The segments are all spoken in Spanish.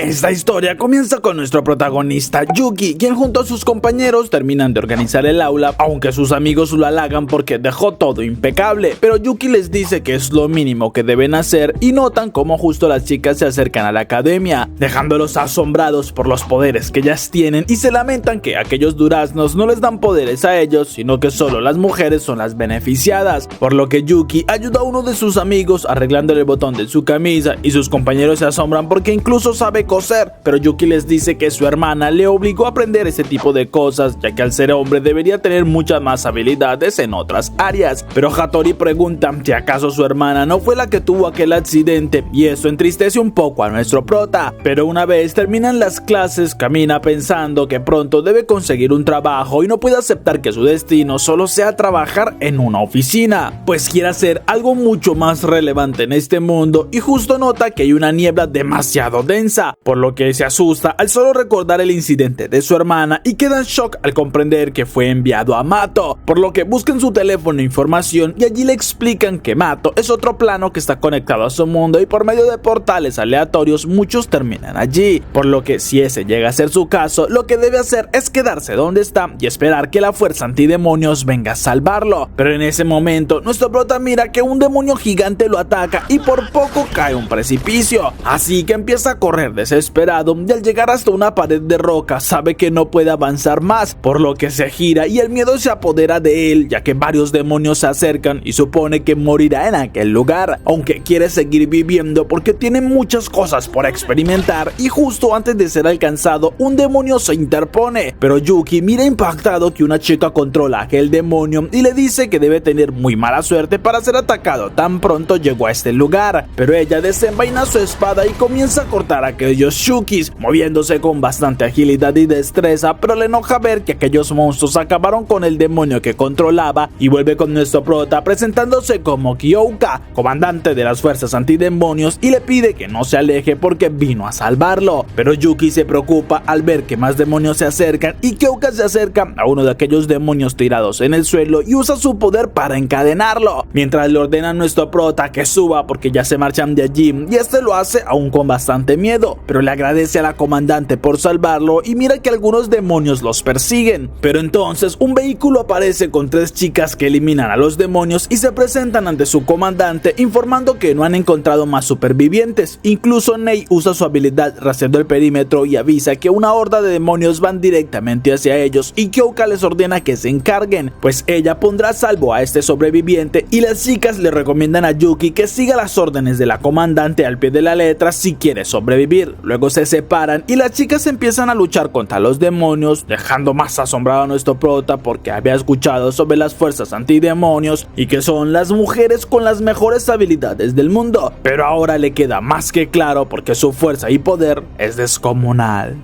Esta historia comienza con nuestro protagonista Yuki, quien junto a sus compañeros terminan de organizar el aula, aunque sus amigos lo halagan porque dejó todo impecable, pero Yuki les dice que es lo mínimo que deben hacer y notan cómo justo las chicas se acercan a la academia, dejándolos asombrados por los poderes que ellas tienen y se lamentan que aquellos duraznos no les dan poderes a ellos, sino que solo las mujeres son las beneficiadas, por lo que Yuki ayuda a uno de sus amigos arreglándole el botón de su camisa y sus compañeros se asombran porque incluso sabe coser, pero Yuki les dice que su hermana le obligó a aprender ese tipo de cosas, ya que al ser hombre debería tener muchas más habilidades en otras áreas. Pero Hattori pregunta si acaso su hermana no fue la que tuvo aquel accidente, y eso entristece un poco a nuestro prota. Pero una vez terminan las clases, camina pensando que pronto debe conseguir un trabajo y no puede aceptar que su destino solo sea trabajar en una oficina, pues quiere hacer algo mucho más relevante en este mundo, y justo nota que hay una niebla demasiado densa, por lo que se asusta al solo recordar el incidente de su hermana y queda en shock al comprender que fue enviado a Mato, por lo que busca en su teléfono información y allí le explican que Mato es otro plano que está conectado a su mundo y por medio de portales aleatorios muchos terminan allí, por lo que si ese llega a ser su caso, lo que debe hacer es quedarse donde está y esperar que la fuerza antidemonios venga a salvarlo. Pero en ese momento nuestro prota mira que un demonio gigante lo ataca y por poco cae a un precipicio, así que empieza a correr desesperado y al llegar hasta una pared de roca sabe que no puede avanzar más, por lo que se gira y el miedo se apodera de él, ya que varios demonios se acercan y supone que morirá en aquel lugar, aunque quiere seguir viviendo porque tiene muchas cosas por experimentar. Y justo antes de ser alcanzado un demonio se interpone, pero Yuki mira impactado que una chica controla a aquel demonio y le dice que debe tener muy mala suerte para ser atacado tan pronto llegó a este lugar, pero ella desenvaina su espada y comienza a cortar a aquellos Shukis, moviéndose con bastante agilidad y destreza, pero le enoja ver que aquellos monstruos acabaron con el demonio que controlaba y vuelve con nuestro prota presentándose como Kyouka, comandante de las fuerzas antidemonios, y le pide que no se aleje porque vino a salvarlo, pero Yuki se preocupa al ver que más demonios se acercan y Kyouka se acerca a uno de aquellos demonios tirados en el suelo y usa su poder para encadenarlo, mientras le ordena a nuestro prota que suba porque ya se marchan de allí, y este lo hace aún con bastante miedo, pero le agradece a la comandante por salvarlo y mira que algunos demonios los persiguen. Pero entonces un vehículo aparece con 3 chicas que eliminan a los demonios y se presentan ante su comandante informando que no han encontrado más supervivientes. Incluso Nei usa su habilidad rastreando el perímetro y avisa que una horda de demonios van directamente hacia ellos y Kyouka les ordena que se encarguen, pues ella pondrá a salvo a este sobreviviente, y las chicas le recomiendan a Yuki que siga las órdenes de la comandante al pie de la letra si quiere sobrevivir. Luego se separan y las chicas empiezan a luchar contra los demonios, dejando más asombrado a nuestro prota porque había escuchado sobre las fuerzas antidemonios y que son las mujeres con las mejores habilidades del mundo, pero ahora le queda más que claro porque su fuerza y poder es descomunal.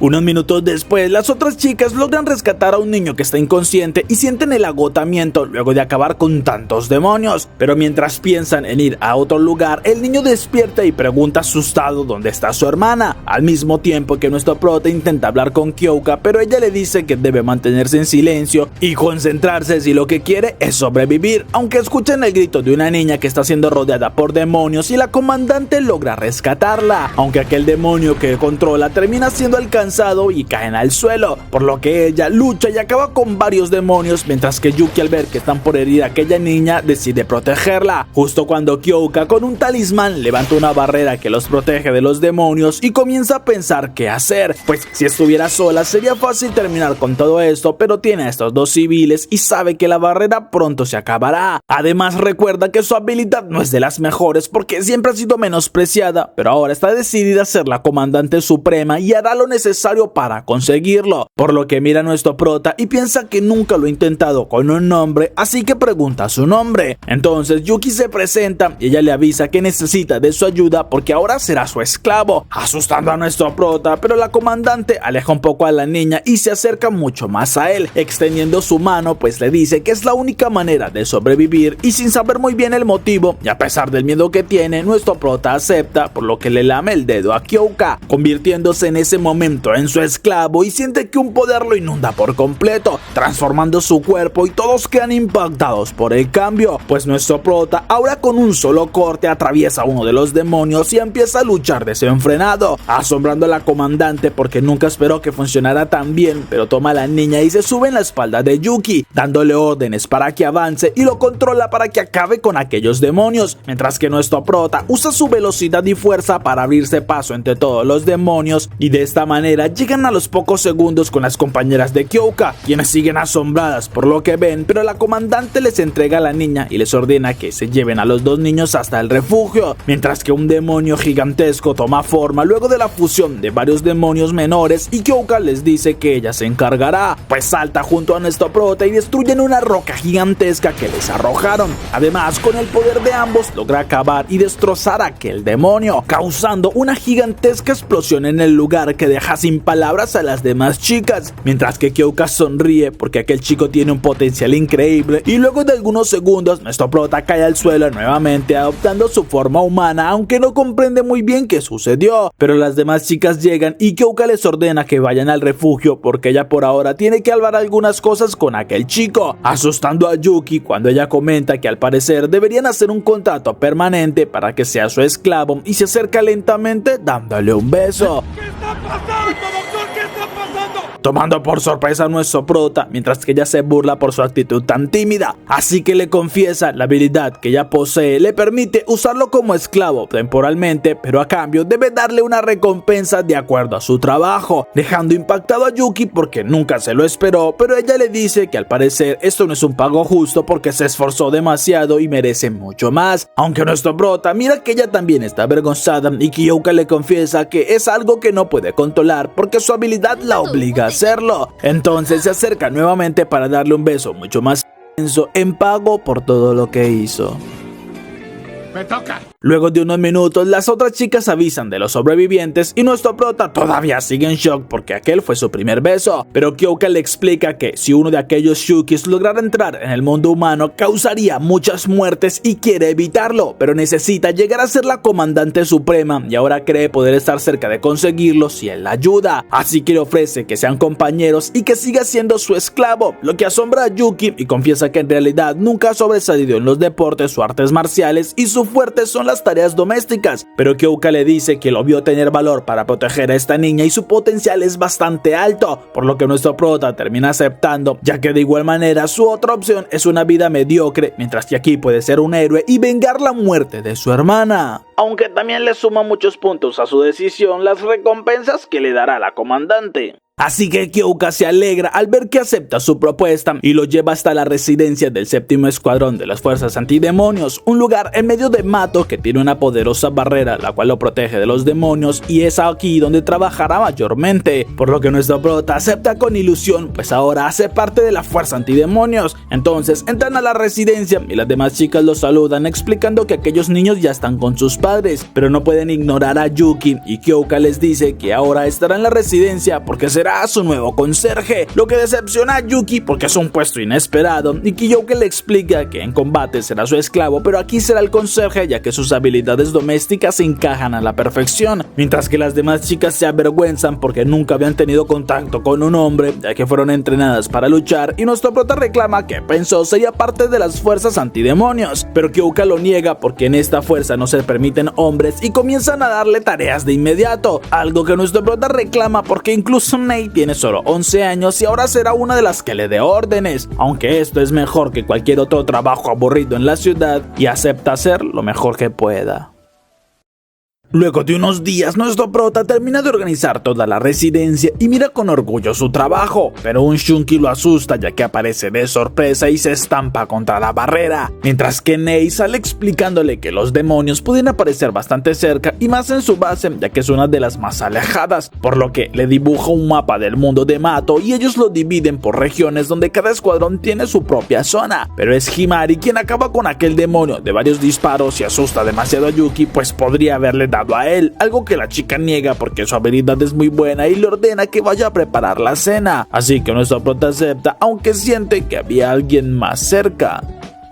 Unos minutos después, las otras chicas logran rescatar a un niño que está inconsciente y sienten el agotamiento luego de acabar con tantos demonios, pero mientras piensan en ir a otro lugar, el niño despierta y pregunta asustado dónde está su hermana, al mismo tiempo que nuestro prota intenta hablar con Kyouka, pero ella le dice que debe mantenerse en silencio y concentrarse si lo que quiere es sobrevivir, aunque escuchan el grito de una niña que está siendo rodeada por demonios y la comandante logra rescatarla, aunque aquel demonio que controla termina siendo alcanzado y caen al suelo, por lo que ella lucha y acaba con varios demonios, mientras que Yuki, al ver que están por herir a aquella niña, decide protegerla, justo cuando Kyouka con un talismán levanta una barrera que los protege de los demonios y comienza a pensar qué hacer, pues si estuviera sola sería fácil terminar con todo esto, pero tiene a estos 2 civiles y sabe que la barrera pronto se acabará. Además recuerda que su habilidad no es de las mejores porque siempre ha sido menospreciada, pero ahora está decidida a ser la comandante suprema y hará lo necesario para conseguirlo, por lo que mira a nuestro prota y piensa que nunca lo ha intentado con un nombre, así que pregunta su nombre. Entonces Yuki se presenta y ella le avisa que necesita de su ayuda porque ahora será su esclavo, asustando a nuestro prota, pero la comandante aleja un poco a la niña y se acerca mucho más a él, extendiendo su mano, pues le dice que es la única manera de sobrevivir, y sin saber muy bien el motivo y a pesar del miedo que tiene, nuestro prota acepta, por lo que le lame el dedo a Kyouka, convirtiéndose en ese momento convirtió en su esclavo y siente que un poder lo inunda por completo, transformando su cuerpo, y todos quedan impactados por el cambio, pues nuestro prota ahora con un solo corte atraviesa uno de los demonios y empieza a luchar desenfrenado, asombrando a la comandante porque nunca esperó que funcionara tan bien, pero toma a la niña y se sube en la espalda de Yuki, dándole órdenes para que avance y lo controla para que acabe con aquellos demonios, mientras que nuestro prota usa su velocidad y fuerza para abrirse paso entre todos los demonios, y de esta manera llegan a los pocos segundos con las compañeras de Kyoka, quienes siguen asombradas por lo que ven, pero la comandante les entrega a la niña y les ordena que se lleven a los dos niños hasta el refugio, mientras que un demonio gigantesco toma forma luego de la fusión de varios demonios menores, y Kyoka les dice que ella se encargará, pues salta junto a nuestro prota y destruyen una roca gigantesca que les arrojaron. Además, con el poder de ambos logra acabar y destrozar a aquel demonio, causando una gigantesca explosión en el lugar que deja sin palabras a las demás chicas, mientras que Kyoka sonríe porque aquel chico tiene un potencial increíble, y luego de algunos segundos nuestro prota cae al suelo nuevamente adoptando su forma humana, aunque no comprende muy bien qué sucedió, pero las demás chicas llegan y Kyoka les ordena que vayan al refugio porque ella por ahora tiene que hablar algunas cosas con aquel chico, asustando a Yuki cuando ella comenta que al parecer deberían hacer un contrato permanente para que sea su esclavo, y se acerca lentamente dándole un beso. ¿Qué está pasando, doctor? ¿Qué está pasando? Tomando por sorpresa a nuestro prota, mientras que ella se burla por su actitud tan tímida, así que le confiesa la habilidad que ella posee le permite usarlo como esclavo temporalmente, pero a cambio debe darle una recompensa de acuerdo a su trabajo, dejando impactado a Yuki porque nunca se lo esperó, pero ella le dice que al parecer esto no es un pago justo porque se esforzó demasiado y merece mucho más, aunque nuestro prota mira que ella también está avergonzada, y Kyoka le confiesa que es algo que no puede controlar porque su habilidad la obliga a hacerlo. Entonces se acerca nuevamente para darle un beso mucho más intenso en pago por todo lo que hizo. Me toca. Luego de unos minutos, las otras chicas avisan de los sobrevivientes y nuestro prota todavía sigue en shock porque aquel fue su primer beso, pero Kyoka le explica que si uno de aquellos Shukis lograra entrar en el mundo humano causaría muchas muertes y quiere evitarlo, pero necesita llegar a ser la comandante suprema y ahora cree poder estar cerca de conseguirlo si él la ayuda, así que le ofrece que sean compañeros y que siga siendo su esclavo, lo que asombra a Yuki, y confiesa que en realidad nunca ha sobresalido en los deportes o artes marciales y su fuerte son las tareas domésticas, pero Kyoka le dice que lo vio tener valor para proteger a esta niña y su potencial es bastante alto, por lo que nuestro prota termina aceptando, ya que de igual manera su otra opción es una vida mediocre, mientras que aquí puede ser un héroe y vengar la muerte de su hermana. Aunque también le suma muchos puntos a su decisión las recompensas que le dará la comandante. Así que Kyoka se alegra al ver que acepta su propuesta y lo lleva hasta la residencia del séptimo escuadrón de las fuerzas antidemonios, un lugar en medio de Mato que tiene una poderosa barrera la cual lo protege de los demonios, y es aquí donde trabajará mayormente, por lo que nuestro prota acepta con ilusión, pues ahora hace parte de la fuerza antidemonios. Entonces entran a la residencia y las demás chicas lo saludan explicando que aquellos niños ya están con sus padres, pero no pueden ignorar a Yuki, y Kyoka les dice que ahora estará en la residencia porque será a su nuevo conserje, lo que decepciona a Yuki porque es un puesto inesperado, y Kyoka le explica que en combate será su esclavo, pero aquí será el conserje ya que sus habilidades domésticas se encajan a la perfección, mientras que las demás chicas se avergüenzan porque nunca habían tenido contacto con un hombre, ya que fueron entrenadas para luchar, y nuestro prota reclama que pensó sería parte de las fuerzas antidemonios, pero Kyoka lo niega porque en esta fuerza no se permiten hombres y comienzan a darle tareas de inmediato, algo que nuestro prota reclama porque incluso Nate tiene solo 11 años y ahora será una de las que le dé órdenes, aunque esto es mejor que cualquier otro trabajo aburrido en la ciudad, y acepta hacer lo mejor que pueda. Luego de unos días, nuestro prota termina de organizar toda la residencia y mira con orgullo su trabajo, pero un Shunki lo asusta ya que aparece de sorpresa y se estampa contra la barrera, mientras que Nei sale explicándole que los demonios pueden aparecer bastante cerca y más en su base, ya que es una de las más alejadas, por lo que le dibuja un mapa del mundo de Mato y ellos lo dividen por regiones donde cada escuadrón tiene su propia zona, pero es Himari quien acaba con aquel demonio de varios disparos y asusta demasiado a Yuki, pues podría haberle dado a él, algo que la chica niega porque su habilidad es muy buena y le ordena que vaya a preparar la cena, así que nuestro prota acepta, aunque siente que había alguien más cerca.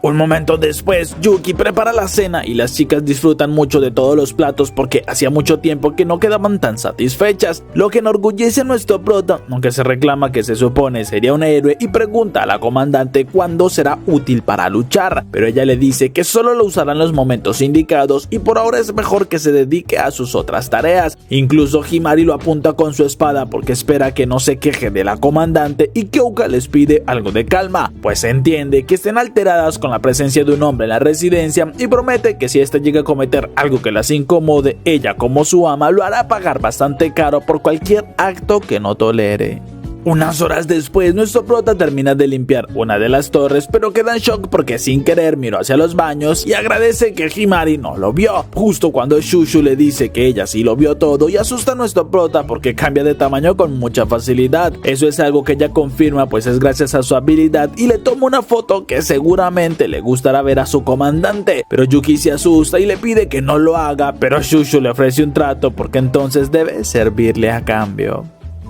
Un momento después, Yuki prepara la cena y las chicas disfrutan mucho de todos los platos porque hacía mucho tiempo que no quedaban tan satisfechas, lo que enorgullece a nuestro prota, aunque se reclama que se supone sería un héroe y pregunta a la comandante cuándo será útil para luchar, pero ella le dice que solo lo usará en los momentos indicados y por ahora es mejor que se dedique a sus otras tareas. Incluso Himari lo apunta con su espada porque espera que no se queje de la comandante y Kyoka les pide algo de calma, pues entiende que estén alteradas con la presencia de un hombre en la residencia y promete que si éste llega a cometer algo que las incomode, ella como su ama lo hará pagar bastante caro por cualquier acto que no tolere. Unas horas después, nuestro prota termina de limpiar una de las torres, pero queda en shock porque sin querer miró hacia los baños y agradece que Himari no lo vio, justo cuando Shushu le dice que ella sí lo vio todo y asusta a nuestro prota porque cambia de tamaño con mucha facilidad. Eso es algo que ella confirma pues es gracias a su habilidad y le toma una foto que seguramente le gustará ver a su comandante, pero Yuki se asusta y le pide que no lo haga, pero Shushu le ofrece un trato porque entonces debe servirle a cambio.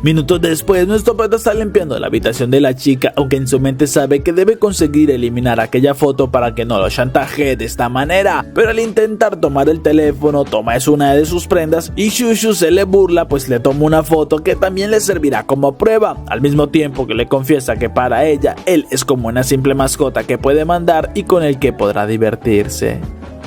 Minutos después, nuestro prota está limpiando la habitación de la chica, aunque en su mente sabe que debe conseguir eliminar aquella foto para que no lo chantajee de esta manera, pero al intentar tomar el teléfono, toma una de sus prendas y Shushu se le burla pues le toma una foto que también le servirá como prueba, al mismo tiempo que le confiesa que para ella, él es como una simple mascota que puede mandar y con el que podrá divertirse.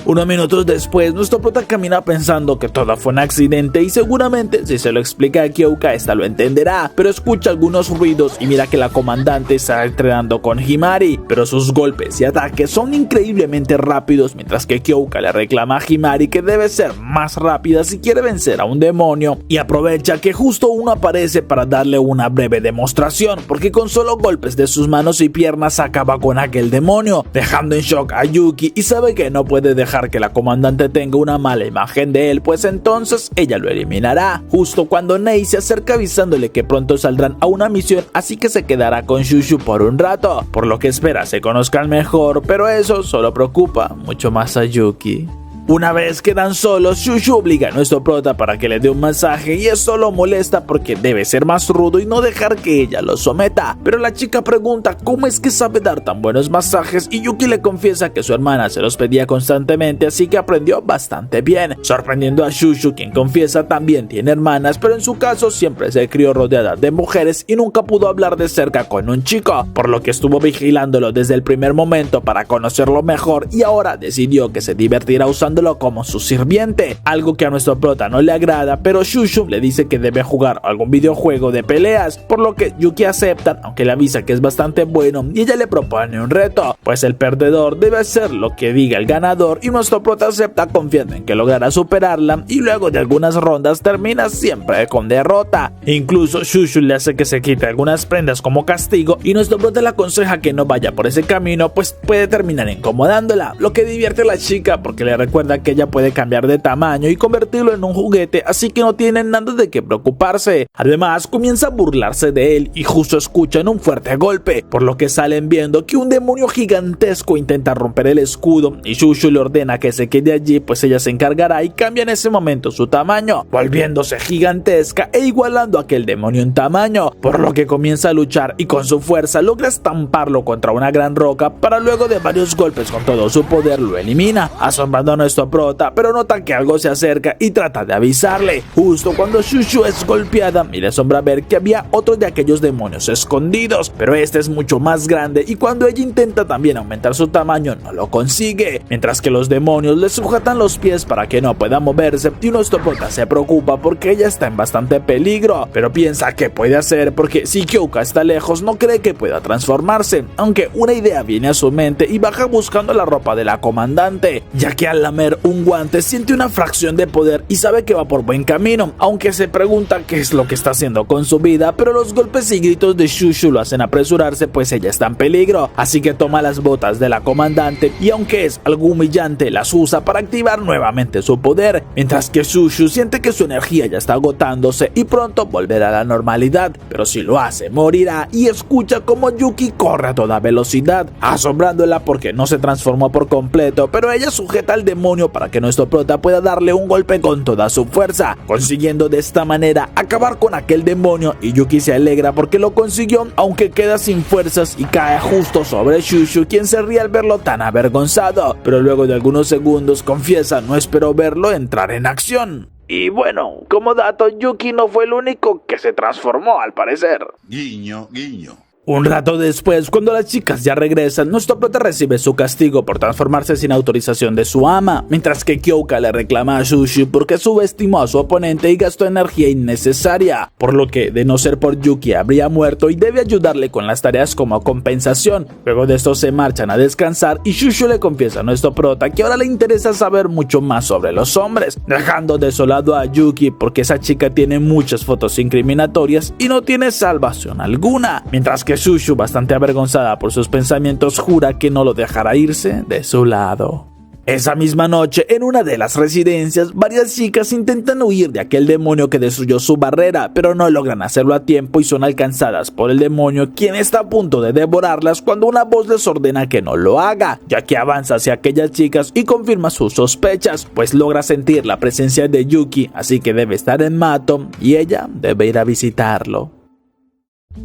Unos minutos después, nuestro prota camina pensando que todo fue un accidente y seguramente si se lo explica a Kyoka, esta lo entenderá, pero escucha algunos ruidos y mira que la comandante está entrenando con Himari, pero sus golpes y ataques son increíblemente rápidos, mientras que Kyoka le reclama a Himari que debe ser más rápida si quiere vencer a un demonio y aprovecha que justo uno aparece para darle una breve demostración, porque con solo golpes de sus manos y piernas acaba con aquel demonio, dejando en shock a Yuki y sabe que no puede dejar que la comandante tenga una mala imagen de él, pues entonces ella lo eliminará, justo cuando Nei se acerca avisándole que pronto saldrán a una misión, así que se quedará con Shushu por un rato, por lo que espera se conozcan mejor, pero eso solo preocupa mucho más a Yuki. Una vez quedan solos, Shushu obliga a nuestro prota para que le dé un masaje y eso lo molesta porque debe ser más rudo y no dejar que ella lo someta. Pero la chica pregunta cómo es que sabe dar tan buenos masajes y Yuki le confiesa que su hermana se los pedía constantemente, así que aprendió bastante bien, sorprendiendo a Shushu, quien confiesa también tiene hermanas, pero en su caso siempre se crió rodeada de mujeres y nunca pudo hablar de cerca con un chico, por lo que estuvo vigilándolo desde el primer momento para conocerlo mejor y ahora decidió que se divertirá usando como su sirviente, algo que a nuestro prota no le agrada, pero Shushu le dice que debe jugar algún videojuego de peleas, por lo que Yuki acepta, aunque le avisa que es bastante bueno y ella le propone un reto, pues el perdedor debe hacer lo que diga el ganador y nuestro prota acepta confiando en que logrará superarla y luego de algunas rondas termina siempre con derrota. Incluso Shushu le hace que se quite algunas prendas como castigo y nuestro prota le aconseja que no vaya por ese camino pues puede terminar incomodándola, lo que divierte a la chica porque le recuerda que ella puede cambiar de tamaño y convertirlo en un juguete, así que no tiene nada de qué preocuparse. Además, comienza a burlarse de él y justo escuchan un fuerte golpe, por lo que salen viendo que un demonio gigantesco intenta romper el escudo y Shushu le ordena que se quede allí, pues ella se encargará y cambia en ese momento su tamaño, volviéndose gigantesca e igualando a aquel demonio en tamaño, por lo que comienza a luchar y con su fuerza logra estamparlo contra una gran roca para luego de varios golpes con todo su poder lo elimina, asombrando a nuestro prota, pero nota que algo se acerca y trata de avisarle, justo cuando Shushu es golpeada y le asombra ver que había otro de aquellos demonios escondidos, pero este es mucho más grande y cuando ella intenta también aumentar su tamaño no lo consigue, mientras que los demonios le sujetan los pies para que no pueda moverse y nuestro prota se preocupa porque ella está en bastante peligro, pero piensa qué puede hacer porque si Kyoka está lejos no cree que pueda transformarse, aunque una idea viene a su mente y baja buscando la ropa de la comandante, ya que al lamer un guante siente una fracción de poder y sabe que va por buen camino, aunque se pregunta qué es lo que está haciendo con su vida, pero los golpes y gritos de Shushu lo hacen apresurarse pues ella está en peligro, así que toma las botas de la comandante y aunque es algo humillante las usa para activar nuevamente su poder, mientras que Shushu siente que su energía ya está agotándose y pronto volverá a la normalidad, pero si lo hace morirá y escucha como Yuki corre a toda velocidad, asombrándola porque no se transformó por completo, pero ella sujeta al demonio demonio para que nuestro prota pueda darle un golpe con toda su fuerza, consiguiendo de esta manera acabar con aquel demonio. Y Yuki se alegra porque lo consiguió, aunque queda sin fuerzas y cae justo sobre Shushu, quien se ríe al verlo tan avergonzado, pero luego de algunos segundos confiesa no esperó verlo entrar en acción. Y bueno, como dato, Yuki no fue el único que se transformó al parecer. Guiño, guiño. Un rato después, cuando las chicas ya regresan, nuestro prota recibe su castigo por transformarse sin autorización de su ama, mientras que Kyoka le reclama a Shushu porque subestimó a su oponente y gastó energía innecesaria, por lo que, de no ser por Yuki, habría muerto y debe ayudarle con las tareas como compensación. Luego de esto se marchan a descansar y Shushu le confiesa a nuestro prota que ahora le interesa saber mucho más sobre los hombres, dejando desolado a Yuki porque esa chica tiene muchas fotos incriminatorias y no tiene salvación alguna, mientras que Shushu, bastante avergonzada por sus pensamientos, jura que no lo dejará irse de su lado. Esa misma noche, en una de las residencias, varias chicas intentan huir de aquel demonio que destruyó su barrera, pero no logran hacerlo a tiempo y son alcanzadas por el demonio, quien está a punto de devorarlas cuando una voz les ordena que no lo haga, ya que avanza hacia aquellas chicas y confirma sus sospechas, pues logra sentir la presencia de Yuki, así que debe estar en Mato y ella debe ir a visitarlo.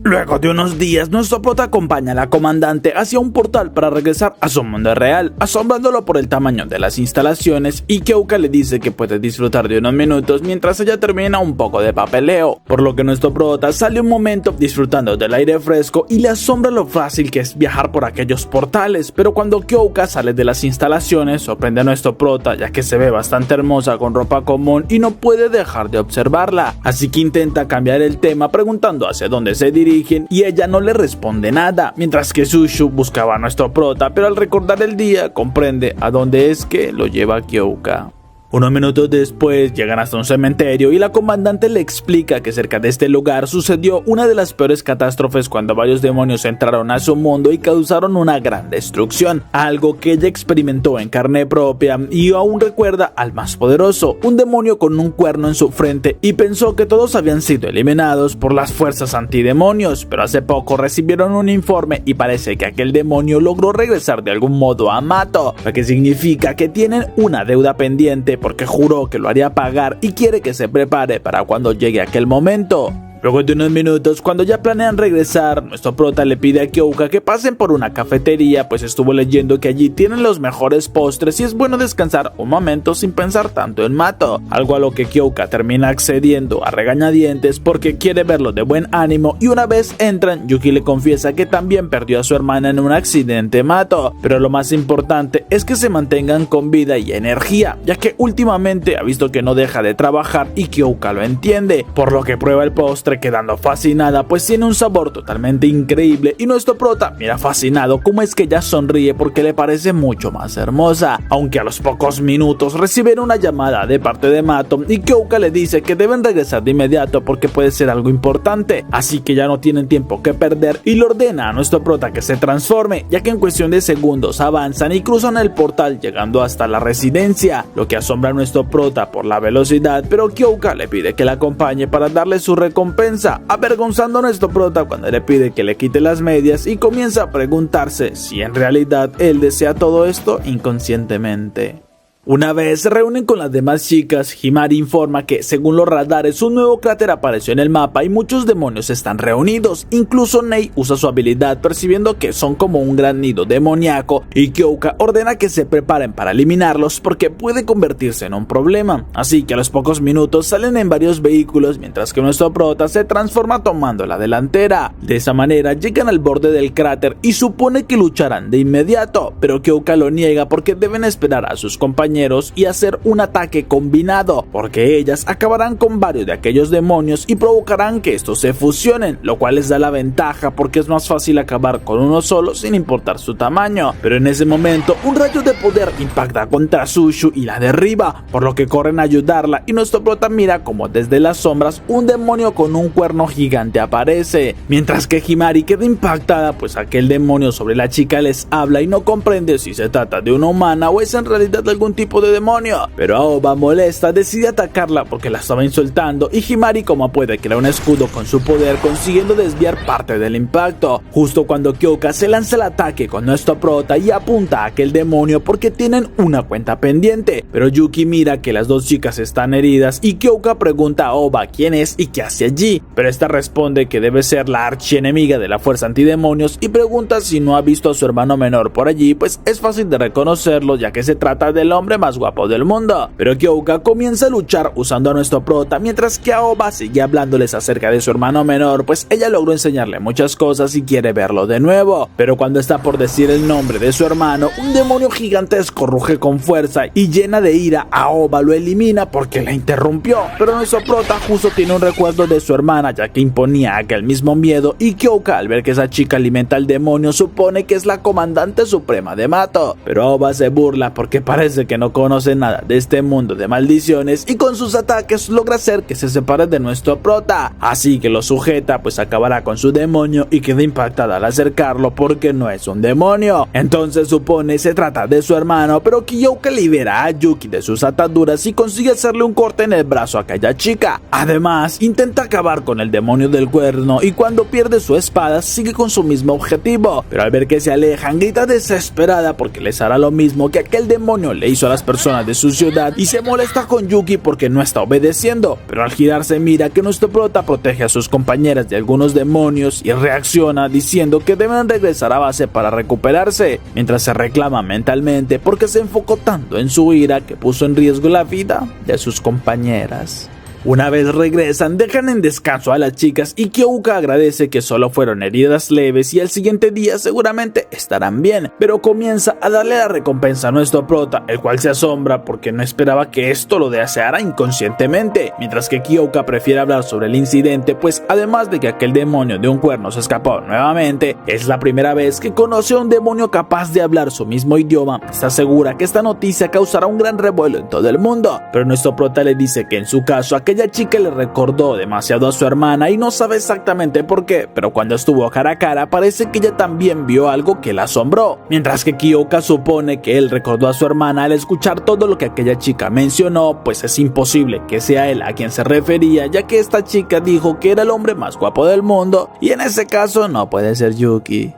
Luego de unos días, nuestro prota acompaña a la comandante hacia un portal para regresar a su mundo real, asombrándolo por el tamaño de las instalaciones, y Kyoka le dice que puede disfrutar de unos minutos mientras ella termina un poco de papeleo, por lo que nuestro prota sale un momento disfrutando del aire fresco y le asombra lo fácil que es viajar por aquellos portales, pero cuando Kyoka sale de las instalaciones sorprende a nuestro prota ya que se ve bastante hermosa con ropa común y no puede dejar de observarla, así que intenta cambiar el tema preguntando hacia dónde se dirigen y ella no le responde nada, mientras que Shushu buscaba a nuestro prota, pero al recordar el día comprende a dónde es que lo lleva Kyoka. Unos minutos después llegan hasta un cementerio y la comandante le explica que cerca de este lugar sucedió una de las peores catástrofes cuando varios demonios entraron a su mundo y causaron una gran destrucción, algo que ella experimentó en carne propia y aún recuerda al más poderoso, un demonio con un cuerno en su frente, y pensó que todos habían sido eliminados por las fuerzas antidemonios, pero hace poco recibieron un informe y parece que aquel demonio logró regresar de algún modo a Mato, lo que significa que tienen una deuda pendiente porque juró que lo haría pagar y quiere que se prepare para cuando llegue aquel momento. Luego de unos minutos, cuando ya planean regresar, nuestro prota le pide a Kyoka que pasen por una cafetería, pues estuvo leyendo que allí tienen los mejores postres y es bueno descansar un momento sin pensar tanto en Mato, algo a lo que Kyoka termina accediendo a regañadientes porque quiere verlo de buen ánimo, y una vez entran, Yuki le confiesa que también perdió a su hermana en un accidente Mato, pero lo más importante es que se mantengan con vida y energía, ya que últimamente ha visto que no deja de trabajar y Kyoka lo entiende, por lo que prueba el postre quedando fascinada, pues tiene un sabor totalmente increíble, y nuestro prota mira fascinado cómo es que ella sonríe porque le parece mucho más hermosa, aunque a los pocos minutos reciben una llamada de parte de Mato y Kyoka le dice que deben regresar de inmediato porque puede ser algo importante, así que ya no tienen tiempo que perder y le ordena a nuestro prota que se transforme, ya que en cuestión de segundos avanzan y cruzan el portal llegando hasta la residencia, lo que asombra a nuestro prota por la velocidad, pero Kyoka le pide que la acompañe para darle su recompensa, avergonzando a nuestro prota cuando le pide que le quite las medias y comienza a preguntarse si en realidad él desea todo esto inconscientemente. Una vez se reúnen con las demás chicas, Himari informa que, según los radares, un nuevo cráter apareció en el mapa y muchos demonios están reunidos. Incluso Nei usa su habilidad percibiendo que son como un gran nido demoníaco, y Kyoka ordena que se preparen para eliminarlos porque puede convertirse en un problema. Así que a los pocos minutos salen en varios vehículos, mientras que nuestro prota se transforma tomando la delantera. De esa manera llegan al borde del cráter y supone que lucharán de inmediato, pero Kyoka lo niega porque deben esperar a sus compañeros y hacer un ataque combinado, porque ellas acabarán con varios de aquellos demonios y provocarán que estos se fusionen, lo cual les da la ventaja porque es más fácil acabar con uno solo sin importar su tamaño. Pero en ese momento un rayo de poder impacta contra Shushu y la derriba, por lo que corren a ayudarla, y nuestro prota mira como desde las sombras un demonio con un cuerno gigante aparece, mientras que Himari queda impactada pues aquel demonio sobre la chica les habla y no comprende si se trata de una humana o es en realidad algún tipo tipo de demonio. Pero Aoba, molesta, decide atacarla porque la estaba insultando y Himari como puede crea un escudo con su poder, consiguiendo desviar parte del impacto. Justo cuando Kyoka se lanza el ataque con nuestro prota y apunta a aquel demonio porque tienen una cuenta pendiente. Pero Yuki mira que las dos chicas están heridas y Kyoka pregunta a Aoba quién es y qué hace allí. Pero esta responde que debe ser la archienemiga de la fuerza antidemonios y pregunta si no ha visto a su hermano menor por allí, pues es fácil de reconocerlo ya que se trata del hombre más guapo del mundo. Pero Kyoka comienza a luchar usando a nuestro prota, mientras que Aoba sigue hablándoles acerca de su hermano menor, pues ella logró enseñarle muchas cosas y quiere verlo de nuevo. Pero cuando está por decir el nombre de su hermano, un demonio gigantesco ruge con fuerza y llena de ira, Aoba lo elimina porque la interrumpió. Pero nuestro prota justo tiene un recuerdo de su hermana, ya que imponía aquel mismo miedo, y Kyoka, al ver que esa chica alimenta al demonio, supone que es la comandante suprema de Mato. Pero Aoba se burla porque parece que no conoce nada de este mundo de maldiciones y con sus ataques logra hacer que se separe de nuestro prota. Así que lo sujeta, pues acabará con su demonio y queda impactada al acercarlo porque no es un demonio. Entonces supone se trata de su hermano, pero Kyoka libera a Yuki de sus ataduras y consigue hacerle un corte en el brazo a aquella chica. Además, intenta acabar con el demonio del cuerno y cuando pierde su espada sigue con su mismo objetivo, pero al ver que se alejan grita desesperada porque les hará lo mismo que aquel demonio le hizo a las personas de su ciudad y se molesta con Yuki porque no está obedeciendo. Pero al girarse mira que nuestro prota protege a sus compañeras de algunos demonios y reacciona diciendo que deben regresar a base para recuperarse, mientras se reclama mentalmente porque se enfocó tanto en su ira que puso en riesgo la vida de sus compañeras. Una vez regresan, dejan en descanso a las chicas y Kyoka agradece que solo fueron heridas leves y al siguiente día seguramente estarán bien, pero comienza a darle la recompensa a nuestro prota, el cual se asombra porque no esperaba que esto lo deseara inconscientemente, mientras que Kyoka prefiere hablar sobre el incidente, pues además de que aquel demonio de un cuerno se escapó nuevamente, es la primera vez que conoce a un demonio capaz de hablar su mismo idioma. Está segura que esta noticia causará un gran revuelo en todo el mundo, pero nuestro prota le dice que en su caso aquella chica le recordó demasiado a su hermana y no sabe exactamente por qué, pero cuando estuvo cara a cara parece que ella también vio algo que la asombró, mientras que Kyoka supone que él recordó a su hermana al escuchar todo lo que aquella chica mencionó, pues es imposible que sea él a quien se refería, ya que esta chica dijo que era el hombre más guapo del mundo y en ese caso no puede ser Yuki.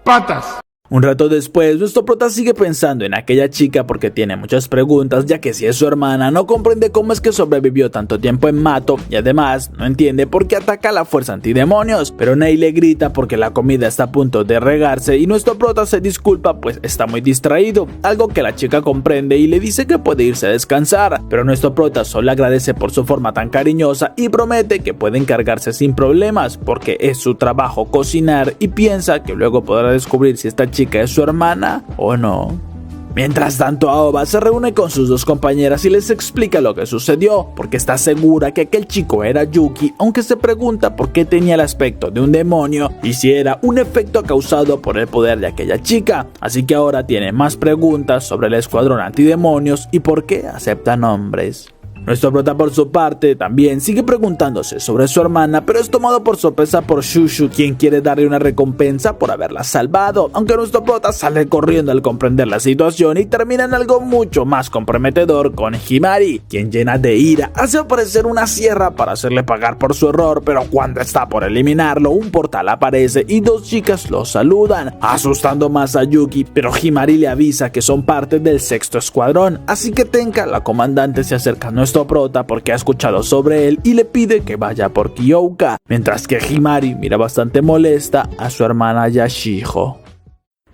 Patas. Un rato después, nuestro prota sigue pensando en aquella chica porque tiene muchas preguntas, ya que si es su hermana no comprende cómo es que sobrevivió tanto tiempo en Mato y además no entiende por qué ataca a la fuerza antidemonios. Pero Nei le grita porque la comida está a punto de regarse y nuestro prota se disculpa pues está muy distraído, algo que la chica comprende y le dice que puede irse a descansar. Pero nuestro prota solo agradece por su forma tan cariñosa y promete que puede encargarse sin problemas porque es su trabajo cocinar y piensa que luego podrá descubrir si esta chica es su hermana o no. Mientras tanto, Aoba se reúne con sus dos compañeras y les explica lo que sucedió, porque está segura que aquel chico era Yuki, aunque se pregunta por qué tenía el aspecto de un demonio y si era un efecto causado por el poder de aquella chica. Así que ahora tiene más preguntas sobre el escuadrón antidemonios y por qué aceptan hombres. Nuestro prota por su parte también sigue preguntándose sobre su hermana, pero es tomado por sorpresa por Shushu, quien quiere darle una recompensa por haberla salvado, aunque nuestro prota sale corriendo al comprender la situación y termina en algo mucho más comprometedor con Himari, quien llena de ira hace aparecer una sierra para hacerle pagar por su error, pero cuando está por eliminarlo un portal aparece y dos chicas lo saludan, asustando más a Yuki, pero Himari le avisa que son parte del sexto escuadrón, así que Tenka, la comandante, se acerca a nuestro prota porque ha escuchado sobre él y le pide que vaya por Kyoka, mientras que Himari mira bastante molesta a su hermana Yashiho.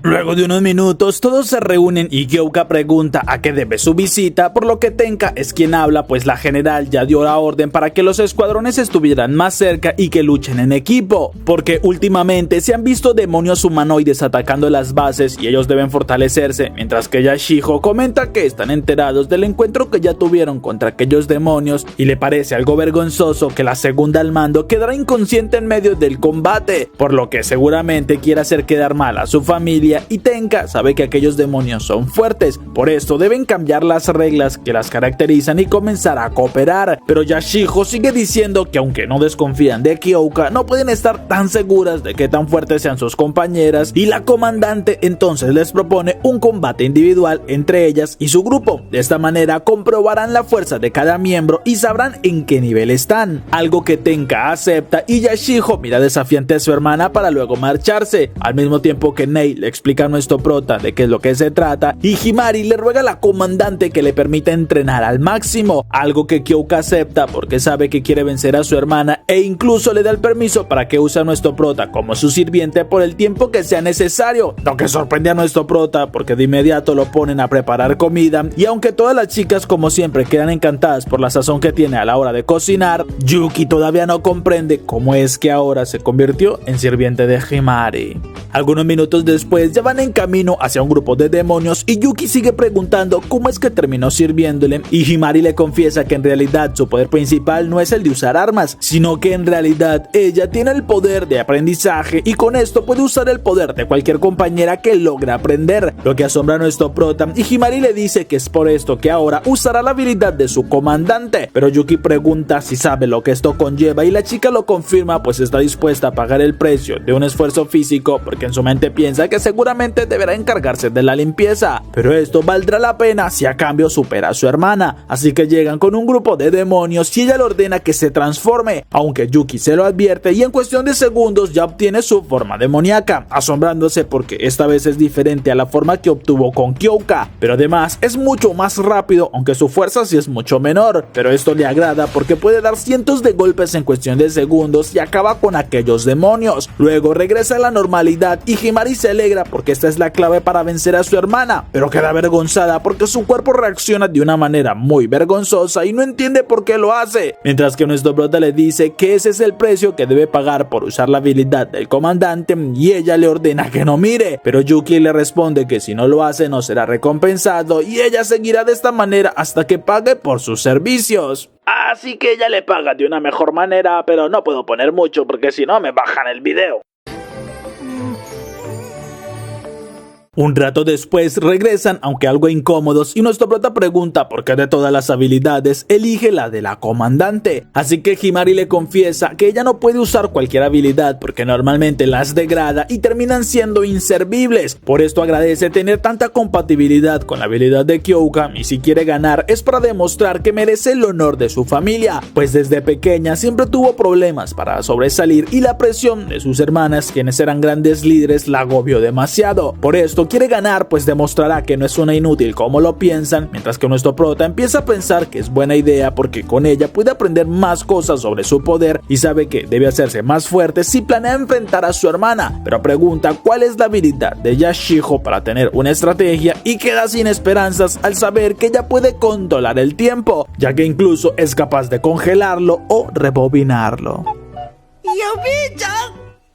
Luego de unos minutos, todos se reúnen y Kyoka pregunta a qué debe su visita, por lo que Tenka es quien habla, pues la general ya dio la orden para que los escuadrones estuvieran más cerca y que luchen en equipo, porque últimamente se han visto demonios humanoides atacando las bases y ellos deben fortalecerse, mientras que Yashiho comenta que están enterados del encuentro que ya tuvieron contra aquellos demonios y le parece algo vergonzoso que la segunda al mando quedará inconsciente en medio del combate, por lo que seguramente quiere hacer quedar mal a su familia familia y Tenka sabe que aquellos demonios son fuertes, por esto deben cambiar las reglas que las caracterizan y comenzar a cooperar, pero Yashihiko sigue diciendo que aunque no desconfían de Kyoka, no pueden estar tan seguras de que tan fuertes sean sus compañeras y la comandante entonces les propone un combate individual entre ellas y su grupo. De esta manera comprobarán la fuerza de cada miembro y sabrán en qué nivel están, algo que Tenka acepta y Yashihiko mira desafiante a su hermana para luego marcharse, al mismo tiempo que Nei le explica a nuestro prota de qué es lo que se trata y Himari le ruega a la comandante que le permita entrenar al máximo, algo que Kyoka acepta porque sabe que quiere vencer a su hermana e incluso le da el permiso para que use a nuestro prota como su sirviente por el tiempo que sea necesario, lo que sorprende a nuestro prota porque de inmediato lo ponen a preparar comida y aunque todas las chicas como siempre quedan encantadas por la sazón que tiene a la hora de cocinar, Yuki todavía no comprende cómo es que ahora se convirtió en sirviente de Himari. Algunos minutos después ya van en camino hacia un grupo de demonios y Yuki sigue preguntando cómo es que terminó sirviéndole y Himari le confiesa que en realidad su poder principal no es el de usar armas, sino que en realidad ella tiene el poder de aprendizaje y con esto puede usar el poder de cualquier compañera que logre aprender, lo que asombra a nuestro prota y Himari le dice que es por esto que ahora usará la habilidad de su comandante, pero Yuki pregunta si sabe lo que esto conlleva y la chica lo confirma pues está dispuesta a pagar el precio de un esfuerzo físico porque en su mente piensa que seguramente deberá encargarse de la limpieza, pero esto valdrá la pena si a cambio supera a su hermana, así que llegan con un grupo de demonios y ella le ordena que se transforme, aunque Yuki se lo advierte y en cuestión de segundos ya obtiene su forma demoníaca, asombrándose porque esta vez es diferente a la forma que obtuvo con Kyoka, pero además es mucho más rápido aunque su fuerza sí es mucho menor, pero esto le agrada porque puede dar cientos de golpes en cuestión de segundos y acaba con aquellos demonios. Luego regresa a la normalidad y Himari se alegra porque esta es la clave para vencer a su hermana, pero queda avergonzada porque su cuerpo reacciona de una manera muy vergonzosa y no entiende por qué lo hace, mientras que nuestro prota le dice que ese es el precio que debe pagar por usar la habilidad del comandante y ella le ordena que no mire, pero Yuki le responde que si no lo hace no será recompensado y ella seguirá de esta manera hasta que pague por sus servicios. Así que ella le paga de una mejor manera, pero no puedo poner mucho porque si no me bajan el video. Un rato después regresan, aunque algo incómodos, y nuestro prota pregunta por qué de todas las habilidades elige la de la comandante. Así que Himari le confiesa que ella no puede usar cualquier habilidad porque normalmente las degrada y terminan siendo inservibles. Por esto agradece tener tanta compatibilidad con la habilidad de Kyoka y si quiere ganar es para demostrar que merece el honor de su familia, pues desde pequeña siempre tuvo problemas para sobresalir y la presión de sus hermanas, quienes eran grandes líderes, la agobió demasiado. Por esto quiere ganar pues demostrará que no es una inútil como lo piensan, mientras que nuestro prota empieza a pensar que es buena idea porque con ella puede aprender más cosas sobre su poder y sabe que debe hacerse más fuerte si planea enfrentar a su hermana, pero pregunta cuál es la habilidad de Yashihiko para tener una estrategia y queda sin esperanzas al saber que ella puede controlar el tiempo, ya que incluso es capaz de congelarlo o rebobinarlo.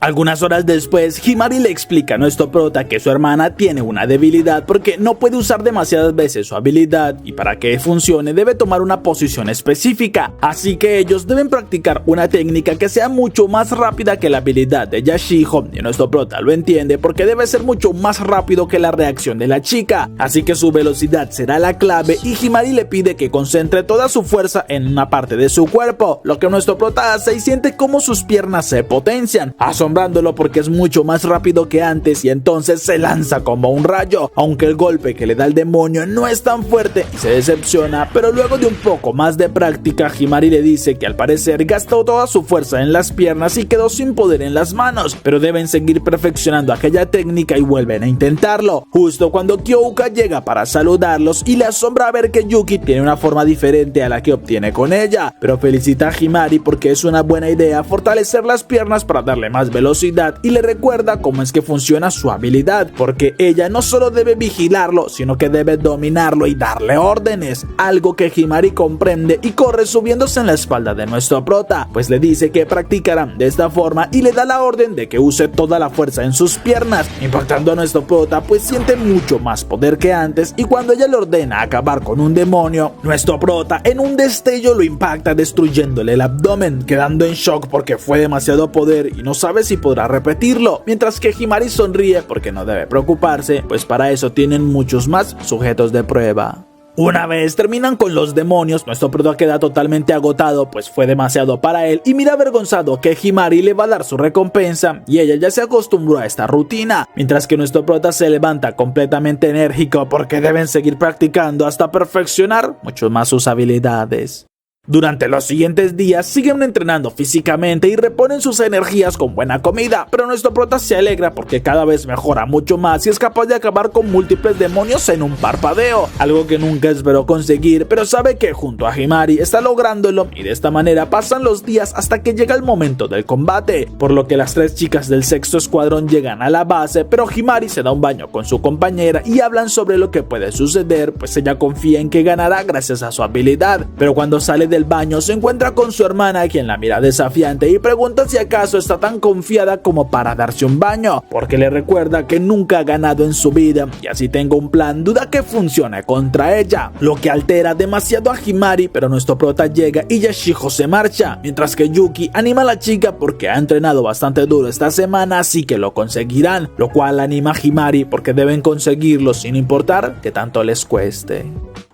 Algunas horas después, Himari le explica a nuestro prota que su hermana tiene una debilidad porque no puede usar demasiadas veces su habilidad y para que funcione debe tomar una posición específica, así que ellos deben practicar una técnica que sea mucho más rápida que la habilidad de Yashihiko y nuestro prota lo entiende porque debe ser mucho más rápido que la reacción de la chica, así que su velocidad será la clave y Himari le pide que concentre toda su fuerza en una parte de su cuerpo, lo que nuestro prota hace y siente como sus piernas se potencian, asombrándolo porque es mucho más rápido que antes y entonces se lanza como un rayo, aunque el golpe que le da el demonio no es tan fuerte y se decepciona, pero luego de un poco más de práctica Himari le dice que al parecer gastó toda su fuerza en las piernas y quedó sin poder en las manos, pero deben seguir perfeccionando aquella técnica y vuelven a intentarlo, justo cuando Kyoka llega para saludarlos y le asombra ver que Yuki tiene una forma diferente a la que obtiene con ella, pero felicita a Himari porque es una buena idea fortalecer las piernas para darle más velocidad y le recuerda cómo es que funciona su habilidad, porque ella no solo debe vigilarlo, sino que debe dominarlo y darle órdenes, algo que Himari comprende y corre subiéndose en la espalda de nuestro prota, pues le dice que practicarán de esta forma y le da la orden de que use toda la fuerza en sus piernas, impactando a nuestro prota pues siente mucho más poder que antes y cuando ella le ordena acabar con un demonio, nuestro prota en un destello lo impacta destruyéndole el abdomen, quedando en shock porque fue demasiado poder y no sabe si si podrá repetirlo, mientras que Himari sonríe porque no debe preocuparse, pues para eso tienen muchos más sujetos de prueba. Una vez terminan con los demonios, nuestro prota queda totalmente agotado, pues fue demasiado para él y mira avergonzado que Himari le va a dar su recompensa y ella ya se acostumbró a esta rutina, mientras que nuestro prota se levanta completamente enérgico porque deben seguir practicando hasta perfeccionar mucho más sus habilidades. Durante los siguientes días siguen entrenando físicamente y reponen sus energías con buena comida, pero nuestro prota se alegra porque cada vez mejora mucho más y es capaz de acabar con múltiples demonios en un parpadeo, algo que nunca esperó conseguir, pero sabe que junto a Himari está lográndolo y de esta manera pasan los días hasta que llega el momento del combate, por lo que las 3 chicas del sexto escuadrón llegan a la base, pero Himari se da un baño con su compañera y hablan sobre lo que puede suceder, pues ella confía en que ganará gracias a su habilidad, pero cuando sale del baño se encuentra con su hermana, quien la mira desafiante y pregunta si acaso está tan confiada como para darse un baño, porque le recuerda que nunca ha ganado en su vida y así tenga un plan duda que funcione contra ella, lo que altera demasiado a Himari, pero nuestro prota llega y Yashijo se marcha, mientras que Yuki anima a la chica porque ha entrenado bastante duro esta semana, así que lo conseguirán, lo cual anima a Himari porque deben conseguirlo sin importar que tanto les cueste.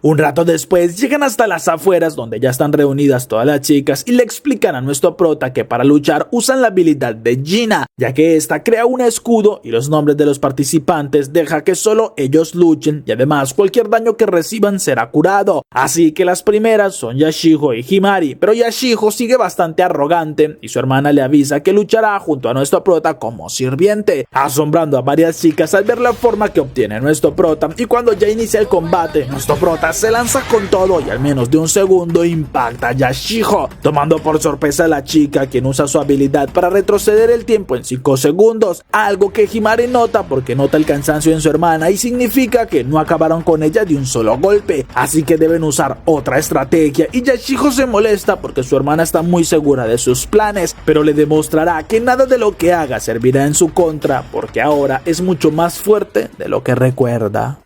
Un rato después llegan hasta las afueras donde ya están reunidas todas las chicas y le explican a nuestro prota que para luchar usan la habilidad de Gina, ya que esta crea un escudo y los nombres de los participantes deja que solo ellos luchen y además cualquier daño que reciban será curado. Así que las primeras son Yashijo y Himari, pero Yashijo sigue bastante arrogante y su hermana le avisa que luchará junto a nuestro prota como sirviente, asombrando a varias chicas al ver la forma que obtiene nuestro prota, y cuando ya inicia el combate, nuestro prota se lanza con todo y al menos de un segundo impacta a Yashijo, tomando por sorpresa a la chica, quien usa su habilidad para retroceder el tiempo en 5 segundos, algo que Himari nota porque nota el cansancio en su hermana y significa que no acabaron con ella de un solo golpe, así que deben usar otra estrategia y Yashijo se molesta porque su hermana está muy segura de sus planes, pero le demostrará que nada de lo que haga servirá en su contra porque ahora es mucho más fuerte de lo que recuerda.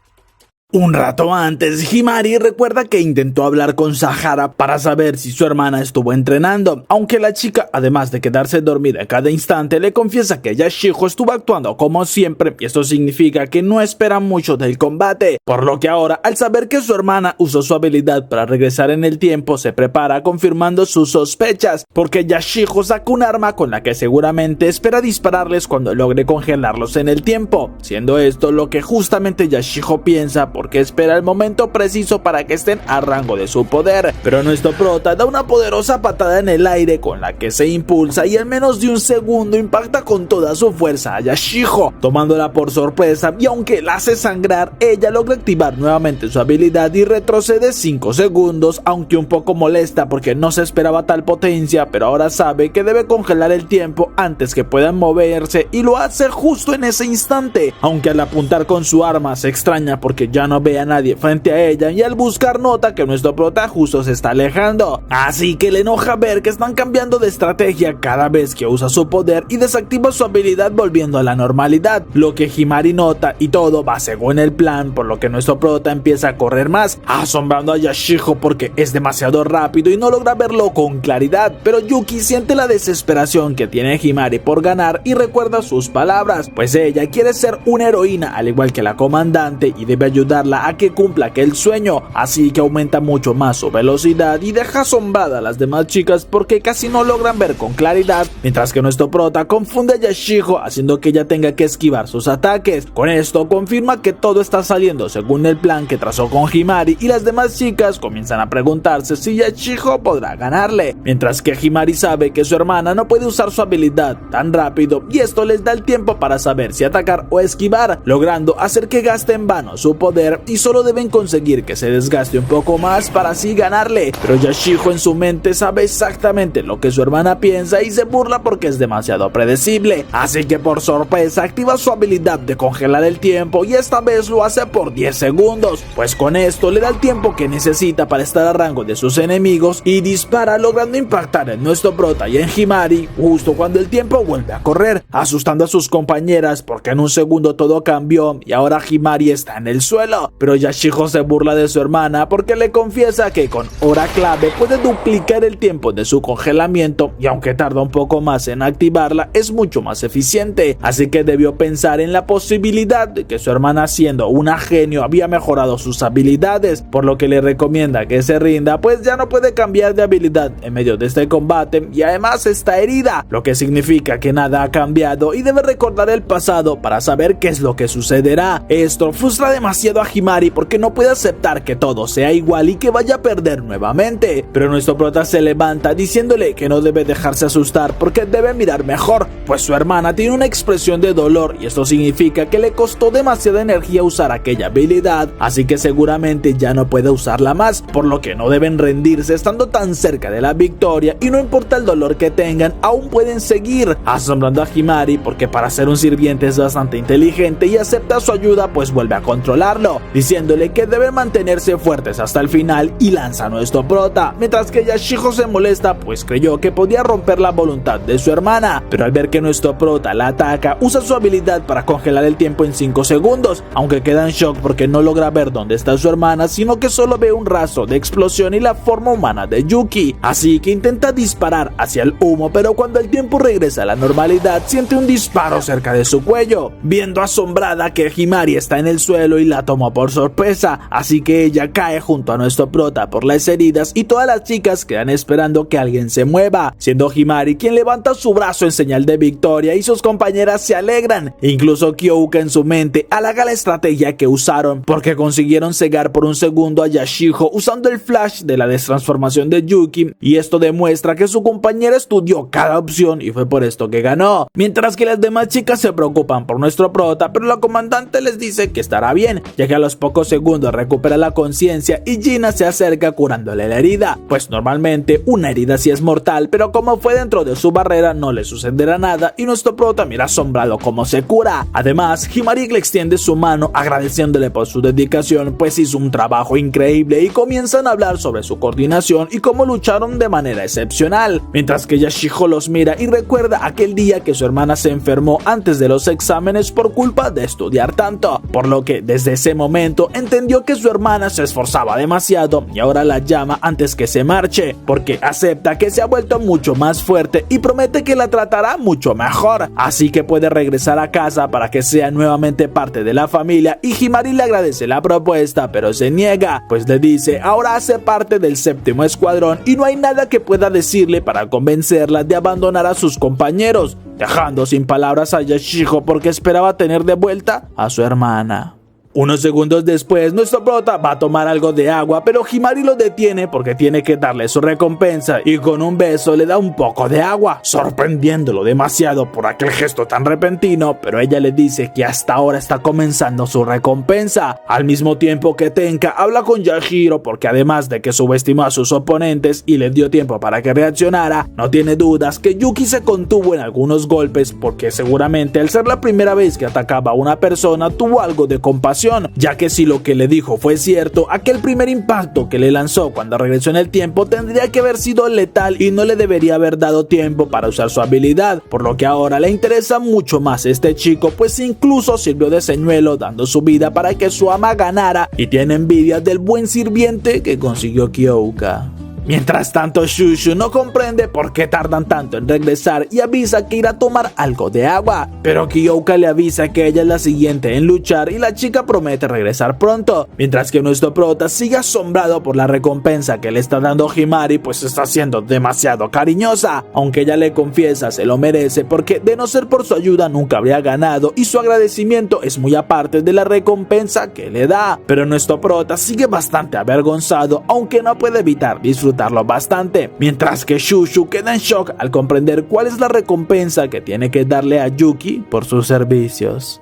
Un rato antes, Himari recuerda que intentó hablar con Sahara para saber si su hermana estuvo entrenando, aunque la chica, además de quedarse dormida cada instante, le confiesa que Yashijo estuvo actuando como siempre y esto significa que no espera mucho del combate, por lo que ahora, al saber que su hermana usó su habilidad para regresar en el tiempo, se prepara confirmando sus sospechas, porque Yashijo saca un arma con la que seguramente espera dispararles cuando logre congelarlos en el tiempo, siendo esto lo que justamente Yashijo piensa porque espera el momento preciso para que estén a rango de su poder, pero nuestro prota da una poderosa patada en el aire con la que se impulsa y en menos de un segundo impacta con toda su fuerza a Yashijo, tomándola por sorpresa, y aunque la hace sangrar, ella logra activar nuevamente su habilidad y retrocede 5 segundos, aunque un poco molesta porque no se esperaba tal potencia, pero ahora sabe que debe congelar el tiempo antes que puedan moverse y lo hace justo en ese instante, aunque al apuntar con su arma se extraña porque ya no ve a nadie frente a ella y al buscar nota que nuestro prota justo se está alejando, así que le enoja ver que están cambiando de estrategia cada vez que usa su poder y desactiva su habilidad volviendo a la normalidad, lo que Himari nota y todo va según el plan, por lo que nuestro prota empieza a correr más, asombrando a Yashijo porque es demasiado rápido y no logra verlo con claridad, pero Yuki siente la desesperación que tiene Himari por ganar y recuerda sus palabras, pues ella quiere ser una heroína al igual que la comandante y debe ayudarla a que cumpla aquel sueño, así que aumenta mucho más su velocidad y deja asombrada a las demás chicas porque casi no logran ver con claridad, mientras que nuestro prota confunde a Yashijo haciendo que ella tenga que esquivar sus ataques. Con esto confirma que todo está saliendo según el plan que trazó con Himari y las demás chicas comienzan a preguntarse si Yashijo podrá ganarle, mientras que Himari sabe que su hermana no puede usar su habilidad tan rápido y esto les da el tiempo para saber si atacar o esquivar, logrando hacer que gaste en vano su poder y solo deben conseguir que se desgaste un poco más para así ganarle, pero Yashijo en su mente sabe exactamente lo que su hermana piensa y se burla porque es demasiado predecible, así que por sorpresa activa su habilidad de congelar el tiempo y esta vez lo hace por 10 segundos, pues con esto le da el tiempo que necesita para estar a rango de sus enemigos y dispara logrando impactar en nuestro prota y en Himari justo cuando el tiempo vuelve a correr, asustando a sus compañeras porque en un segundo todo cambió y ahora Himari está en el suelo. momento, pero Yashijo se burla de su hermana porque le confiesa que con hora clave puede duplicar el tiempo de su congelamiento y aunque tarda un poco más en activarla es mucho más eficiente, así que debió pensar en la posibilidad de que su hermana, siendo una genio, había mejorado sus habilidades, por lo que le recomienda que se rinda, pues ya no puede cambiar de habilidad en medio de este combate y además está herida, lo que significa que nada ha cambiado y debe recordar el pasado para saber qué es lo que sucederá. Esto frustra demasiado a Himari porque no puede aceptar que todo sea igual y que vaya a perder nuevamente, pero nuestro prota se levanta diciéndole que no debe dejarse asustar porque debe mirar mejor, pues su hermana tiene una expresión de dolor y esto significa que le costó demasiada energía usar aquella habilidad, así que seguramente ya no puede usarla más, por lo que no deben rendirse estando tan cerca de la victoria y no importa el dolor que tengan, aún pueden seguir, asombrando a Himari porque para ser un sirviente es bastante inteligente y acepta su ayuda, pues vuelve a controlarlo, diciéndole que deben mantenerse fuertes hasta el final y lanza a nuestro prota, mientras que Yashijo se molesta pues creyó que podía romper la voluntad de su hermana, pero al ver que nuestro prota la ataca, usa su habilidad para congelar el tiempo en 5 segundos, aunque queda en shock porque no logra ver dónde está su hermana, sino que solo ve un rastro de explosión y la forma humana de Yuki, así que intenta disparar hacia el humo, pero cuando el tiempo regresa a la normalidad, siente un disparo cerca de su cuello, viendo asombrada que Himari está en el suelo y la tomó por sorpresa, así que ella cae junto a nuestro prota por las heridas y todas las chicas quedan esperando que alguien se mueva, siendo Himari quien levanta su brazo en señal de victoria y sus compañeras se alegran, incluso Kyouka en su mente halaga la estrategia que usaron porque consiguieron cegar por un segundo a Yashijo usando el flash de la destransformación de Yuki y esto demuestra que su compañera estudió cada opción y fue por esto que ganó, mientras que las demás chicas se preocupan por nuestro prota, pero la comandante les dice que estará bien, ya que a los pocos segundos recupera la conciencia y Gina se acerca curándole la herida, pues normalmente una herida sí es mortal, pero como fue dentro de su barrera no le sucederá nada y nuestro prota mira asombrado cómo se cura. Además, Himari le extiende su mano agradeciéndole por su dedicación, pues hizo un trabajo increíble y comienzan a hablar sobre su coordinación y cómo lucharon de manera excepcional, mientras que Yashijo los mira y recuerda aquel día que su hermana se enfermó antes de los exámenes por culpa de estudiar tanto, por lo que desde ese momento entendió que su hermana se esforzaba demasiado y ahora la llama antes que se marche, porque acepta que se ha vuelto mucho más fuerte y promete que la tratará mucho mejor, así que puede regresar a casa para que sea nuevamente parte de la familia y Himari le agradece la propuesta pero se niega, pues le dice ahora hace parte del 7º escuadrón y no hay nada que pueda decirle para convencerla de abandonar a sus compañeros, dejando sin palabras a Yashijo porque esperaba tener de vuelta a su hermana. Unos segundos después, nuestro prota va a tomar algo de agua, pero Himari lo detiene porque tiene que darle su recompensa y con un beso le da un poco de agua, sorprendiéndolo demasiado por aquel gesto tan repentino, pero ella le dice que hasta ahora está comenzando su recompensa, al mismo tiempo que Tenka habla con Yashiro porque además de que subestimó a sus oponentes y le dio tiempo para que reaccionara, no tiene dudas que Yuki se contuvo en algunos golpes porque seguramente al ser la primera vez que atacaba a una persona tuvo algo de compasión, ya que si lo que le dijo fue cierto, aquel primer impacto que le lanzó cuando regresó en el tiempo tendría que haber sido letal y no le debería haber dado tiempo para usar su habilidad, por lo que ahora le interesa mucho más este chico, pues incluso sirvió de señuelo dando su vida para que su ama ganara y tiene envidia del buen sirviente que consiguió Kyouka. Mientras tanto, Shushu no comprende por qué tardan tanto en regresar y avisa que irá a tomar algo de agua, pero Kyouka le avisa que ella es la siguiente en luchar y la chica promete regresar pronto, mientras que nuestro prota sigue asombrado por la recompensa que le está dando Himari, pues está siendo demasiado cariñosa, aunque ella le confiesa se lo merece porque de no ser por su ayuda nunca habría ganado y su agradecimiento es muy aparte de la recompensa que le da, pero nuestro prota sigue bastante avergonzado, aunque no puede evitar disfrutarlo bastante, mientras que Shushu queda en shock al comprender cuál es la recompensa que tiene que darle a Yuki por sus servicios.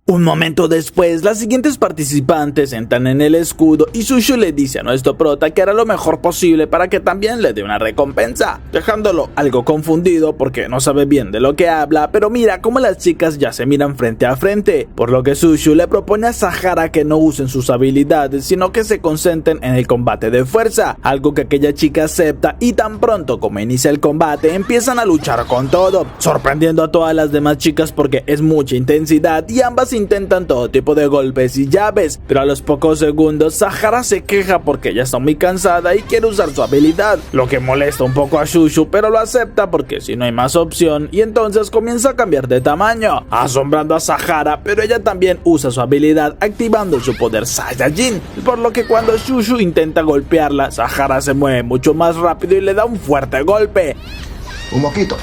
Un momento después, las siguientes participantes entran en el escudo y Shushu le dice a nuestro prota que hará lo mejor posible para que también le dé una recompensa, dejándolo algo confundido porque no sabe bien de lo que habla, pero mira cómo las chicas ya se miran frente a frente, por lo que Shushu le propone a Sahara que no usen sus habilidades, sino que se concentren en el combate de fuerza, algo que aquella chica acepta y tan pronto como inicia el combate empiezan a luchar con todo, sorprendiendo a todas las demás chicas porque es mucha intensidad y ambas intentan todo tipo de golpes y llaves, pero a los pocos segundos Sahara se queja porque ella está muy cansada y quiere usar su habilidad, lo que molesta un poco a Shushu, pero lo acepta porque si no hay más opción, y entonces comienza a cambiar de tamaño, asombrando a Sahara, pero ella también usa su habilidad activando su poder Saiyajin, por lo que cuando Shushu intenta golpearla, Sahara se mueve mucho más rápido y le da un fuerte golpe. Un mosquito.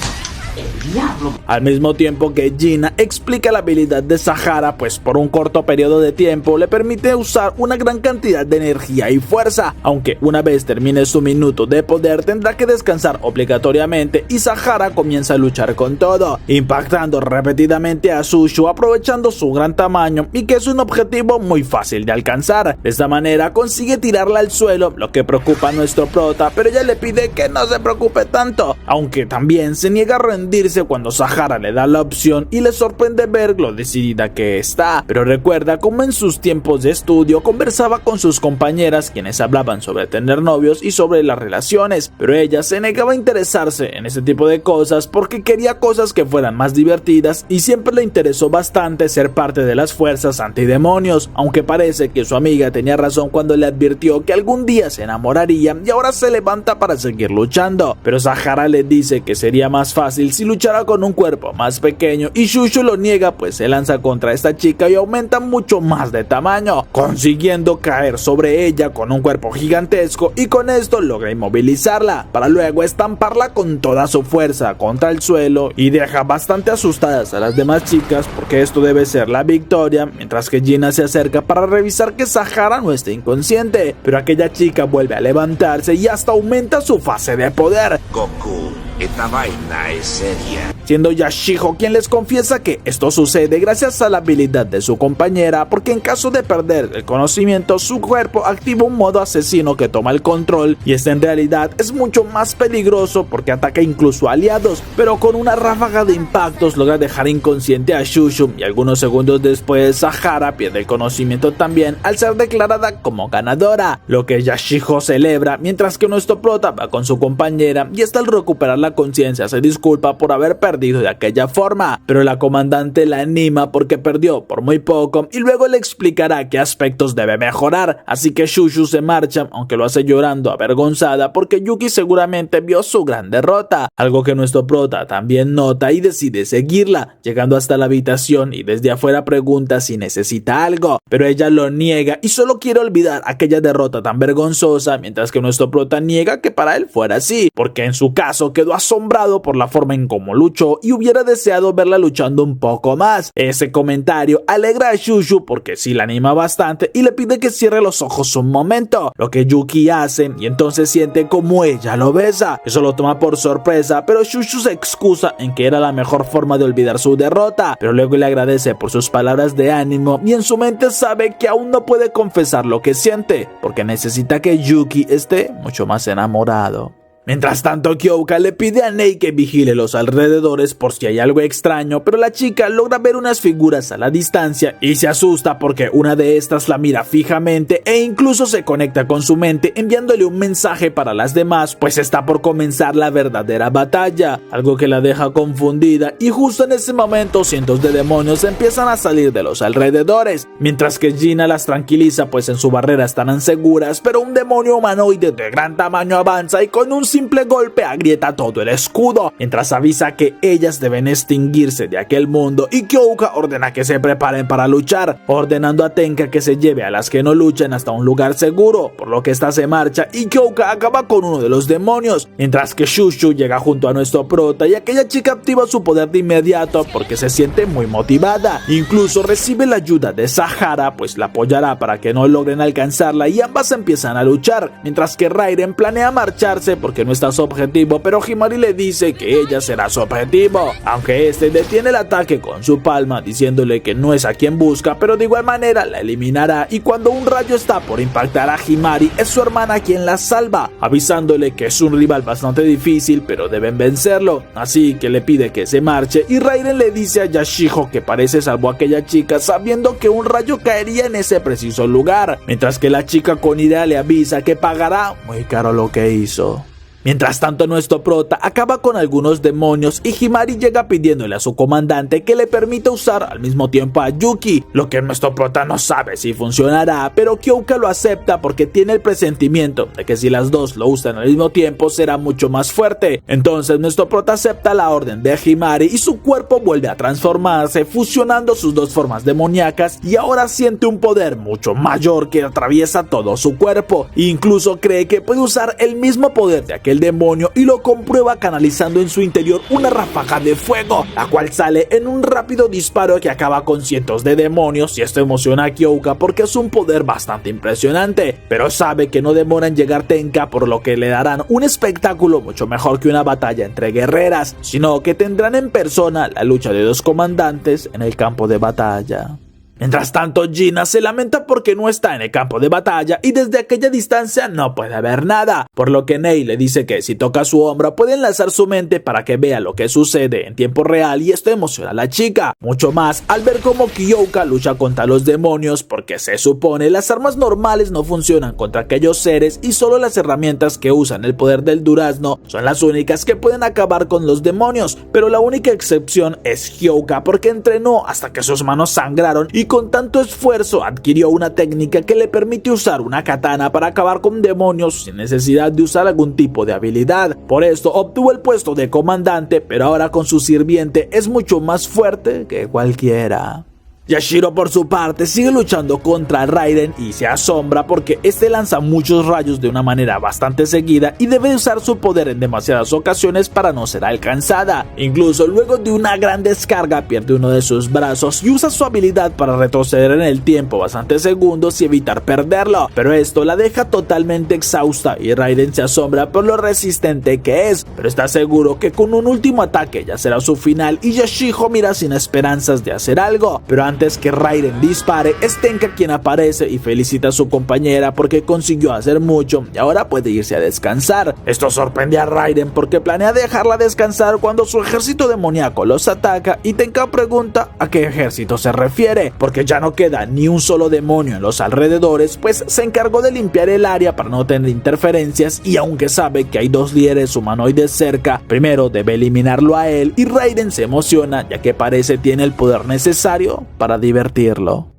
Al mismo tiempo que Gina explica la habilidad de Sahara, pues por un corto periodo de tiempo le permite usar una gran cantidad de energía y fuerza, aunque una vez termine su minuto de poder tendrá que descansar obligatoriamente y Sahara comienza a luchar con todo, impactando repetidamente a Shushu aprovechando su gran tamaño y que es un objetivo muy fácil de alcanzar. De esta manera consigue tirarla al suelo, lo que preocupa a nuestro prota, pero ella le pide que no se preocupe tanto, aunque también se niega a rendirse cuando Sahara le da la opción y le sorprende ver lo decidida que está, pero recuerda cómo en sus tiempos de estudio conversaba con sus compañeras quienes hablaban sobre tener novios y sobre las relaciones, pero ella se negaba a interesarse en ese tipo de cosas porque quería cosas que fueran más divertidas y siempre le interesó bastante ser parte de las fuerzas antidemonios, aunque parece que su amiga tenía razón cuando le advirtió que algún día se enamoraría y ahora se levanta para seguir luchando, pero Sahara le dice que sería más fácil si luchara con un cuerpo más pequeño y Shushu lo niega, pues se lanza contra esta chica y aumenta mucho más de tamaño, consiguiendo caer sobre ella con un cuerpo gigantesco y con esto logra inmovilizarla para luego estamparla con toda su fuerza contra el suelo y deja bastante asustadas a las demás chicas porque esto debe ser la victoria, mientras que Gina se acerca para revisar que Sahara no esté inconsciente, pero aquella chica vuelve a levantarse y hasta aumenta su fase de poder. Goku, esta vaina es seria. Siendo Yashiho quien les confiesa que esto sucede gracias a la habilidad de su compañera, porque en caso de perder el conocimiento, su cuerpo activa un modo asesino que toma el control, y este en realidad es mucho más peligroso porque ataca incluso a aliados, pero con una ráfaga de impactos logra dejar inconsciente a Shushu, y algunos segundos después Sahara pierde el conocimiento también al ser declarada como ganadora, lo que Yashiho celebra, mientras que nuestro prota va con su compañera y hasta al recuperar la conciencia se disculpa por haber perdido de aquella forma, pero la comandante la anima porque perdió por muy poco y luego le explicará qué aspectos debe mejorar, así que Shushu se marcha, aunque lo hace llorando avergonzada porque Yuki seguramente vio su gran derrota, algo que nuestro prota también nota y decide seguirla, llegando hasta la habitación y desde afuera pregunta si necesita algo, pero ella lo niega y solo quiere olvidar aquella derrota tan vergonzosa, mientras que nuestro prota niega que para él fuera así, porque en su caso quedó asombrado por la forma en cómo luchó y hubiera deseado verla luchando un poco más. Ese comentario alegra a Shushu porque sí la anima bastante y le pide que cierre los ojos un momento, lo que Yuki hace y entonces siente como ella lo besa. Eso lo toma por sorpresa, pero Shushu se excusa en que era la mejor forma de olvidar su derrota, pero luego le agradece por sus palabras de ánimo y en su mente sabe que aún no puede confesar lo que siente porque necesita que Yuki esté mucho más enamorado. Mientras tanto, Kyoka le pide a Nei que vigile los alrededores por si hay algo extraño, pero la chica logra ver unas figuras a la distancia y se asusta porque una de estas la mira fijamente e incluso se conecta con su mente enviándole un mensaje para las demás, pues está por comenzar la verdadera batalla, algo que la deja confundida y justo en ese momento cientos de demonios empiezan a salir de los alrededores, mientras que Gina las tranquiliza pues en su barrera estarán seguras, pero un demonio humanoide de gran tamaño avanza y con un simple golpe agrieta todo el escudo, mientras avisa que ellas deben extinguirse de aquel mundo y Kyoka ordena que se preparen para luchar, ordenando a Tenka que se lleve a las que no luchan hasta un lugar seguro, por lo que esta se marcha y Kyoka acaba con uno de los demonios, mientras que Shushu llega junto a nuestro prota y aquella chica activa su poder de inmediato porque se siente muy motivada, incluso recibe la ayuda de Sahara pues la apoyará para que no logren alcanzarla y ambas empiezan a luchar, mientras que Rairen planea marcharse porque no está su objetivo, pero Himari le dice que ella será su objetivo, aunque este detiene el ataque con su palma diciéndole que no es a quien busca, pero de igual manera la eliminará, y cuando un rayo está por impactar a Himari es su hermana quien la salva, avisándole que es un rival bastante difícil pero deben vencerlo, así que le pide que se marche y Rairen le dice a Yashiho que parece salvó a aquella chica sabiendo que un rayo caería en ese preciso lugar, mientras que la chica con ira le avisa que pagará muy caro lo que hizo. Mientras tanto, nuestro prota acaba con algunos demonios y Himari llega pidiéndole a su comandante que le permita usar al mismo tiempo a Yuki, lo que nuestro prota no sabe si funcionará, pero Kyoka lo acepta porque tiene el presentimiento de que si las dos lo usan al mismo tiempo será mucho más fuerte. Entonces nuestro prota acepta la orden de Himari y su cuerpo vuelve a transformarse, fusionando sus dos formas demoníacas, y ahora siente un poder mucho mayor que atraviesa todo su cuerpo. Incluso cree que puede usar el mismo poder de aquel demonio y lo comprueba canalizando en su interior una ráfaga de fuego, la cual sale en un rápido disparo que acaba con cientos de demonios, y esto emociona a Kyoka porque es un poder bastante impresionante, pero sabe que no demora en llegar Tenka, por lo que le darán un espectáculo mucho mejor que una batalla entre guerreras, sino que tendrán en persona la lucha de dos comandantes en el campo de batalla. Mientras tanto, Gina se lamenta porque no está en el campo de batalla y desde aquella distancia no puede ver nada, por lo que Nei le dice que si toca su hombro puede enlazar su mente para que vea lo que sucede en tiempo real, y esto emociona a la chica mucho más al ver cómo Kyoka lucha contra los demonios, porque se supone las armas normales no funcionan contra aquellos seres y solo las herramientas que usan el poder del durazno son las únicas que pueden acabar con los demonios, pero la única excepción es Kyoka, porque entrenó hasta que sus manos sangraron y con tanto esfuerzo adquirió una técnica que le permite usar una katana para acabar con demonios sin necesidad de usar algún tipo de habilidad. Por esto obtuvo el puesto de comandante, pero ahora con su sirviente es mucho más fuerte que cualquiera. Yashiro, por su parte, sigue luchando contra Raiden y se asombra porque este lanza muchos rayos de una manera bastante seguida y debe usar su poder en demasiadas ocasiones para no ser alcanzada. Incluso luego de una gran descarga pierde uno de sus brazos y usa su habilidad para retroceder en el tiempo bastantes segundos y evitar perderlo, pero esto la deja totalmente exhausta y Raiden se asombra por lo resistente que es, pero está seguro que con un último ataque ya será su final, y Yashiro mira sin esperanzas de hacer algo, pero antes que Raiden dispare, es Tenka quien aparece y felicita a su compañera porque consiguió hacer mucho y ahora puede irse a descansar. Esto sorprende a Raiden porque planea dejarla descansar cuando su ejército demoníaco los ataca, y Tenka pregunta a qué ejército se refiere, porque ya no queda ni un solo demonio en los alrededores, pues se encargó de limpiar el área para no tener interferencias, y aunque sabe que hay dos líderes humanoides cerca, primero debe eliminarlo a él, y Raiden se emociona ya que parece tiene el poder necesario para divertirlo.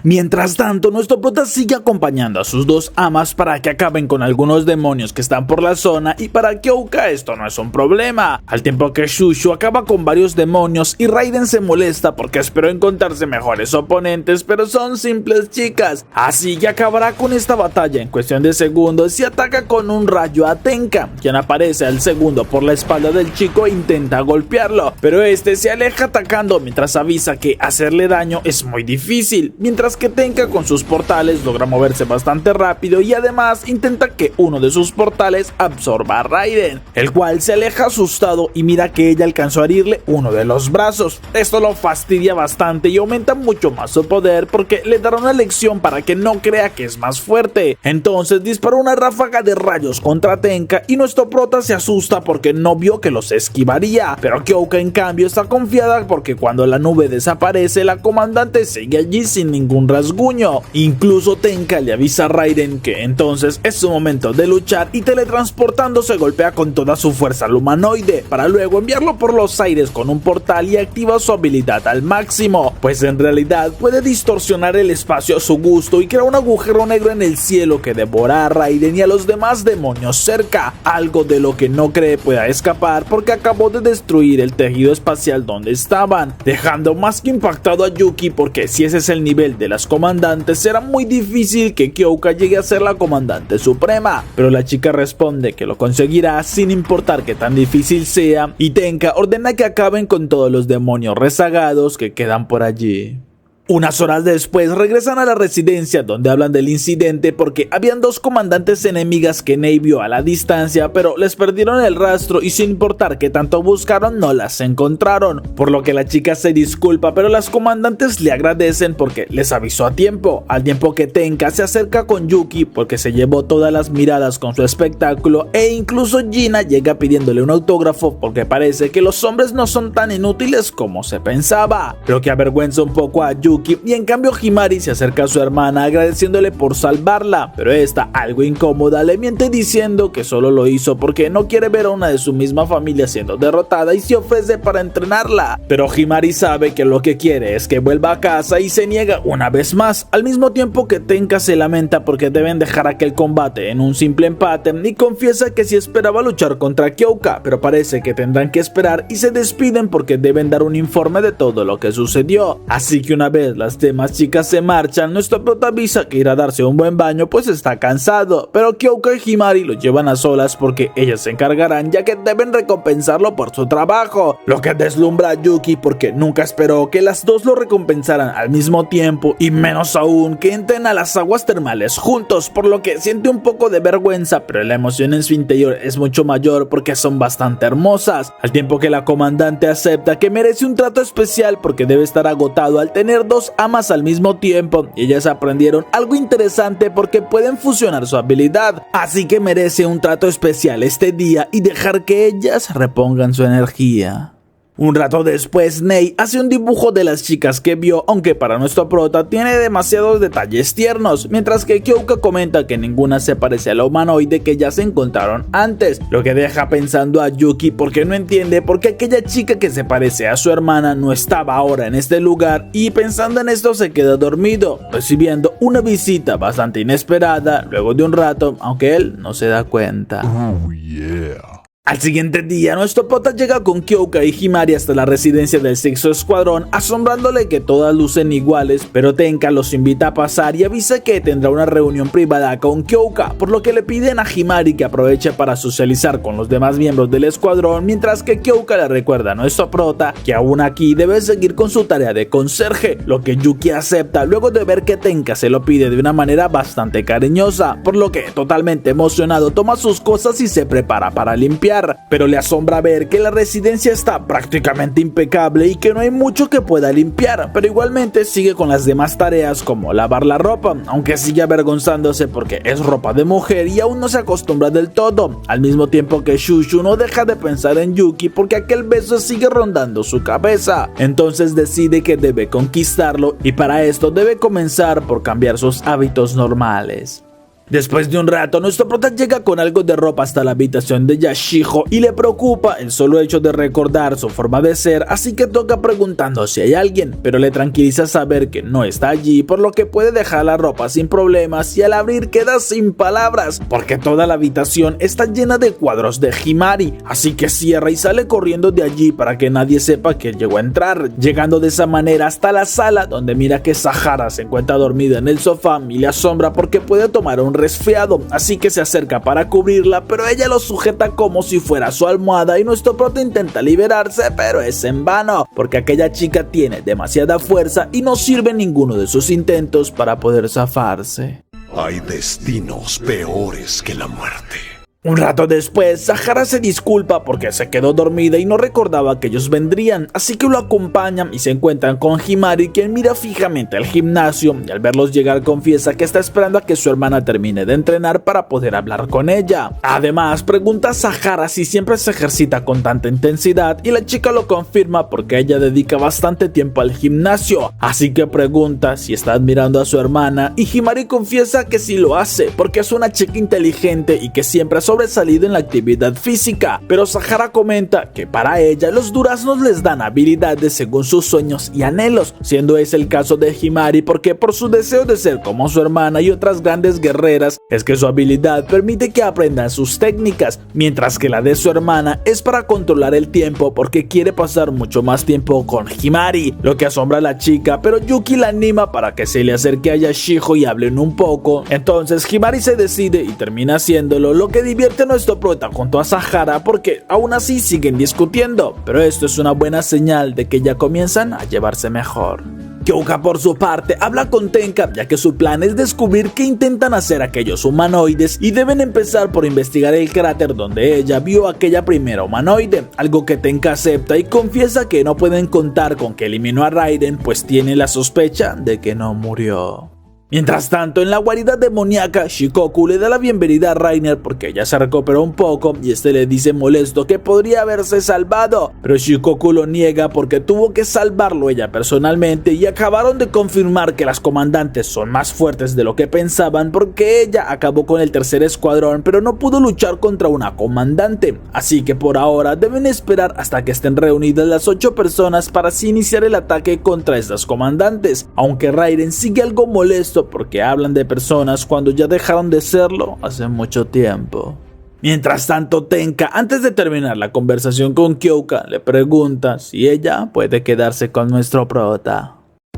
Mientras tanto, nuestro prota sigue acompañando a sus dos amas para que acaben con algunos demonios que están por la zona, y para Kyoka esto no es un problema, al tiempo que Shushu acaba con varios demonios y Raiden se molesta porque esperó encontrarse mejores oponentes, pero son simples chicas, así que acabará con esta batalla en cuestión de segundos y ataca con un rayo a Tenka, quien aparece al segundo por la espalda del chico e intenta golpearlo, pero este se aleja atacando mientras avisa que hacerle daño es muy difícil, mientras que Tenka con sus portales logra moverse bastante rápido y además intenta que uno de sus portales absorba a Raiden, el cual se aleja asustado y mira que ella alcanzó a herirle uno de los brazos. Esto lo fastidia bastante y aumenta mucho más su poder porque le dará una lección para que no crea que es más fuerte. Entonces disparó una ráfaga de rayos contra Tenka y nuestro prota se asusta porque no vio que los esquivaría, pero Kyoka en cambio está confiada porque cuando la nube desaparece la comandante sigue allí sin ningún rasguño. Incluso Tenka le avisa a Raiden que entonces es su momento de luchar y teletransportándose golpea con toda su fuerza al humanoide para luego enviarlo por los aires con un portal y activa su habilidad al máximo, pues en realidad puede distorsionar el espacio a su gusto y crear un agujero negro en el cielo que devora a Raiden y a los demás demonios cerca, algo de lo que no cree pueda escapar porque acabó de destruir el tejido espacial donde estaban, dejando más que impactado a Yuki, porque si ese es el nivel de las comandantes será muy difícil que Kyoka llegue a ser la comandante suprema, pero la chica responde que lo conseguirá sin importar que tan difícil sea, y Tenka ordena que acaben con todos los demonios rezagados que quedan por allí. Unas horas después regresan a la residencia donde hablan del incidente porque habían dos comandantes enemigas que Nei vio a la distancia, pero les perdieron el rastro y sin importar que tanto buscaron no las encontraron, por lo que la chica se disculpa, pero las comandantes le agradecen porque les avisó a tiempo, al tiempo que Tenka se acerca con Yuki porque se llevó todas las miradas con su espectáculo, e incluso Gina llega pidiéndole un autógrafo porque parece que los hombres no son tan inútiles como se pensaba, pero que avergüenza un poco a Yuki Yuki y en cambio Himari se acerca a su hermana agradeciéndole por salvarla, pero esta, algo incómoda, le miente diciendo que solo lo hizo porque no quiere ver a una de su misma familia siendo derrotada y se ofrece para entrenarla. Pero Himari sabe que lo que quiere es que vuelva a casa y se niega una vez más, al mismo tiempo que Tenka se lamenta porque deben dejar aquel combate en un simple empate y confiesa que sí esperaba luchar contra Kyoka, pero parece que tendrán que esperar y se despiden porque deben dar un informe de todo lo que sucedió. Así que una vez las demás chicas se marchan, nuestro prota avisa que irá a darse un buen baño pues está cansado, pero Kyoka y Himari lo llevan a solas porque ellas se encargarán ya que deben recompensarlo por su trabajo, lo que deslumbra a Yuki porque nunca esperó que las dos lo recompensaran al mismo tiempo y menos aún que entren a las aguas termales juntos, por lo que siente un poco de vergüenza, pero la emoción en su interior es mucho mayor porque son bastante hermosas, al tiempo que la comandante acepta que merece un trato especial porque debe estar agotado al tener dos amas al mismo tiempo y ellas aprendieron algo interesante porque pueden fusionar su habilidad, así que merece un trato especial este día y dejar que ellas repongan su energía. Un rato después, Nei hace un dibujo de las chicas que vio, aunque para nuestro prota tiene demasiados detalles tiernos, mientras que Kyoka comenta que ninguna se parece a la humanoide que ya se encontraron antes, lo que deja pensando a Yuki porque no entiende por qué aquella chica que se parece a su hermana no estaba ahora en este lugar, y pensando en esto se queda dormido, recibiendo una visita bastante inesperada luego de un rato, aunque él no se da cuenta. Oh, yeah. Al siguiente día, nuestro prota llega con Kyoka y Himari hasta la residencia del sexto escuadrón, asombrándole que todas lucen iguales, pero Tenka los invita a pasar y avisa que tendrá una reunión privada con Kyoka, por lo que le piden a Himari que aproveche para socializar con los demás miembros del escuadrón, mientras que Kyoka le recuerda a nuestro prota que aún aquí debe seguir con su tarea de conserje, lo que Yuki acepta luego de ver que Tenka se lo pide de una manera bastante cariñosa, por lo que totalmente emocionado toma sus cosas y se prepara para limpiar. Pero le asombra ver que la residencia está prácticamente impecable y que no hay mucho que pueda limpiar, pero igualmente sigue con las demás tareas como lavar la ropa, aunque sigue avergonzándose porque es ropa de mujer y aún no se acostumbra del todo, al mismo tiempo que Shushu no deja de pensar en Yuki porque aquel beso sigue rondando su cabeza. Entonces decide que debe conquistarlo y para esto debe comenzar por cambiar sus hábitos normales. Después de un rato, nuestro prota llega con algo de ropa hasta la habitación de Yashijo y le preocupa el solo hecho de recordar su forma de ser, así que toca preguntando si hay alguien, pero le tranquiliza saber que no está allí, por lo que puede dejar la ropa sin problemas y al abrir queda sin palabras, porque toda la habitación está llena de cuadros de Himari, así que cierra y sale corriendo de allí para que nadie sepa que llegó a entrar, llegando de esa manera hasta la sala donde mira que Sahara se encuentra dormida en el sofá y le asombra porque puede tomar un resfriado, así que se acerca para cubrirla, pero ella lo sujeta como si fuera su almohada y nuestro prota intenta liberarse, pero es en vano, porque aquella chica tiene demasiada fuerza y no sirve ninguno de sus intentos para poder zafarse. Hay destinos peores que la muerte. Un rato después, Sahara se disculpa porque se quedó dormida y no recordaba que ellos vendrían, así que lo acompañan y se encuentran con Himari, quien mira fijamente al gimnasio y al verlos llegar confiesa que está esperando a que su hermana termine de entrenar para poder hablar con ella. Además, pregunta a Sahara si siempre se ejercita con tanta intensidad y la chica lo confirma porque ella dedica bastante tiempo al gimnasio, así que pregunta si está admirando a su hermana y Himari confiesa que sí lo hace porque es una chica inteligente y que siempre ha sobresalido en la actividad física, pero Sahara comenta que para ella los duraznos les dan habilidades según sus sueños y anhelos, siendo ese el caso de Himari porque por su deseo de ser como su hermana y otras grandes guerreras es que su habilidad permite que aprendan sus técnicas, mientras que la de su hermana es para controlar el tiempo porque quiere pasar mucho más tiempo con Himari, lo que asombra a la chica, pero Yuki la anima para que se le acerque a Yashijo y hablen un poco. Entonces Himari se decide y termina haciéndolo, lo que divierte a nuestro prota junto a Sahara porque aún así siguen discutiendo, pero esto es una buena señal de que ya comienzan a llevarse mejor. Kyoka por su parte habla con Tenka ya que su plan es descubrir qué intentan hacer aquellos humanoides y deben empezar por investigar el cráter donde ella vio aquella primera humanoide, algo que Tenka acepta y confiesa que no pueden contar con que eliminó a Raiden pues tiene la sospecha de que no murió. Mientras tanto, en la guarida demoníaca, Shikoku le da la bienvenida a Reiner porque ella se recuperó un poco y este le dice molesto que podría haberse salvado, pero Shikoku lo niega porque tuvo que salvarlo ella personalmente y acabaron de confirmar que las comandantes son más fuertes de lo que pensaban porque ella acabó con el tercer escuadrón pero no pudo luchar contra una comandante, así que por ahora deben esperar hasta que estén reunidas las 8 personas para así iniciar el ataque contra estas comandantes, aunque Raiden sigue algo molesto porque hablan de personas cuando ya dejaron de serlo hace mucho tiempo. Mientras tanto, Tenka, antes de terminar la conversación con Kyoka, le pregunta si ella puede quedarse con nuestro prota.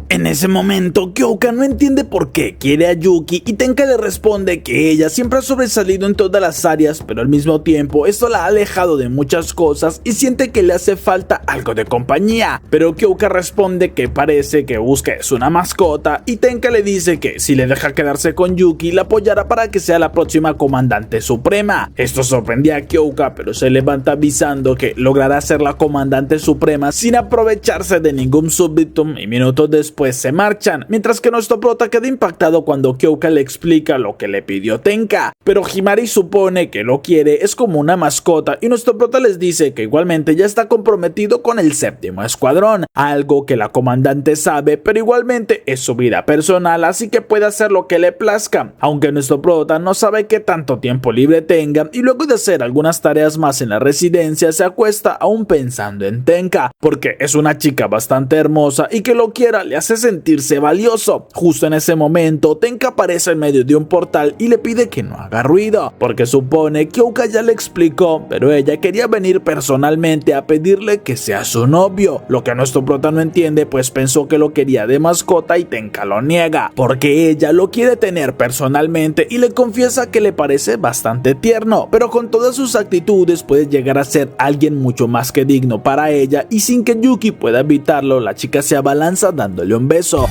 En ese momento, Kyoka no entiende por qué quiere a Yuki y Tenka le responde que ella siempre ha sobresalido en todas las áreas, pero al mismo tiempo esto la ha alejado de muchas cosas y siente que le hace falta algo de compañía. Pero Kyoka responde que parece que busca es una mascota y Tenka le dice que si le deja quedarse con Yuki la apoyará para que sea la próxima comandante suprema. Esto sorprende a Kyoka, pero se levanta avisando que logrará ser la comandante suprema sin aprovecharse de ningún súbdito y minutos después se marchan, mientras que nuestro prota queda impactado cuando Kyoka le explica lo que le pidió Tenka, pero Himari supone que lo quiere es como una mascota y nuestro prota les dice que igualmente ya está comprometido con el 7º escuadrón, algo que la comandante sabe, pero igualmente es su vida personal, así que puede hacer lo que le plazca, aunque nuestro prota no sabe qué tanto tiempo libre tenga y luego de hacer algunas tareas más en la residencia se acuesta aún pensando en Tenka, porque es una chica bastante hermosa y que lo quiera le hace sentirse valioso. Justo en ese momento, Tenka aparece en medio de un portal y le pide que no haga ruido, porque supone que Kyoka ya le explicó, pero ella quería venir personalmente a pedirle que sea su novio, lo que nuestro prota no entiende pues pensó que lo quería de mascota y Tenka lo niega, porque ella lo quiere tener personalmente y le confiesa que le parece bastante tierno, pero con todas sus actitudes puede llegar a ser alguien mucho más que digno para ella y sin que Yuki pueda evitarlo, la chica se abalanza dándole un beso,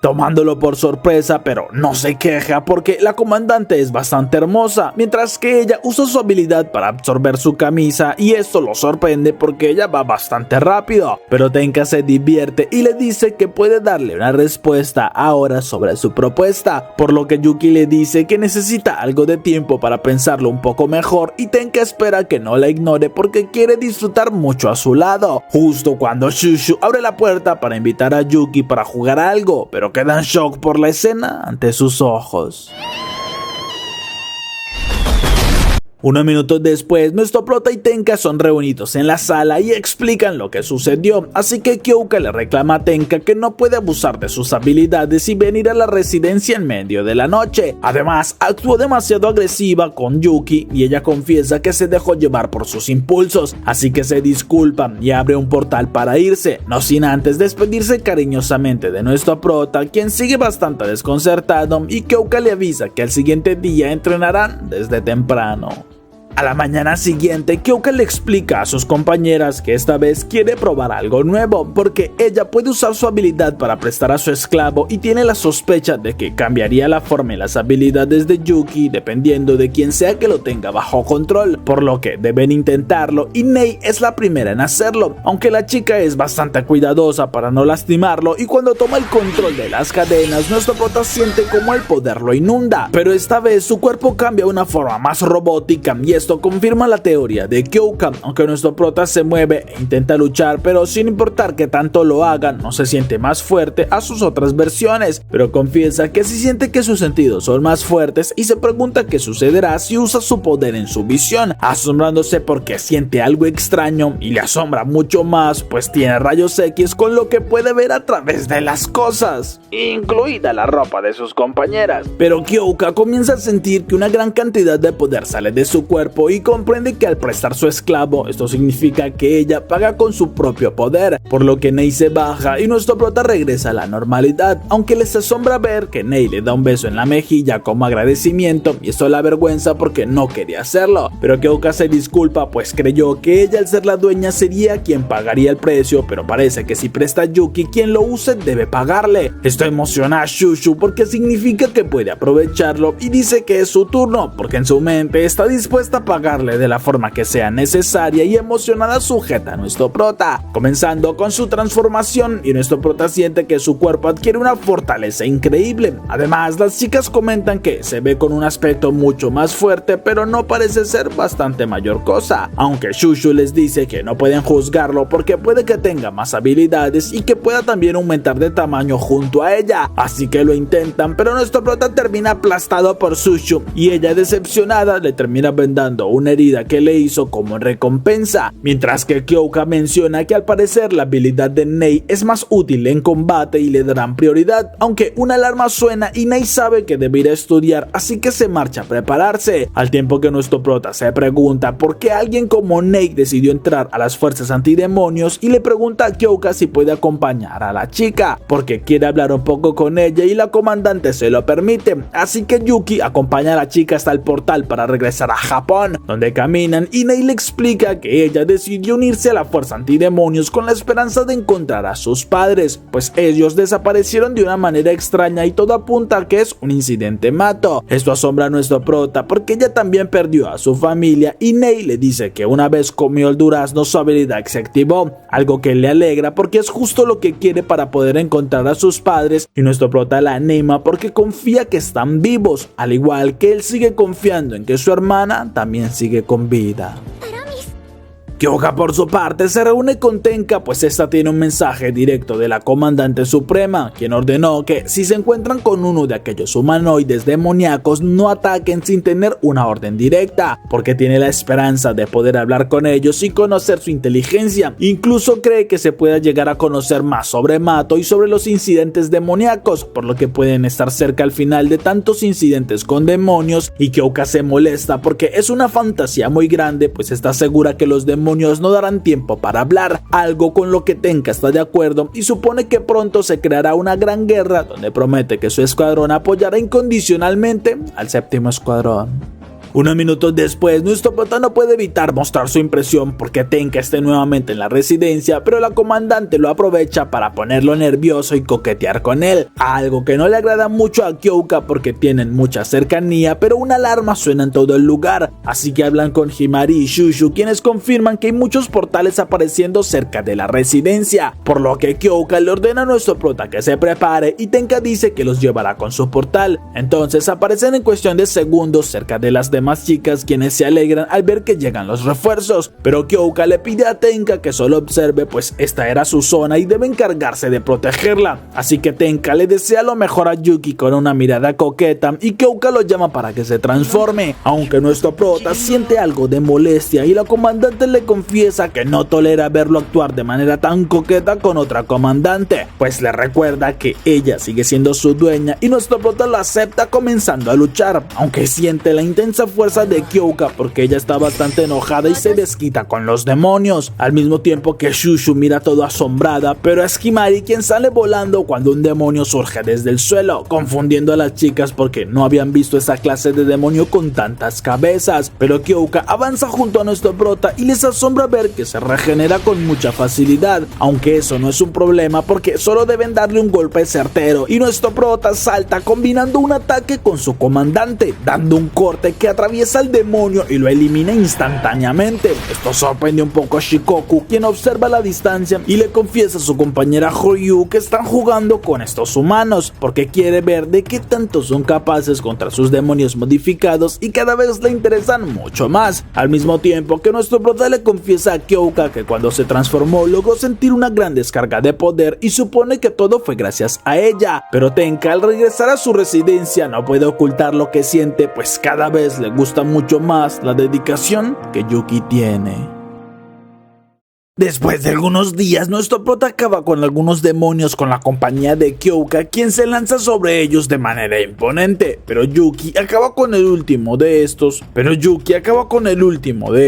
tomándolo por sorpresa, pero no se queja porque la comandante es bastante hermosa, mientras que ella usa su habilidad para absorber su camisa y esto lo sorprende porque ella va bastante rápido, pero Tenka se divierte y le dice que puede darle una respuesta ahora sobre su propuesta, por lo que Yuki le dice que necesita algo de tiempo para pensarlo un poco mejor y Tenka espera que no la ignore porque quiere disfrutar mucho a su lado, justo cuando Shushu abre la puerta para invitar a Yuki para jugar algo, pero queda en shock por la escena ante sus ojos. Unos minutos después, nuestro prota y Tenka son reunidos en la sala y explican lo que sucedió, así que Kyoka le reclama a Tenka que no puede abusar de sus habilidades y venir a la residencia en medio de la noche. Además, actuó demasiado agresiva con Yuki y ella confiesa que se dejó llevar por sus impulsos, así que se disculpa y abre un portal para irse, no sin antes despedirse cariñosamente de nuestro prota, quien sigue bastante desconcertado y Kyoka le avisa que al siguiente día entrenarán desde temprano. A la mañana siguiente, Kyoka le explica a sus compañeras que esta vez quiere probar algo nuevo, porque ella puede usar su habilidad para prestar a su esclavo y tiene la sospecha de que cambiaría la forma y las habilidades de Yuki dependiendo de quien sea que lo tenga bajo control, por lo que deben intentarlo y Nei es la primera en hacerlo, aunque la chica es bastante cuidadosa para no lastimarlo y cuando toma el control de las cadenas, nuestro prota siente como el poder lo inunda, pero esta vez su cuerpo cambia a una forma más robótica y esto confirma la teoría de Kyoka, aunque nuestro prota se mueve e intenta luchar, pero sin importar que tanto lo hagan, no se siente más fuerte a sus otras versiones, pero confiesa que sí siente que sus sentidos son más fuertes y se pregunta qué sucederá si usa su poder en su visión, asombrándose porque siente algo extraño y le asombra mucho más, pues tiene rayos X con lo que puede ver a través de las cosas, incluida la ropa de sus compañeras. Pero Kyoka comienza a sentir que una gran cantidad de poder sale de su cuerpo y comprende que al prestar su esclavo, esto significa que ella paga con su propio poder, por lo que Nei se baja y nuestro prota regresa a la normalidad, aunque les asombra ver que Nei le da un beso en la mejilla como agradecimiento y esto la avergüenza porque no quería hacerlo, pero Kyoka se disculpa pues creyó que ella al ser la dueña sería quien pagaría el precio, pero parece que si presta a Yuki quien lo use debe pagarle. Esto emociona a Shushu porque significa que puede aprovecharlo y dice que es su turno porque en su mente está dispuesta a pagarle de la forma que sea necesaria y emocionada sujeta a nuestro prota, comenzando con su transformación, y nuestro prota siente que su cuerpo adquiere una fortaleza increíble. Además, las chicas comentan que se ve con un aspecto mucho más fuerte, pero no parece ser bastante mayor cosa, aunque Shushu les dice que no pueden juzgarlo porque puede que tenga más habilidades y que pueda también aumentar de tamaño junto a ella, así que lo intentan, pero nuestro prota termina aplastado por Shushu y ella, decepcionada, le termina vendando una herida que le hizo como recompensa, mientras que Kyoka menciona que al parecer la habilidad de Nei es más útil en combate y le darán prioridad, aunque una alarma suena y Nei sabe que debería estudiar, así que se marcha a prepararse, al tiempo que nuestro prota se pregunta por qué alguien como Nei decidió entrar a las fuerzas antidemonios y le pregunta a Kyoka si puede acompañar a la chica, porque quiere hablar un poco con ella y la comandante se lo permite, así que Yuki acompaña a la chica hasta el portal para regresar a Japón, donde caminan y Nei le explica que ella decidió unirse a la fuerza antidemonios con la esperanza de encontrar a sus padres, pues ellos desaparecieron de una manera extraña y todo apunta a que es un incidente mato. Esto asombra a nuestro prota porque ella también perdió a su familia y Nei le dice que una vez comió el durazno su habilidad se activó, algo que le alegra porque es justo lo que quiere para poder encontrar a sus padres, y nuestro prota la anima porque confía que están vivos, al igual que él sigue confiando en que su hermana también sigue con vida. Kyoka, por su parte, se reúne con Tenka, pues esta tiene un mensaje directo de la comandante suprema, quien ordenó que si se encuentran con uno de aquellos humanoides demoníacos no ataquen sin tener una orden directa, porque tiene la esperanza de poder hablar con ellos y conocer su inteligencia. Incluso cree que se pueda llegar a conocer más sobre Mato y sobre los incidentes demoníacos, por lo que pueden estar cerca al final de tantos incidentes con demonios, y Kyoka se molesta porque es una fantasía muy grande, pues está segura que los demonios no darán tiempo para hablar, algo con lo que Tenka está de acuerdo y supone que pronto se creará una gran guerra donde promete que su escuadrón apoyará incondicionalmente al séptimo escuadrón. Unos minutos después, nuestro prota no puede evitar mostrar su impresión porque Tenka esté nuevamente en la residencia, pero la comandante lo aprovecha para ponerlo nervioso y coquetear con él, algo que no le agrada mucho a Kyoka porque tienen mucha cercanía, pero una alarma suena en todo el lugar, así que hablan con Himari y Shushu, quienes confirman que hay muchos portales apareciendo cerca de la residencia, por lo que Kyoka le ordena a nuestro prota que se prepare y Tenka dice que los llevará con su portal. Entonces aparecen en cuestión de segundos cerca de las demás chicas, quienes se alegran al ver que llegan los refuerzos, pero Kyoka le pide a Tenka que solo observe, pues esta era su zona y debe encargarse de protegerla, así que Tenka le desea lo mejor a Yuki con una mirada coqueta y Kyoka lo llama para que se transforme, aunque nuestro prota siente algo de molestia y la comandante le confiesa que no tolera verlo actuar de manera tan coqueta con otra comandante, pues le recuerda que ella sigue siendo su dueña y nuestro prota lo acepta, comenzando a luchar, aunque siente la intensa fuerza de Kyoka porque ella está bastante enojada y se desquita con los demonios, al mismo tiempo que Shushu mira todo asombrada, pero es Himari quien sale volando cuando un demonio surge desde el suelo, confundiendo a las chicas porque no habían visto esa clase de demonio con tantas cabezas, pero Kyoka avanza junto a nuestro prota y les asombra ver que se regenera con mucha facilidad, aunque eso no es un problema porque solo deben darle un golpe certero y nuestro prota salta combinando un ataque con su comandante, dando un corte que atraviesa al demonio y lo elimina instantáneamente. Esto sorprende un poco a Shikoku, quien observa a la distancia y le confiesa a su compañera Hoyu que están jugando con estos humanos porque quiere ver de qué tanto son capaces contra sus demonios modificados y cada vez le interesan mucho más, al mismo tiempo que nuestro prota le confiesa a Kyoka que cuando se transformó logró sentir una gran descarga de poder y supone que todo fue gracias a ella, pero Tenka al regresar a su residencia no puede ocultar lo que siente, pues cada vez le gusta mucho más la dedicación que Yuki tiene. Después de algunos días, nuestro prota acaba con algunos demonios con la compañía de Kyoka, quien se lanza sobre ellos de manera imponente, pero Yuki acaba con el último de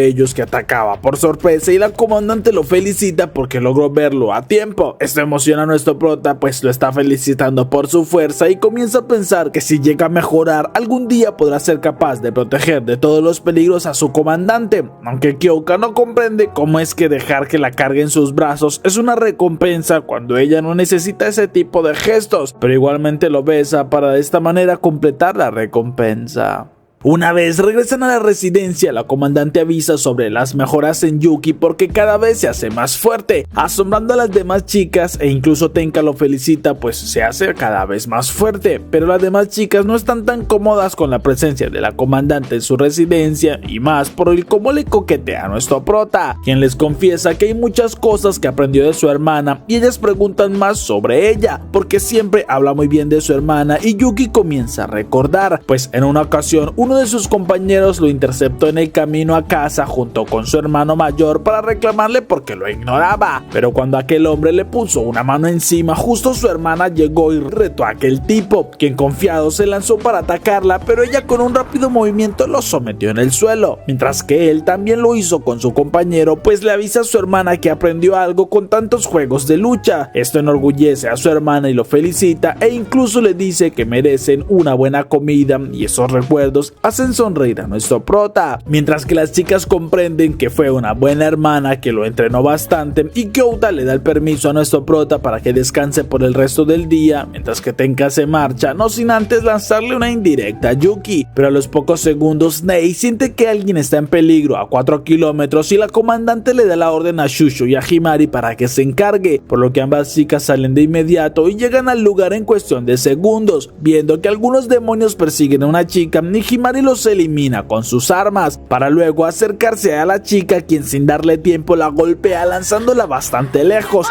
ellos que atacaba por sorpresa y la comandante lo felicita porque logró verlo a tiempo. Esto emociona a nuestro prota, pues lo está felicitando por su fuerza y comienza a pensar que si llega a mejorar, algún día podrá ser capaz de proteger de todos los peligros a su comandante, aunque Kyoka no comprende cómo es que dejar que la cargue en sus brazos es una recompensa cuando ella no necesita ese tipo de gestos, pero igualmente lo besa para de esta manera completar la recompensa. Una vez regresan a la residencia, la comandante avisa sobre las mejoras en Yuki porque cada vez se hace más fuerte, asombrando a las demás chicas, e incluso Tenka lo felicita pues se hace cada vez más fuerte, pero las demás chicas no están tan cómodas con la presencia de la comandante en su residencia, y más por el cómo le coquetea a nuestro prota, quien les confiesa que hay muchas cosas que aprendió de su hermana y ellas preguntan más sobre ella, porque siempre habla muy bien de su hermana, y Yuki comienza a recordar, pues en una ocasión uno de sus compañeros lo interceptó en el camino a casa junto con su hermano mayor para reclamarle porque lo ignoraba, pero cuando aquel hombre le puso una mano encima, justo su hermana llegó y retó a aquel tipo, quien confiado se lanzó para atacarla, pero ella con un rápido movimiento lo sometió en el suelo, mientras que él también lo hizo con su compañero, pues le avisa a su hermana que aprendió algo con tantos juegos de lucha. Esto enorgullece a su hermana y lo felicita, e incluso le dice que merecen una buena comida, y esos recuerdos hacen sonreír a nuestro prota, mientras que las chicas comprenden que fue una buena hermana que lo entrenó bastante, y Kyouta le da el permiso a nuestro prota para que descanse por el resto del día, mientras que Tenka se marcha, no sin antes lanzarle una indirecta a Yuki, pero a los pocos segundos Nei siente que alguien está en peligro a 4 kilómetros y la comandante le da la orden a Shusho y a Himari para que se encargue, por lo que ambas chicas salen de inmediato y llegan al lugar en cuestión de segundos, viendo que algunos demonios persiguen a una chica, y Himari los elimina con sus armas, para luego acercarse a la chica, quien sin darle tiempo la golpea lanzándola bastante lejos.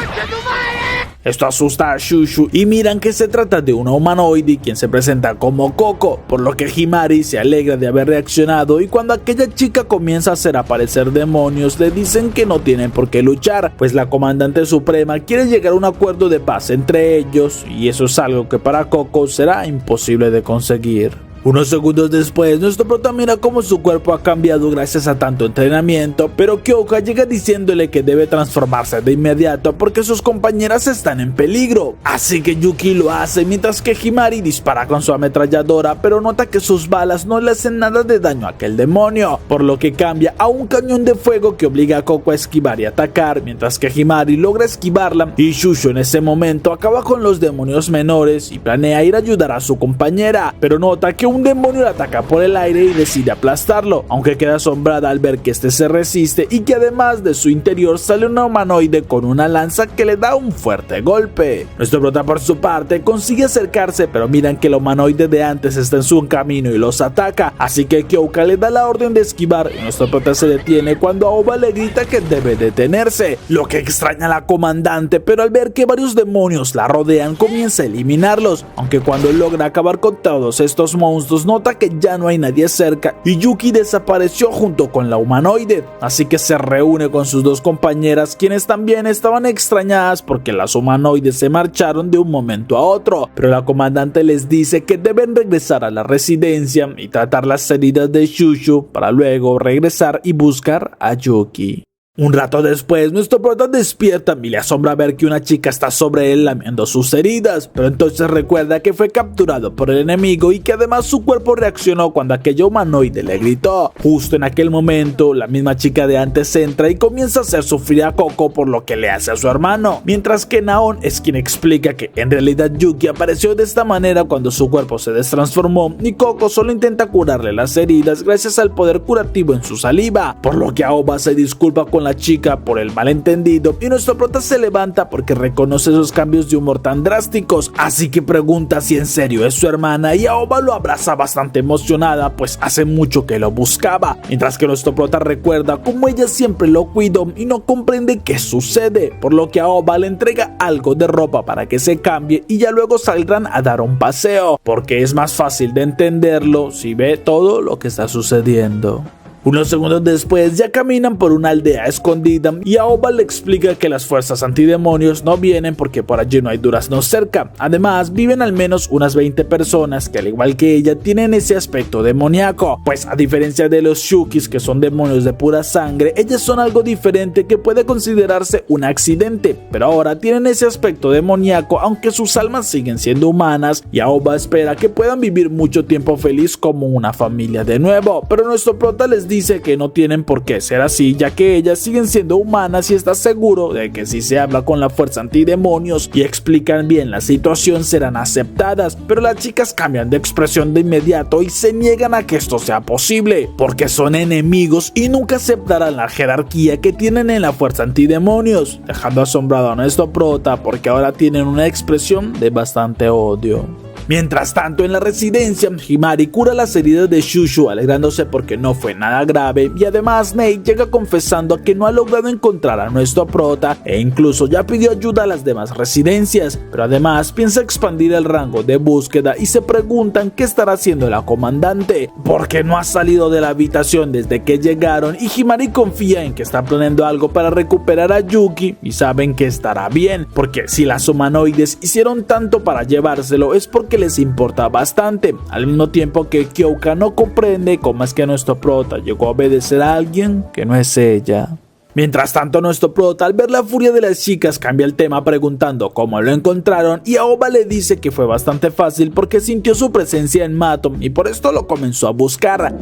Esto asusta a Shusho y miran que se trata de una humanoide quien se presenta como Coco, por lo que Himari se alegra de haber reaccionado, y cuando aquella chica comienza a hacer aparecer demonios le dicen que no tienen por qué luchar, pues la comandante suprema quiere llegar a un acuerdo de paz entre ellos, y eso es algo que para Coco será imposible de conseguir. Unos segundos después, nuestro prota mira cómo su cuerpo ha cambiado gracias a tanto entrenamiento, pero Kyoka llega diciéndole que debe transformarse de inmediato porque sus compañeras están en peligro. Así que Yuki lo hace, mientras que Himari dispara con su ametralladora, pero nota que sus balas no le hacen nada de daño a aquel demonio, por lo que cambia a un cañón de fuego que obliga a Coco a esquivar y atacar, mientras que Himari logra esquivarla, y Shusho en ese momento acaba con los demonios menores y planea ir a ayudar a su compañera, pero nota que un demonio la ataca por el aire y decide aplastarlo, aunque queda asombrada al ver que este se resiste y que además de su interior sale una humanoide con una lanza que le da un fuerte golpe. Nuestro prota por su parte consigue acercarse, pero miran que el humanoide de antes está en su camino y los ataca, así que Kyoka le da la orden de esquivar y nuestro prota se detiene cuando Aoba le grita que debe detenerse, lo que extraña a la comandante, pero al ver que varios demonios la rodean comienza a eliminarlos, aunque cuando logra acabar con todos estos monstruos nota que ya no hay nadie cerca y Yuki desapareció junto con la humanoide, así que se reúne con sus dos compañeras, quienes también estaban extrañadas porque las humanoides se marcharon de un momento a otro, pero la comandante les dice que deben regresar a la residencia y tratar las heridas de Shusho para luego regresar y buscar a Yuki. Un rato después, nuestro prota despierta y le asombra ver que una chica está sobre él lamiendo sus heridas, pero entonces recuerda que fue capturado por el enemigo y que además su cuerpo reaccionó cuando aquella humanoide le gritó. Justo en aquel momento, la misma chica de antes entra y comienza a hacer sufrir a Coco por lo que le hace a su hermano, mientras que Naon es quien explica que en realidad Yuki apareció de esta manera cuando su cuerpo se destransformó y Coco solo intenta curarle las heridas gracias al poder curativo en su saliva, por lo que Aoba se disculpa con la chica por el malentendido y nuestro prota se levanta porque reconoce esos cambios de humor tan drásticos, así que pregunta si en serio es su hermana y Aoba lo abraza bastante emocionada pues hace mucho que lo buscaba, mientras que nuestro prota recuerda cómo ella siempre lo cuidó y no comprende qué sucede, por lo que Aoba le entrega algo de ropa para que se cambie y ya luego saldrán a dar un paseo, porque es más fácil de entenderlo si ve todo lo que está sucediendo. Unos segundos después ya caminan por una aldea escondida y Aoba le explica que las fuerzas antidemonios no vienen porque por allí no hay duraznos cerca. Además viven al menos unas 20 personas que al igual que ella tienen ese aspecto demoníaco, pues a diferencia de los Shukis que son demonios de pura sangre, ellas son algo diferente que puede considerarse un accidente, pero ahora tienen ese aspecto demoníaco aunque sus almas siguen siendo humanas y Aoba espera que puedan vivir mucho tiempo feliz como una familia de nuevo, pero nuestro prota les dice que no tienen por qué ser así, ya que ellas siguen siendo humanas y está seguro de que si se habla con la fuerza antidemonios y explican bien la situación serán aceptadas, pero las chicas cambian de expresión de inmediato y se niegan a que esto sea posible, porque son enemigos y nunca aceptarán la jerarquía que tienen en la fuerza antidemonios, dejando asombrado a nuestro prota porque ahora tienen una expresión de bastante odio. Mientras tanto, en la residencia, Himari cura las heridas de Shushu alegrándose porque no fue nada grave y además Nate llega confesando que no ha logrado encontrar a nuestro prota e incluso ya pidió ayuda a las demás residencias, pero además piensa expandir el rango de búsqueda y se preguntan qué estará haciendo la comandante, porque no ha salido de la habitación desde que llegaron y Himari confía en que está planeando algo para recuperar a Yuki y saben que estará bien, porque si las humanoides hicieron tanto para llevárselo es porque les importa bastante, al mismo tiempo que Kyoka no comprende cómo es que nuestro prota llegó a obedecer a alguien que no es ella. Mientras tanto, nuestro prota, al ver la furia de las chicas, cambia el tema preguntando cómo lo encontraron y Aoba le dice que fue bastante fácil porque sintió su presencia en Mato y por esto lo comenzó a buscar.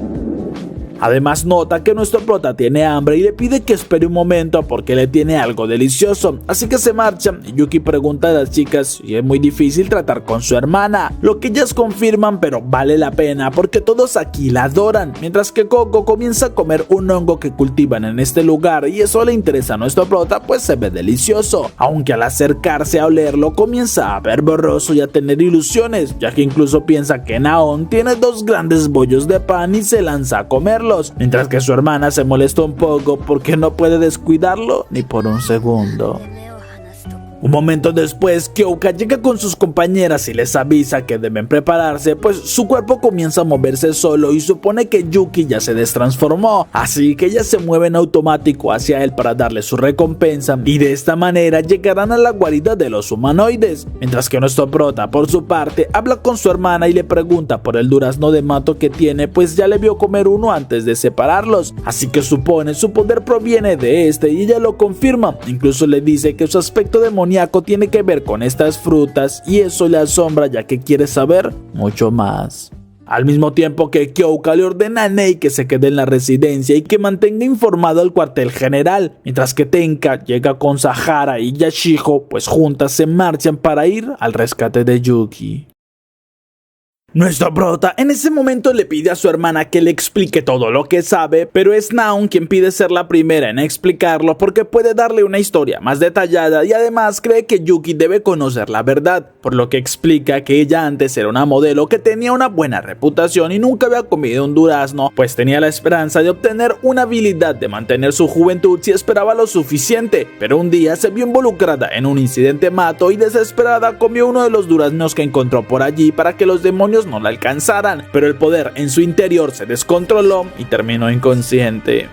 Además nota que nuestro prota tiene hambre y le pide que espere un momento porque le tiene algo delicioso, así que se marcha y Yuki pregunta a las chicas si es muy difícil tratar con su hermana, lo que ellas confirman, pero vale la pena porque todos aquí la adoran, mientras que Coco comienza a comer un hongo que cultivan en este lugar y eso le interesa a nuestro prota pues se ve delicioso, aunque al acercarse a olerlo comienza a ver borroso y a tener ilusiones, ya que incluso piensa que Naon tiene 2 grandes bollos de pan y se lanza a comerlo, mientras que su hermana se molesta un poco porque no puede descuidarlo ni por un segundo. Un momento después, Kyoka llega con sus compañeras y les avisa que deben prepararse, pues su cuerpo comienza a moverse solo y supone que Yuki ya se destransformó, así que ellas se mueven automático hacia él para darle su recompensa y de esta manera llegarán a la guarida de los humanoides, mientras que nuestro prota por su parte habla con su hermana y le pregunta por el durazno de Mato que tiene, pues ya le vio comer uno antes de separarlos, así que supone su poder proviene de este y ella lo confirma, incluso le dice que su aspecto demoníaco tiene que ver con estas frutas y eso le asombra ya que quiere saber mucho más. Al mismo tiempo que Kyoka le ordena a Nei que se quede en la residencia y que mantenga informado al cuartel general, mientras que Tenka llega con Sahara y Yashijo, pues juntas se marchan para ir al rescate de Yuki. Nuestro prota en ese momento le pide a su hermana que le explique todo lo que sabe, pero es Naon quien pide ser la primera en explicarlo porque puede darle una historia más detallada y además cree que Yuki debe conocer la verdad, por lo que explica que ella antes era una modelo que tenía una buena reputación y nunca había comido un durazno, pues tenía la esperanza de obtener una habilidad de mantener su juventud si esperaba lo suficiente, pero un día se vio involucrada en un incidente Mato y desesperada comió uno de los duraznos que encontró por allí para que los demonios no la alcanzaran, pero el poder en su interior se descontroló y terminó inconsciente.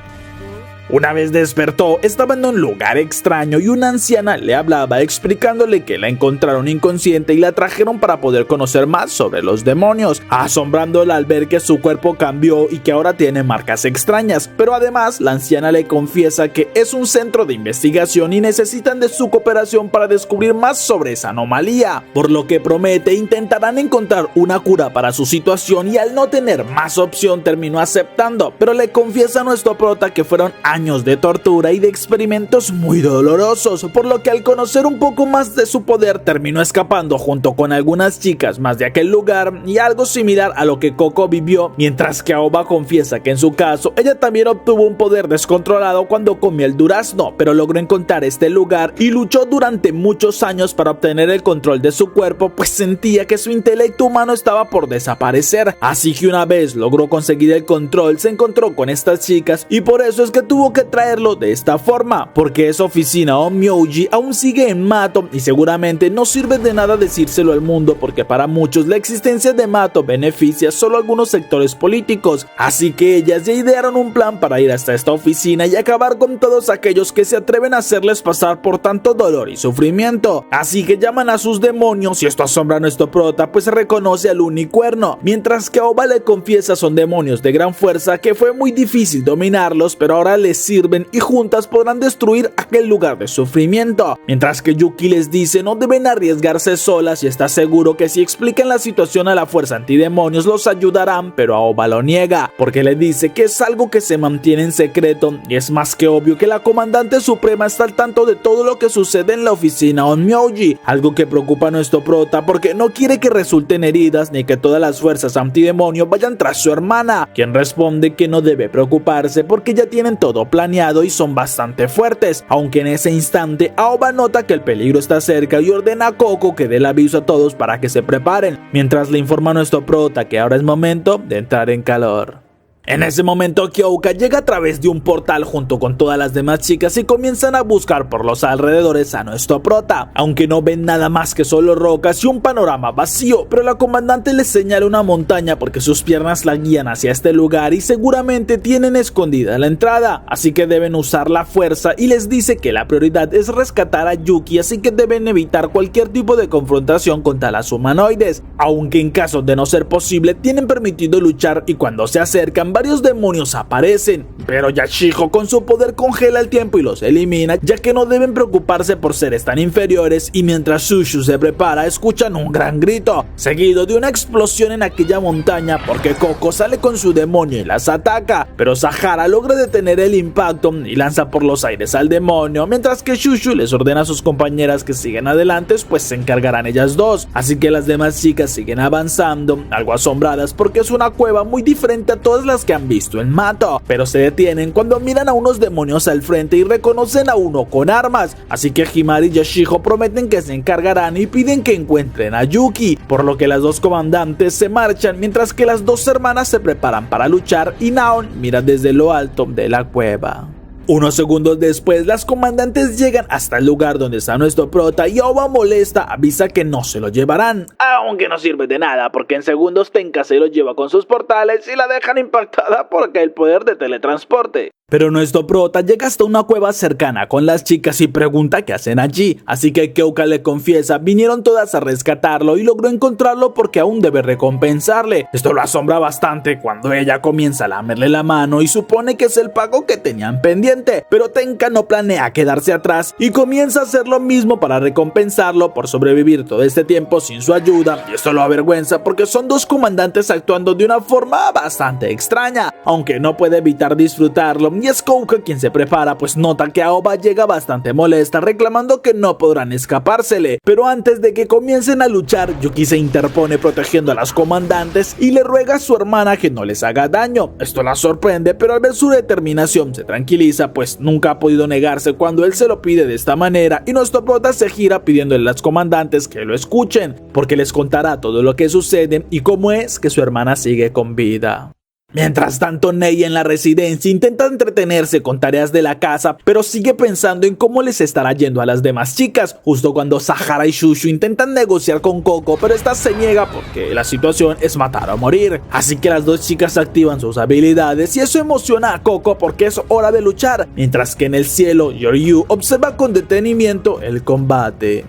Una vez despertó, estaba en un lugar extraño y una anciana le hablaba explicándole que la encontraron inconsciente y la trajeron para poder conocer más sobre los demonios, asombrándola al ver que su cuerpo cambió y que ahora tiene marcas extrañas, pero además la anciana le confiesa que es un centro de investigación y necesitan de su cooperación para descubrir más sobre esa anomalía, por lo que promete intentarán encontrar una cura para su situación y al no tener más opción terminó aceptando, pero le confiesa a nuestro prota que fueron años de tortura y de experimentos muy dolorosos, por lo que al conocer un poco más de su poder terminó escapando junto con algunas chicas más de aquel lugar y algo similar a lo que Coco vivió, mientras que Aoba confiesa que en su caso ella también obtuvo un poder descontrolado cuando comió el durazno, pero logró encontrar este lugar y luchó durante muchos años para obtener el control de su cuerpo, pues sentía que su intelecto humano estaba por desaparecer, así que una vez logró conseguir el control se encontró con estas chicas y por eso es que tuvo que traerlo de esta forma, porque esa oficina o Myoji aún sigue en Mato y seguramente no sirve de nada decírselo al mundo porque para muchos la existencia de Mato beneficia solo a algunos sectores políticos, así que ellas ya idearon un plan para ir hasta esta oficina y acabar con todos aquellos que se atreven a hacerles pasar por tanto dolor y sufrimiento, así que llaman a sus demonios y esto asombra a nuestro prota pues reconoce al unicuerno, mientras que Aoba le confiesa son demonios de gran fuerza que fue muy difícil dominarlos, pero ahora le les sirven y juntas podrán destruir aquel lugar de sufrimiento. Mientras que Yuki les dice no deben arriesgarse solas y está seguro que si explican la situación a la fuerza antidemonios los ayudarán, pero Aoba lo niega, porque le dice que es algo que se mantiene en secreto y es más que obvio que la comandante suprema está al tanto de todo lo que sucede en la oficina Onmyoji, algo que preocupa a nuestro prota porque no quiere que resulten heridas ni que todas las fuerzas antidemonio vayan tras su hermana, quien responde que no debe preocuparse porque ya tienen todo planeado y son bastante fuertes, aunque en ese instante Aoba nota que el peligro está cerca y ordena a Koko que dé el aviso a todos para que se preparen, mientras le informa a nuestro prota que ahora es momento de entrar en calor. En ese momento Kyoka llega a través de un portal junto con todas las demás chicas y comienzan a buscar por los alrededores a nuestro prota, aunque no ven nada más que solo rocas y un panorama vacío, pero la comandante les señala una montaña porque sus piernas la guían hacia este lugar y seguramente tienen escondida la entrada, así que deben usar la fuerza y les dice que la prioridad es rescatar a Yuki, así que deben evitar cualquier tipo de confrontación contra las humanoides, aunque en caso de no ser posible tienen permitido luchar y cuando se acercan varios demonios aparecen, pero Yashijo con su poder congela el tiempo y los elimina, ya que no deben preocuparse por seres tan inferiores, y mientras Shushu se prepara escuchan un gran grito, seguido de una explosión en aquella montaña porque Koko sale con su demonio y las ataca, pero Sahara logra detener el impacto y lanza por los aires al demonio, mientras que Shushu les ordena a sus compañeras que sigan adelante, pues se encargarán ellas dos, así que las demás chicas siguen avanzando, algo asombradas porque es una cueva muy diferente a todas las que han visto en Mato, pero se detienen cuando miran a unos demonios al frente y reconocen a uno con armas, así que Himari y Yashijo prometen que se encargarán y piden que encuentren a Yuki, por lo que las dos comandantes se marchan mientras que las dos hermanas se preparan para luchar y Naon mira desde lo alto de la cueva. Unos segundos después, las comandantes llegan hasta el lugar donde está nuestro prota y Aoba molesta avisa que no se lo llevarán, aunque no sirve de nada porque en segundos Tenka se lo lleva con sus portales y la dejan impactada porque el poder de teletransporte. Pero nuestro prota llega hasta una cueva cercana con las chicas y pregunta qué hacen allí, así que Kyoka le confiesa vinieron todas a rescatarlo y logró encontrarlo porque aún debe recompensarle. Esto lo asombra bastante cuando ella comienza a lamerle la mano y supone que es el pago que tenían pendiente, pero Tenka no planea quedarse atrás y comienza a hacer lo mismo para recompensarlo por sobrevivir todo este tiempo sin su ayuda, y esto lo avergüenza porque son dos comandantes actuando de una forma bastante extraña, aunque no puede evitar disfrutarlo. Y es Kouka quien se prepara, pues nota que Aoba llega bastante molesta reclamando que no podrán escapársele, pero antes de que comiencen a luchar Yuki se interpone protegiendo a las comandantes y le ruega a su hermana que no les haga daño. Esto la sorprende, pero al ver su determinación se tranquiliza, pues nunca ha podido negarse cuando él se lo pide de esta manera, y nuestro prota se gira pidiéndole a las comandantes que lo escuchen porque les contará todo lo que sucede y cómo es que su hermana sigue con vida. Mientras tanto, Nei en la residencia intenta entretenerse con tareas de la casa, pero sigue pensando en cómo les estará yendo a las demás chicas, justo cuando Sahara y Shushu intentan negociar con Koko, pero esta se niega porque la situación es matar o morir. Así que las dos chicas activan sus habilidades y eso emociona a Koko porque es hora de luchar, mientras que en el cielo Yoryu observa con detenimiento el combate.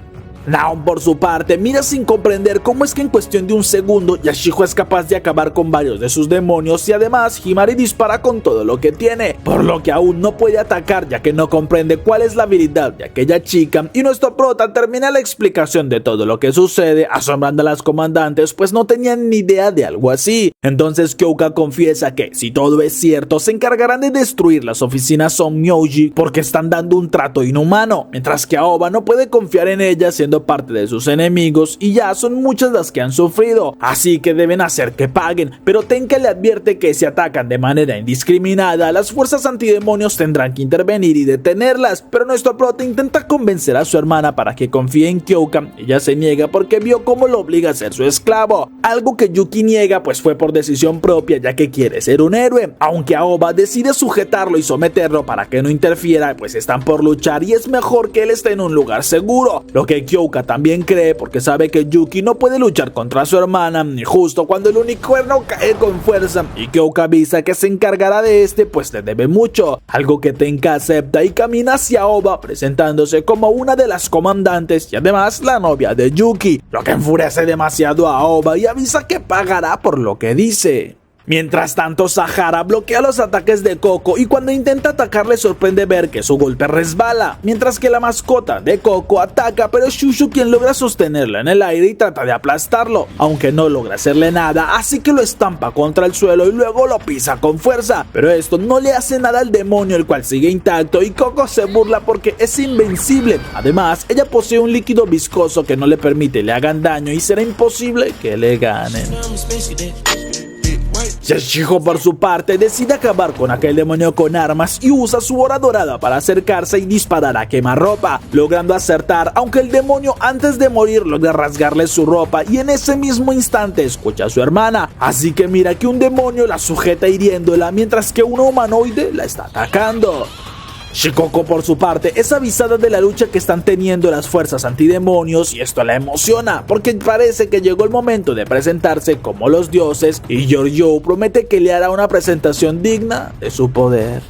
Naon por su parte mira sin comprender cómo es que en cuestión de un segundo Yashijo es capaz de acabar con varios de sus demonios y además Himari dispara con todo lo que tiene, por lo que aún no puede atacar ya que no comprende cuál es la habilidad de aquella chica, y nuestro prota termina la explicación de todo lo que sucede asombrando a las comandantes pues no tenían ni idea de algo así. Entonces Kyoka confiesa que si todo es cierto se encargarán de destruir las oficinas Onmyoji porque están dando un trato inhumano, mientras que Aoba no puede confiar en ella siendo parte de sus enemigos y ya son muchas las que han sufrido, así que deben hacer que paguen, pero Tenka le advierte que si atacan de manera indiscriminada las fuerzas antidemonios tendrán que intervenir y detenerlas, pero nuestro prota intenta convencer a su hermana para que confíe en Kyoka. Ella se niega porque vio cómo lo obliga a ser su esclavo, algo que Yuki niega pues fue por decisión propia ya que quiere ser un héroe, aunque Aoba decide sujetarlo y someterlo para que no interfiera pues están por luchar y es mejor que él esté en un lugar seguro, lo que Kyoka también cree porque sabe que Yuki no puede luchar contra su hermana, y justo cuando el unicornio cae con fuerza y Kyoka avisa que se encargará de este pues le debe mucho, algo que Tenka acepta y camina hacia Aoba presentándose como una de las comandantes y además la novia de Yuki, lo que enfurece demasiado a Aoba y avisa que pagará por lo que dice. Mientras tanto, Sahara bloquea los ataques de Coco y cuando intenta atacar le sorprende ver que su golpe resbala, mientras que la mascota de Coco ataca, pero es Shushu quien logra sostenerla en el aire y trata de aplastarlo, aunque no logra hacerle nada, así que lo estampa contra el suelo y luego lo pisa con fuerza, pero esto no le hace nada al demonio, el cual sigue intacto, y Coco se burla porque es invencible. Además, ella posee un líquido viscoso que no le permite le hagan daño y será imposible que le ganen. Yashihiro, por su parte, decide acabar con aquel demonio con armas y usa su hora dorada para acercarse y disparar a quemarropa, logrando acertar, aunque el demonio antes de morir logra rasgarle su ropa y en ese mismo instante escucha a su hermana, así que mira que un demonio la sujeta hiriéndola mientras que un humanoide la está atacando. Shikoko, por su parte, es avisada de la lucha que están teniendo las fuerzas antidemonios y esto la emociona, porque parece que llegó el momento de presentarse como los dioses y Giorgio promete que le hará una presentación digna de su poder.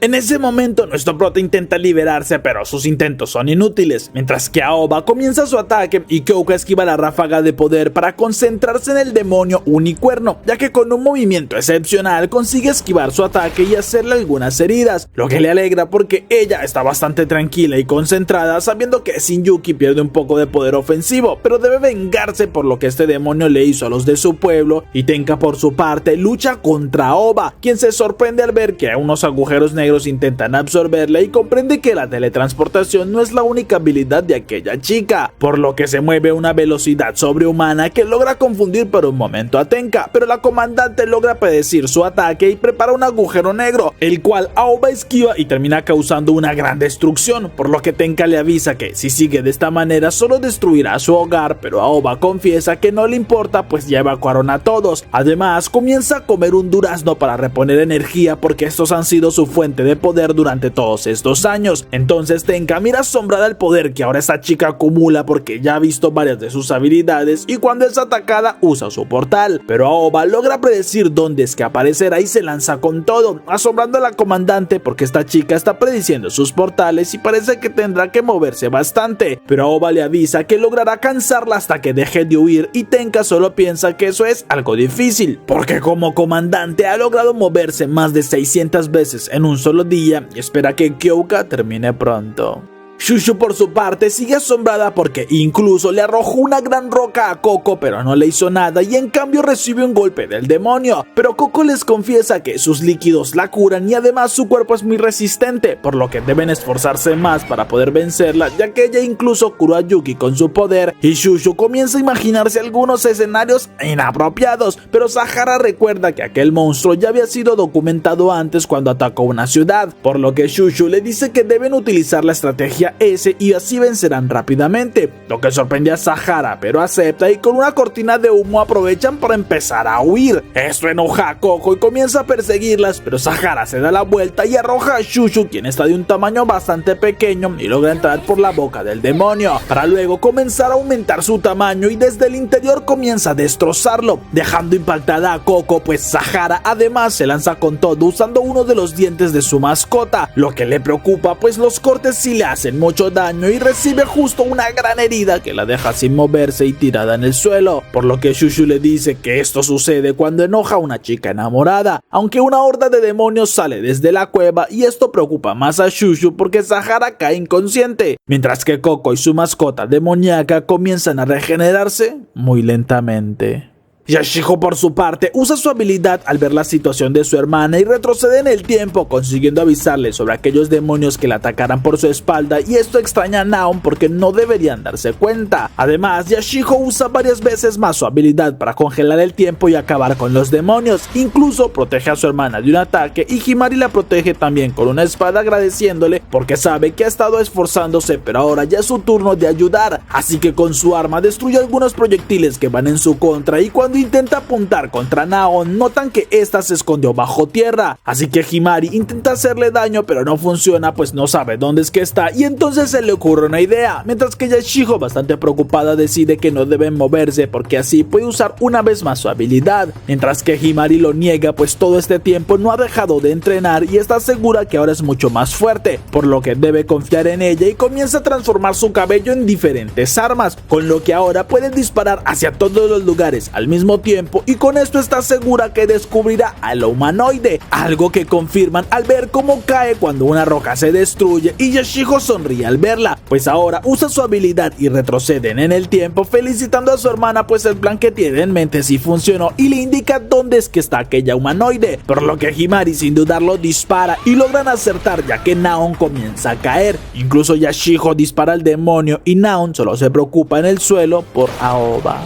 En ese momento, nuestro prota intenta liberarse, pero sus intentos son inútiles, mientras que Aoba comienza su ataque y Kyouka esquiva la ráfaga de poder para concentrarse en el demonio unicuerno, ya que con un movimiento excepcional consigue esquivar su ataque y hacerle algunas heridas, lo que le alegra porque ella está bastante tranquila y concentrada, sabiendo que Shinjuki pierde un poco de poder ofensivo, pero debe vengarse por lo que este demonio le hizo a los de su pueblo, y Tenka, por su parte, lucha contra Aoba, quien se sorprende al ver que unos agujeros negros intentan absorberla y comprende que la teletransportación no es la única habilidad de aquella chica, por lo que se mueve a una velocidad sobrehumana que logra confundir por un momento a Tenka, pero la comandante logra predecir su ataque y prepara un agujero negro, el cual Aoba esquiva y termina causando una gran destrucción, por lo que Tenka le avisa que si sigue de esta manera solo destruirá su hogar, pero Aoba confiesa que no le importa pues ya evacuaron a todos. Además, comienza a comer un durazno para reponer energía porque estos han sido su fuente de poder durante todos estos años. Entonces Tenka mira asombrada el poder que ahora esta chica acumula porque ya ha visto varias de sus habilidades y cuando es atacada usa su portal, pero Aoba logra predecir dónde es que aparecerá y se lanza con todo, asombrando a la comandante porque esta chica está prediciendo sus portales y parece que tendrá que moverse bastante, pero Aoba le avisa que logrará cansarla hasta que deje de huir y Tenka solo piensa que eso es algo difícil, porque como comandante ha logrado moverse más de 600 veces en un solo día y espera que Kyouka termine pronto. Shushu, por su parte, sigue asombrada porque incluso le arrojó una gran roca a Coco, pero no le hizo nada y en cambio recibe un golpe del demonio, pero Coco les confiesa que sus líquidos la curan y además su cuerpo es muy resistente, por lo que deben esforzarse más para poder vencerla, ya que ella incluso curó a Yuki con su poder y Shushu comienza a imaginarse algunos escenarios inapropiados, pero Sahara recuerda que aquel monstruo ya había sido documentado antes cuando atacó una ciudad, por lo que Shushu le dice que deben utilizar la estrategia S y así vencerán rápidamente, lo que sorprende a Sahara, pero acepta y con una cortina de humo aprovechan para empezar a huir. Esto enoja a Coco y comienza a perseguirlas, pero Sahara se da la vuelta y arroja a Shushu, quien está de un tamaño bastante pequeño y logra entrar por la boca del demonio, para luego comenzar a aumentar su tamaño y desde el interior comienza a destrozarlo, dejando impactada a Coco, pues Sahara además se lanza con todo usando uno de los dientes de su mascota, lo que le preocupa pues los cortes sí le hacen mucho daño y recibe justo una gran herida que la deja sin moverse y tirada en el suelo, por lo que Shushu le dice que esto sucede cuando enoja a una chica enamorada, aunque una horda de demonios sale desde la cueva y esto preocupa más a Shushu porque Sahara cae inconsciente, mientras que Coco y su mascota demoníaca comienzan a regenerarse muy lentamente. Yashihiro, por su parte, usa su habilidad al ver la situación de su hermana y retrocede en el tiempo, consiguiendo avisarle sobre aquellos demonios que la atacarán por su espalda, y esto extraña a Naon porque no deberían darse cuenta. Además, Yashihiro usa varias veces más su habilidad para congelar el tiempo y acabar con los demonios, incluso protege a su hermana de un ataque y Himari la protege también con una espada agradeciéndole porque sabe que ha estado esforzándose, pero ahora ya es su turno de ayudar, así que con su arma destruye algunos proyectiles que van en su contra y cuando intenta apuntar contra Naon, notan que esta se escondió bajo tierra, así que Himari intenta hacerle daño pero no funciona pues no sabe dónde es que está y entonces se le ocurre una idea, mientras que Yashihiro, bastante preocupada, decide que no deben moverse porque así puede usar una vez más su habilidad, mientras que Himari lo niega pues todo este tiempo no ha dejado de entrenar y está segura que ahora es mucho más fuerte, por lo que debe confiar en ella y comienza a transformar su cabello en diferentes armas, con lo que ahora puede disparar hacia todos los lugares al mismo mismo tiempo y con esto está segura que descubrirá a la humanoide, algo que confirman al ver cómo cae cuando una roca se destruye y Yashiko sonríe al verla, pues ahora usa su habilidad y retroceden en el tiempo felicitando a su hermana, pues el plan que tiene en mente sí funcionó y le indica dónde es que está aquella humanoide, por lo que Himari sin dudarlo dispara y logran acertar ya que Naon comienza a caer. Incluso Yashiko dispara al demonio y Naon solo se preocupa en el suelo por Aoba.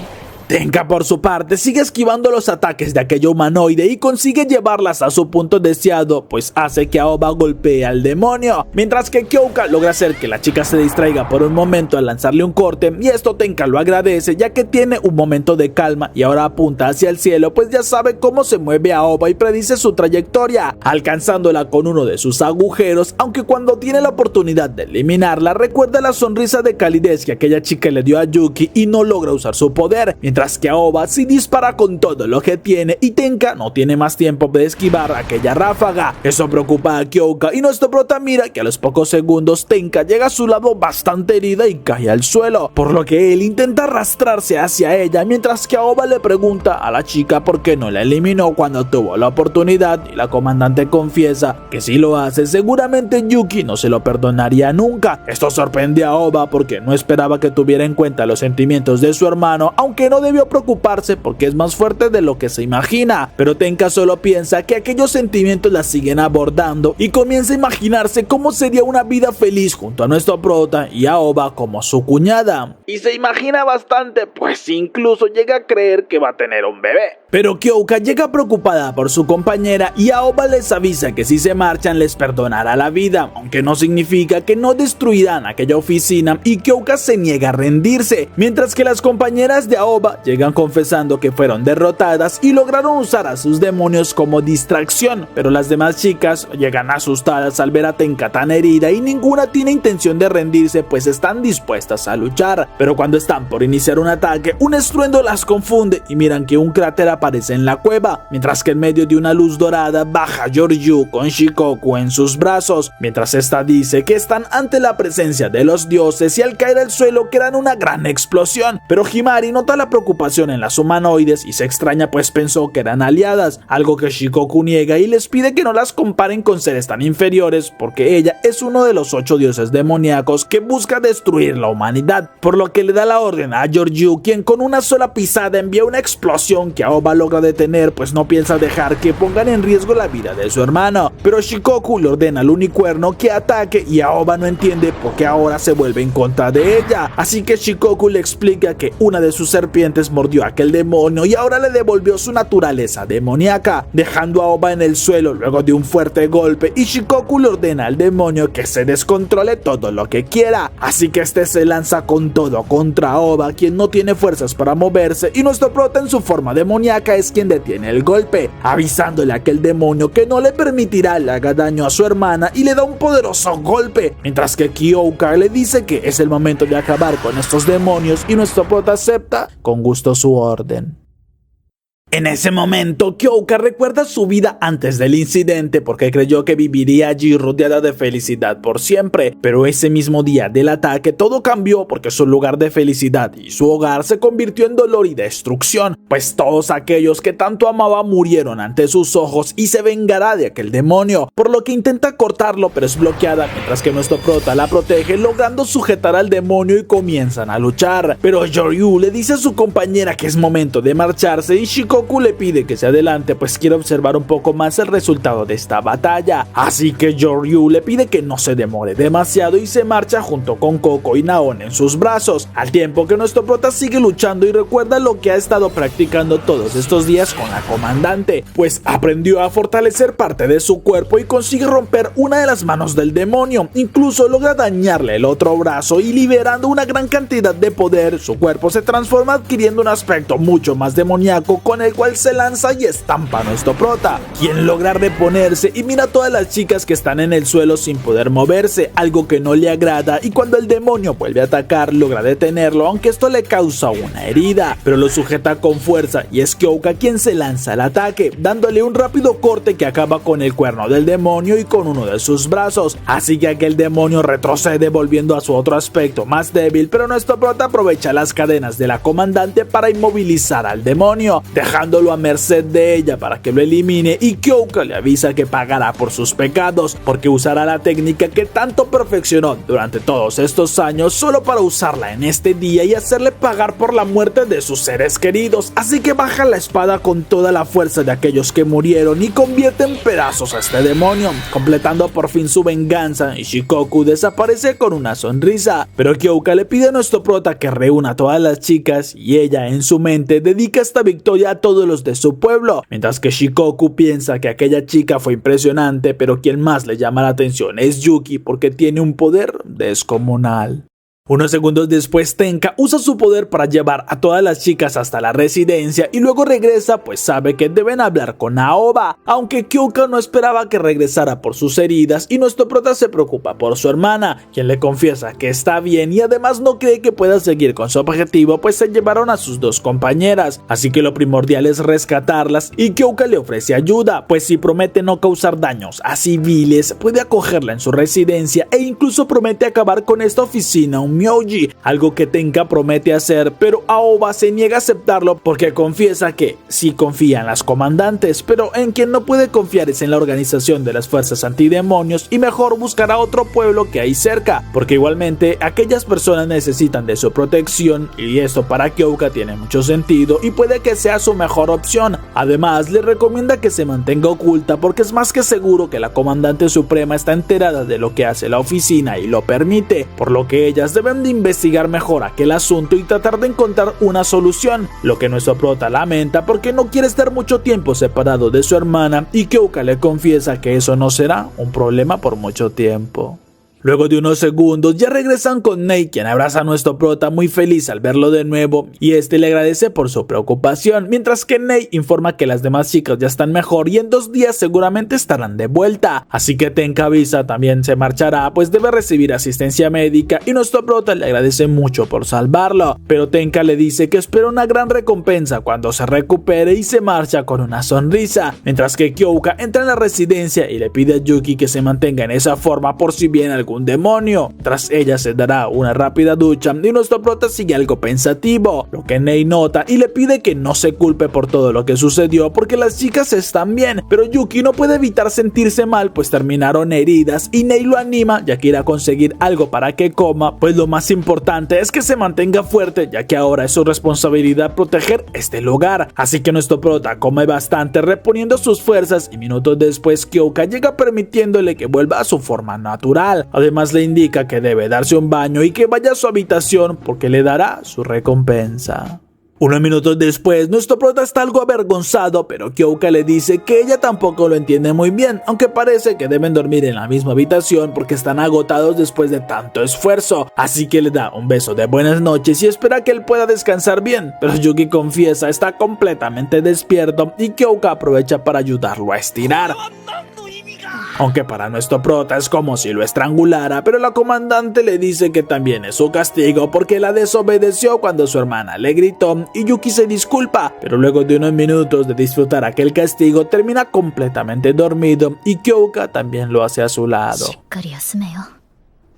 Tenka por su parte sigue esquivando los ataques de aquella humanoide y consigue llevarlas a su punto deseado, pues hace que Aoba golpee al demonio, mientras que Kyoka logra hacer que la chica se distraiga por un momento al lanzarle un corte y esto Tenka lo agradece ya que tiene un momento de calma y ahora apunta hacia el cielo pues ya sabe cómo se mueve Aoba y predice su trayectoria, alcanzándola con uno de sus agujeros, aunque cuando tiene la oportunidad de eliminarla recuerda la sonrisa de calidez que aquella chica le dio a Yuki y no logra usar su poder, mientras que Aoba sí dispara con todo lo que tiene y Tenka no tiene más tiempo de esquivar aquella ráfaga. Eso preocupa a Kyoka y nuestro prota mira que a los pocos segundos Tenka llega a su lado bastante herida y cae al suelo, por lo que él intenta arrastrarse hacia ella mientras que Aoba le pregunta a la chica por qué no la eliminó cuando tuvo la oportunidad y la comandante confiesa que si lo hace seguramente Yuki no se lo perdonaría nunca. Esto sorprende a Aoba porque no esperaba que tuviera en cuenta los sentimientos de su hermano, aunque no debió preocuparse porque es más fuerte de lo que se imagina, pero Tenka solo piensa que aquellos sentimientos la siguen abordando y comienza a imaginarse cómo sería una vida feliz junto a nuestro prota y a Aoba como su cuñada, y se imagina bastante, pues incluso llega a creer que va a tener un bebé. Pero Kyoka llega preocupada por su compañera y Aoba les avisa que si se marchan les perdonará la vida, aunque no significa que no destruirán aquella oficina, y Kyoka se niega a rendirse, mientras que las compañeras de Aoba llegan confesando que fueron derrotadas y lograron usar a sus demonios como distracción, pero las demás chicas llegan asustadas al ver a Tenka tan herida y ninguna tiene intención de rendirse pues están dispuestas a luchar, pero cuando están por iniciar un ataque, un estruendo las confunde y miran que un cráter aparece en la cueva, mientras que en medio de una luz dorada baja Yoryu con Shikoku en sus brazos, mientras esta dice que están ante la presencia de los dioses y al caer al suelo crean una gran explosión, pero Himari nota la preocupación en las humanoides y se extraña pues pensó que eran aliadas, algo que Shikoku niega y les pide que no las comparen con seres tan inferiores porque ella es uno de los 8 dioses demoníacos que busca destruir la humanidad, por lo que le da la orden a Yoryu, quien con una sola pisada envía una explosión que Aoba logra detener pues no piensa dejar que pongan en riesgo la vida de su hermano, pero Shikoku le ordena al unicornio que ataque y Aoba no entiende por qué ahora se vuelve en contra de ella, así que Shikoku le explica que una de sus serpientes mordió a aquel demonio y ahora le devolvió su naturaleza demoníaca, dejando a Aoba en el suelo luego de un fuerte golpe, y Shikoku le ordena al demonio que se descontrole todo lo que quiera, así que este se lanza con todo contra Aoba, quien no tiene fuerzas para moverse, y nuestro prota en su forma demoníaca es quien detiene el golpe, avisándole a aquel demonio que no le permitirá le haga daño a su hermana y le da un poderoso golpe, mientras que Kyoka le dice que es el momento de acabar con estos demonios y nuestro prota acepta con gusto su orden. En ese momento, Kyoka recuerda su vida antes del incidente porque creyó que viviría allí rodeada de felicidad por siempre, pero ese mismo día del ataque todo cambió porque su lugar de felicidad y su hogar se convirtió en dolor y destrucción, pues todos aquellos que tanto amaba murieron ante sus ojos y se vengará de aquel demonio, por lo que intenta cortarlo pero es bloqueada, mientras que nuestro prota la protege logrando sujetar al demonio y comienzan a luchar, pero Yoryu le dice a su compañera que es momento de marcharse y Shikoku le pide que se adelante pues quiere observar un poco más el resultado de esta batalla, así que Yoryu le pide que no se demore demasiado y se marcha junto con Koko y Naon en sus brazos, al tiempo que nuestro prota sigue luchando y recuerda lo que ha estado practicando todos estos días con la comandante, pues aprendió a fortalecer parte de su cuerpo y consigue romper una de las manos del demonio, incluso logra dañarle el otro brazo y liberando una gran cantidad de poder, su cuerpo se transforma adquiriendo un aspecto mucho más demoníaco con el el cual se lanza y estampa a nuestro prota, quien logra reponerse y mira a todas las chicas que están en el suelo sin poder moverse, algo que no le agrada, y cuando el demonio vuelve a atacar logra detenerlo, aunque esto le causa una herida, pero lo sujeta con fuerza y es Kyoka quien se lanza al ataque, dándole un rápido corte que acaba con el cuerno del demonio y con uno de sus brazos, así que aquel demonio retrocede volviendo a su otro aspecto más débil, pero nuestro prota aprovecha las cadenas de la comandante para inmovilizar al demonio, dejándolo a merced de ella para que lo elimine, y Kyoka le avisa que pagará por sus pecados, porque usará la técnica que tanto perfeccionó durante todos estos años solo para usarla en este día y hacerle pagar por la muerte de sus seres queridos, así que baja la espada con toda la fuerza de aquellos que murieron y convierte en pedazos a este demonio, completando por fin su venganza, y Shikoku desaparece con una sonrisa, pero Kyoka le pide a nuestro prota que reúna a todas las chicas y ella en su mente dedica esta victoria a todos los de su pueblo, mientras que Shikoku piensa que aquella chica fue impresionante, pero quien más le llama la atención es Yuki porque tiene un poder descomunal. Unos segundos después, Tenka usa su poder para llevar a todas las chicas hasta la residencia y luego regresa, pues sabe que deben hablar con Aoba, aunque Kyoka no esperaba que regresara por sus heridas, y nuestro prota se preocupa por su hermana, quien le confiesa que está bien y además no cree que pueda seguir con su objetivo, pues se llevaron a sus dos compañeras, así que lo primordial es rescatarlas, y Kyoka le ofrece ayuda, pues si promete no causar daños a civiles, puede acogerla en su residencia e incluso promete acabar con esta oficina Myoji, algo que Tenka promete hacer, pero Aoba se niega a aceptarlo porque confiesa que sí confía en las comandantes, pero en quien no puede confiar es en la organización de las fuerzas antidemonios y mejor buscará otro pueblo que hay cerca, porque igualmente aquellas personas necesitan de su protección y esto para Kyoka tiene mucho sentido y puede que sea su mejor opción. Además, le recomienda que se mantenga oculta porque es más que seguro que la comandante suprema está enterada de lo que hace la oficina y lo permite, por lo que ellas deben de investigar mejor aquel asunto y tratar de encontrar una solución, lo que nuestro prota lamenta porque no quiere estar mucho tiempo separado de su hermana, y Kyoka le confiesa que eso no será un problema por mucho tiempo. Luego de unos segundos ya regresan con Nei, quien abraza a nuestro prota muy feliz al verlo de nuevo y este le agradece por su preocupación, mientras que Nei informa que las demás chicas ya están mejor y en 2 días seguramente estarán de vuelta, así que Tenkabisa también se marchará pues debe recibir asistencia médica y nuestro prota le agradece mucho por salvarlo, pero Tenka le dice que espera una gran recompensa cuando se recupere y se marcha con una sonrisa, mientras que Kyoka entra en la residencia y le pide a Yuki que se mantenga en esa forma por si bien algún demonio. Tras ella se dará una rápida ducha y nuestro prota sigue algo pensativo, lo que Nei nota y le pide que no se culpe por todo lo que sucedió porque las chicas están bien, pero Yuki no puede evitar sentirse mal pues terminaron heridas y Nei lo anima ya que irá a conseguir algo para que coma, pues lo más importante es que se mantenga fuerte ya que ahora es su responsabilidad proteger este lugar, así que nuestro prota come bastante reponiendo sus fuerzas y minutos después Kyoka llega permitiéndole que vuelva a su forma natural. Además le indica que debe darse un baño y que vaya a su habitación porque le dará su recompensa. Unos minutos después, nuestro prota está algo avergonzado, pero Kyoka le dice que ella tampoco lo entiende muy bien, aunque parece que deben dormir en la misma habitación porque están agotados después de tanto esfuerzo, así que le da un beso de buenas noches y espera que él pueda descansar bien, pero Yuki confiesa está completamente despierto y Kyoka aprovecha para ayudarlo a estirar. Aunque para nuestro prota es como si lo estrangulara, pero la comandante le dice que también es su castigo porque la desobedeció cuando su hermana le gritó y Yuki se disculpa, pero luego de unos minutos de disfrutar aquel castigo termina completamente dormido y Kyoka también lo hace a su lado.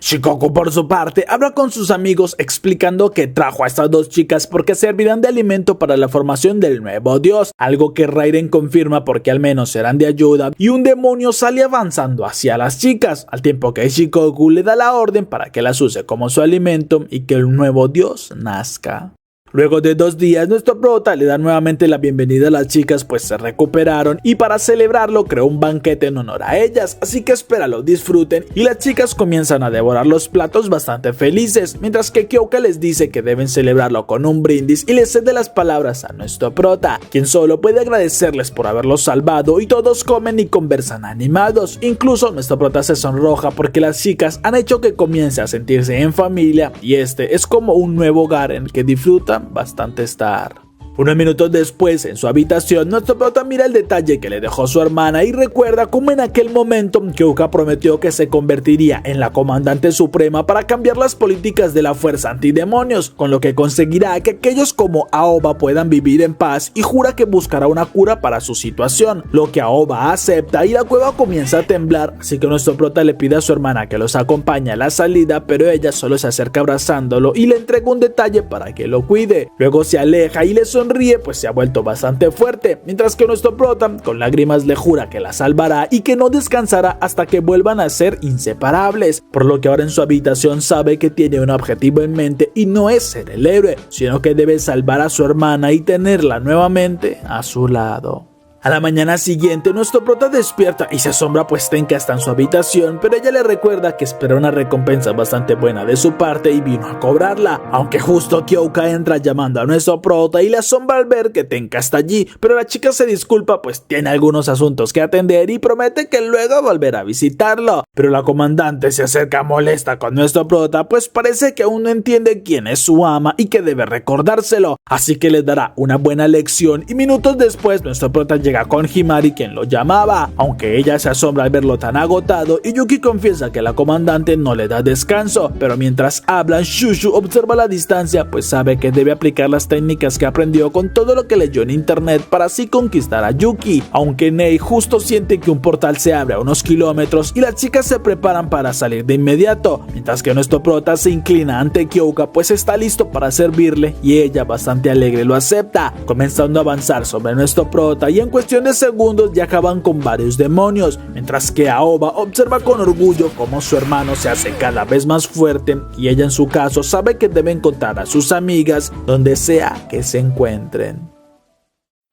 Shikoku por su parte habla con sus amigos explicando que trajo a estas dos chicas porque servirán de alimento para la formación del nuevo dios, algo que Raiden confirma porque al menos serán de ayuda y un demonio sale avanzando hacia las chicas, al tiempo que Shikoku le da la orden para que las use como su alimento y que el nuevo dios nazca. Luego de 2 días, nuestro prota le da nuevamente la bienvenida a las chicas pues se recuperaron y para celebrarlo creó un banquete en honor a ellas, así que espera lo disfruten y las chicas comienzan a devorar los platos bastante felices, mientras que Kyoka les dice que deben celebrarlo con un brindis y les cede las palabras a nuestro prota, quien solo puede agradecerles por haberlos salvado y todos comen y conversan animados, incluso nuestro prota se sonroja porque las chicas han hecho que comience a sentirse en familia y este es como un nuevo hogar en el que disfrutan bastante estar. Unos minutos después, en su habitación, nuestro prota mira el detalle que le dejó su hermana y recuerda cómo en aquel momento Kyoka prometió que se convertiría en la comandante suprema para cambiar las políticas de la fuerza antidemonios, con lo que conseguirá que aquellos como Aoba puedan vivir en paz, y jura que buscará una cura para su situación, lo que Aoba acepta y la cueva comienza a temblar, así que nuestro prota le pide a su hermana que los acompañe a la salida, pero ella solo se acerca abrazándolo y le entrega un detalle para que lo cuide. Luego se aleja y le sonríe, pues se ha vuelto bastante fuerte, mientras que nuestro prota con lágrimas le jura que la salvará y que no descansará hasta que vuelvan a ser inseparables, por lo que ahora en su habitación sabe que tiene un objetivo en mente y no es ser el héroe, sino que debe salvar a su hermana y tenerla nuevamente a su lado. A la mañana siguiente, nuestro prota despierta y se asombra pues Tenka está en su habitación, pero ella le recuerda que espera una recompensa bastante buena de su parte y vino a cobrarla, aunque justo Kyoka entra llamando a nuestro prota y le asombra al ver que Tenka está allí, pero la chica se disculpa pues tiene algunos asuntos que atender y promete que luego volverá a visitarlo, pero la comandante se acerca molesta con nuestro prota pues parece que aún no entiende quién es su ama y que debe recordárselo, así que le dará una buena lección y minutos después nuestro prota llega con Himari quien lo llamaba, aunque ella se asombra al verlo tan agotado y Yuki confiesa que la comandante no le da descanso, pero mientras hablan Shushu observa la distancia pues sabe que debe aplicar las técnicas que aprendió con todo lo que leyó en internet para así conquistar a Yuki, aunque Nei justo siente que un portal se abre a unos kilómetros y las chicas se preparan para salir de inmediato, mientras que nuestro prota se inclina ante Kyoka pues está listo para servirle y ella bastante alegre lo acepta, comenzando a avanzar sobre nuestro prota y en cuestión de segundos ya acaban con varios demonios, mientras que Aoba observa con orgullo cómo su hermano se hace cada vez más fuerte y ella en su caso sabe que debe encontrar a sus amigas donde sea que se encuentren.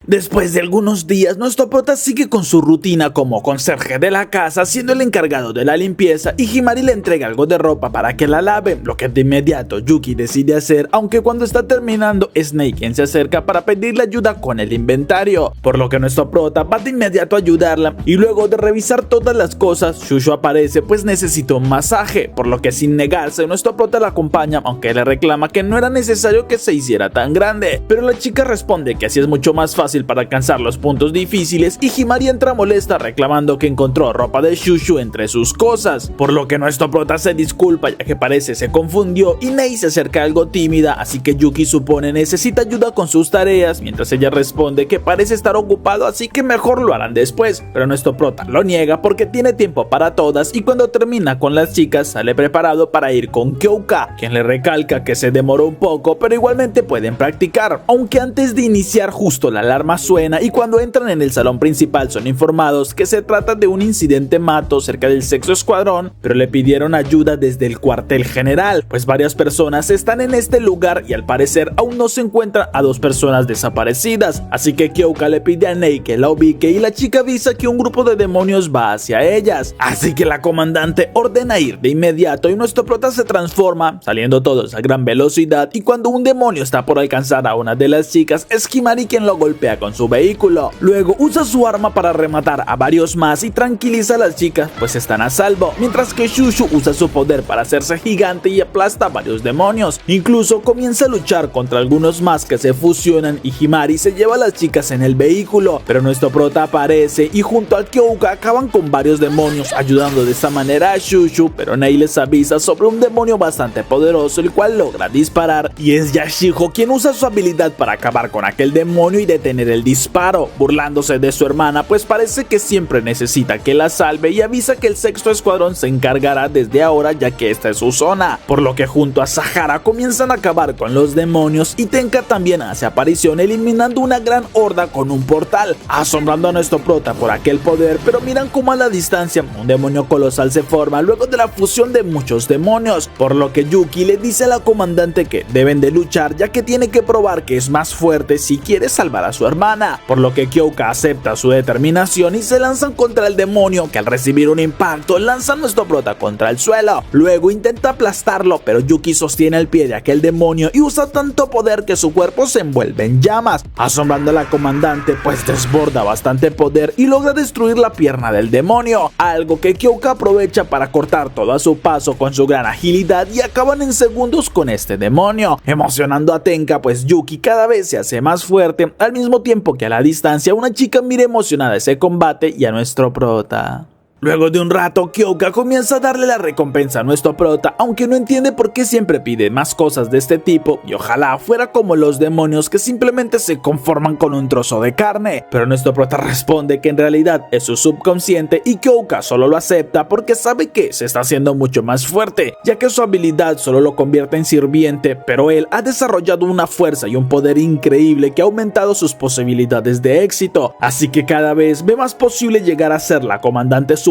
Después de algunos días, nuestro prota sigue con su rutina como conserje de la casa, siendo el encargado de la limpieza, y Himari le entrega algo de ropa para que la lave, lo que de inmediato Yuki decide hacer, aunque cuando está terminando es Nei quien se acerca para pedirle ayuda con el inventario, por lo que nuestro prota va de inmediato a ayudarla, y luego de revisar todas las cosas, Shushu aparece pues necesita un masaje, por lo que sin negarse nuestro prota la acompaña, aunque le reclama que no era necesario que se hiciera tan grande, pero la chica responde que así es mucho más fácil para alcanzar los puntos difíciles y Himari entra molesta reclamando que encontró ropa de Shushu entre sus cosas, por lo que nuestro prota se disculpa ya que parece se confundió y Nei se acerca algo tímida, así que Yuki supone necesita ayuda con sus tareas, mientras ella responde que parece estar ocupado así que mejor lo harán después, pero nuestro prota lo niega porque tiene tiempo para todas y cuando termina con las chicas sale preparado para ir con Kyoka, quien le recalca que se demoró un poco pero igualmente pueden practicar, aunque antes de iniciar justo la alarma suena y cuando entran en el salón principal son informados que se trata de un incidente mato cerca del sexto escuadrón, pero le pidieron ayuda desde el cuartel general, pues varias personas están en este lugar y al parecer aún no se encuentran a dos personas desaparecidas, así que Kyoka le pide a Nei que la ubique y la chica avisa que un grupo de demonios va hacia ellas, así que la comandante ordena ir de inmediato y nuestro prota se transforma, saliendo todos a gran velocidad y cuando un demonio está por alcanzar a una de las chicas es Himari quien lo golpea con su vehículo, luego usa su arma para rematar a varios más y tranquiliza a las chicas pues están a salvo, mientras que Shushu usa su poder para hacerse gigante y aplasta a varios demonios, incluso comienza a luchar contra algunos más que se fusionan y Himari se lleva a las chicas en el vehículo, pero nuestro prota aparece y junto a Kyoka acaban con varios demonios ayudando de esta manera a Shushu, pero Nei les avisa sobre un demonio bastante poderoso el cual logra disparar y es Yashiho quien usa su habilidad para acabar con aquel demonio y detener el disparo, burlándose de su hermana pues parece que siempre necesita que la salve y avisa que el sexto escuadrón se encargará desde ahora ya que esta es su zona, por lo que junto a Sahara comienzan a acabar con los demonios y Tenka también hace aparición eliminando una gran horda con un portal, asombrando a nuestro prota por aquel poder, pero miran como a la distancia un demonio colosal se forma luego de la fusión de muchos demonios, por lo que Yuki le dice a la comandante que deben de luchar ya que tiene que probar que es más fuerte si quiere salvar a su hermana, por lo que Kyoka acepta su determinación y se lanzan contra el demonio, que al recibir un impacto lanza a nuestro prota contra el suelo. Luego intenta aplastarlo, pero Yuki sostiene el pie de aquel demonio y usa tanto poder que su cuerpo se envuelve en llamas, asombrando a la comandante, pues desborda bastante poder y logra destruir la pierna del demonio, algo que Kyoka aprovecha para cortar todo a su paso con su gran agilidad y acaban en segundos con este demonio, emocionando a Tenka, pues Yuki cada vez se hace más fuerte, al mismo tiempo que a la distancia una chica mira emocionada ese combate y a nuestro prota. Luego de un rato, Kyoka comienza a darle la recompensa a nuestro prota, aunque no entiende por qué siempre pide más cosas de este tipo y ojalá fuera como los demonios que simplemente se conforman con un trozo de carne. Pero nuestro prota responde que en realidad es su subconsciente y Kyoka solo lo acepta porque sabe que se está haciendo mucho más fuerte, ya que su habilidad solo lo convierte en sirviente, pero él ha desarrollado una fuerza y un poder increíble que ha aumentado sus posibilidades de éxito, así que cada vez ve más posible llegar a ser la comandante suprema,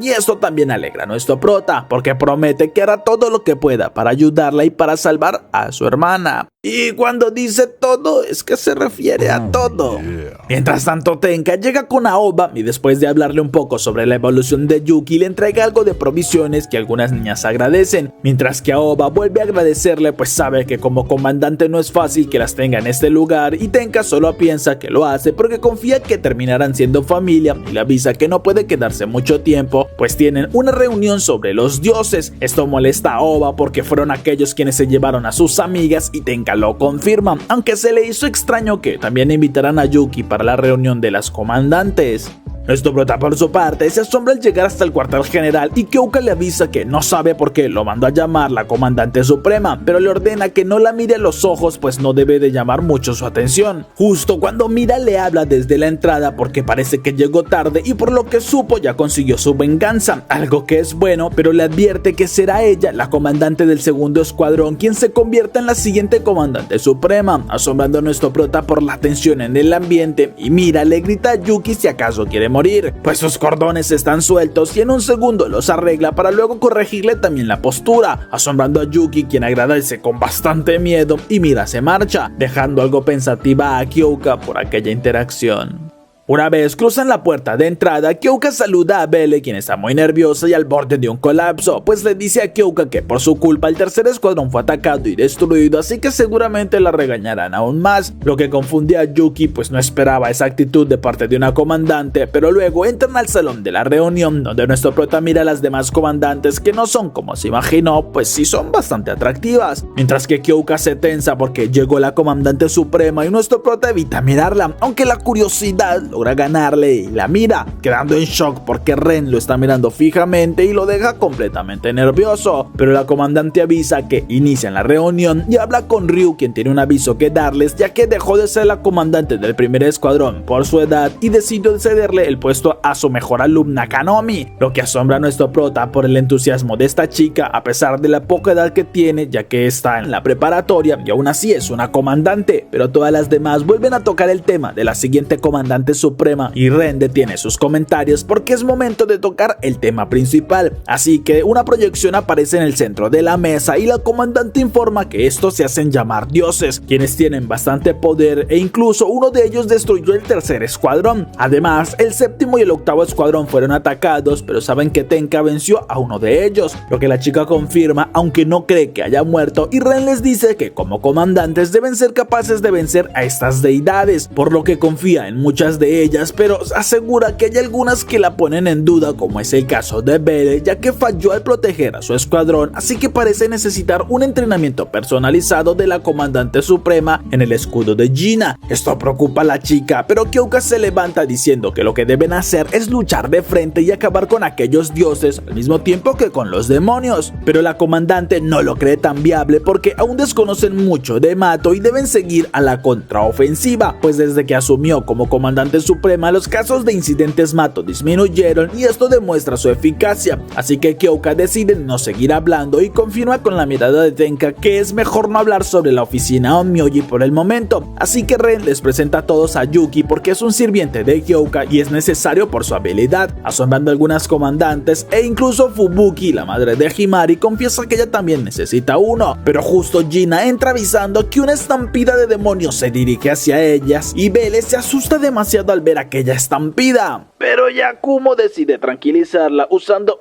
y esto también alegra a nuestro prota porque promete que hará todo lo que pueda para ayudarla y para salvar a su hermana. Y cuando dice todo es que se refiere a todo. Mientras tanto, Tenka llega con Aoba y después de hablarle un poco sobre la evolución de Yuki le entrega algo de provisiones que algunas niñas agradecen, mientras que Aoba vuelve a agradecerle pues sabe que como comandante no es fácil que las tenga en este lugar, y Tenka solo piensa que lo hace porque confía que terminarán siendo familia y le avisa que no puede quedarse mucho tiempo pues tienen una reunión sobre los dioses. Esto molesta a Aoba porque fueron aquellos quienes se llevaron a sus amigas y Tenka lo confirma, aunque se le hizo extraño que también invitaran a Yuki para la reunión de las comandantes. Nuestro prota por su parte se asombra al llegar hasta el cuartel general y Kyoka le avisa que no sabe por qué lo mandó a llamar la comandante suprema, pero le ordena que no la mire a los ojos pues no debe de llamar mucho su atención. Justo cuando mira le habla desde la entrada porque parece que llegó tarde y por lo que supo ya consiguió su venganza, algo que es bueno, pero le advierte que será ella, la comandante del segundo escuadrón, quien se convierta en la siguiente comandante suprema, asombrando a nuestro prota por la tensión en el ambiente, y mira le grita a Yuki si acaso quiere morir, pues sus cordones están sueltos y en un segundo los arregla para luego corregirle también la postura, asombrando a Yuki, quien agradece con bastante miedo y mira se marcha, dejando algo pensativa a Kyoka por aquella interacción. Una vez cruzan la puerta de entrada, Kyoka saluda a Belle, quien está muy nerviosa y al borde de un colapso, pues le dice a Kyoka que por su culpa el tercer escuadrón fue atacado y destruido, así que seguramente la regañarán aún más, lo que confunde a Yuki pues no esperaba esa actitud de parte de una comandante, pero luego entran al salón de la reunión, donde nuestro prota mira a las demás comandantes que no son como se imaginó, pues sí son bastante atractivas, mientras que Kyoka se tensa porque llegó la comandante suprema y nuestro prota evita mirarla, aunque la curiosidad logra ganarle y la mira, quedando en shock porque Ren lo está mirando fijamente y lo deja completamente nervioso, pero la comandante avisa que inician la reunión y habla con Ryu, quien tiene un aviso que darles ya que dejó de ser la comandante del primer escuadrón por su edad y decidió cederle el puesto a su mejor alumna Kanomi, lo que asombra a nuestro prota por el entusiasmo de esta chica a pesar de la poca edad que tiene, ya que está en la preparatoria y aún así es una comandante, pero todas las demás vuelven a tocar el tema de la siguiente comandante suprema y Ren detiene sus comentarios porque es momento de tocar el tema principal, así que una proyección aparece en el centro de la mesa y la comandante informa que estos se hacen llamar dioses, quienes tienen bastante poder e incluso uno de ellos destruyó el tercer escuadrón. Además, el séptimo y el octavo escuadrón fueron atacados, pero saben que Tenka venció a uno de ellos, lo que la chica confirma aunque no cree que haya muerto, y Ren les dice que como comandantes deben ser capaces de vencer a estas deidades, por lo que confía en muchas de ellas, pero asegura que hay algunas que la ponen en duda, como es el caso de Belle, ya que falló al proteger a su escuadrón, así que parece necesitar un entrenamiento personalizado de la comandante suprema en el escudo de Gina. Esto preocupa a la chica, pero Kyoka se levanta diciendo que lo que deben hacer es luchar de frente y acabar con aquellos dioses al mismo tiempo que con los demonios, pero la comandante no lo cree tan viable porque aún desconocen mucho de Mato y deben seguir a la contraofensiva, pues desde que asumió como comandante comandante suprema, los casos de incidentes Mato disminuyeron y esto demuestra su eficacia, así que Kyoka decide no seguir hablando y confirma con la mirada de Tenka que es mejor no hablar sobre la oficina Onmyoji por el momento, así que Ren les presenta a todos a Yuki porque es un sirviente de Kyoka y es necesario por su habilidad, asombrando a algunas comandantes e incluso Fubuki, la madre de Himari, confiesa que ella también necesita uno, pero justo Gina entra avisando que una estampida de demonios se dirige hacia ellas y Belle se asusta demasiado al ver aquella estampida. Pero Yakumo decide tranquilizarla usando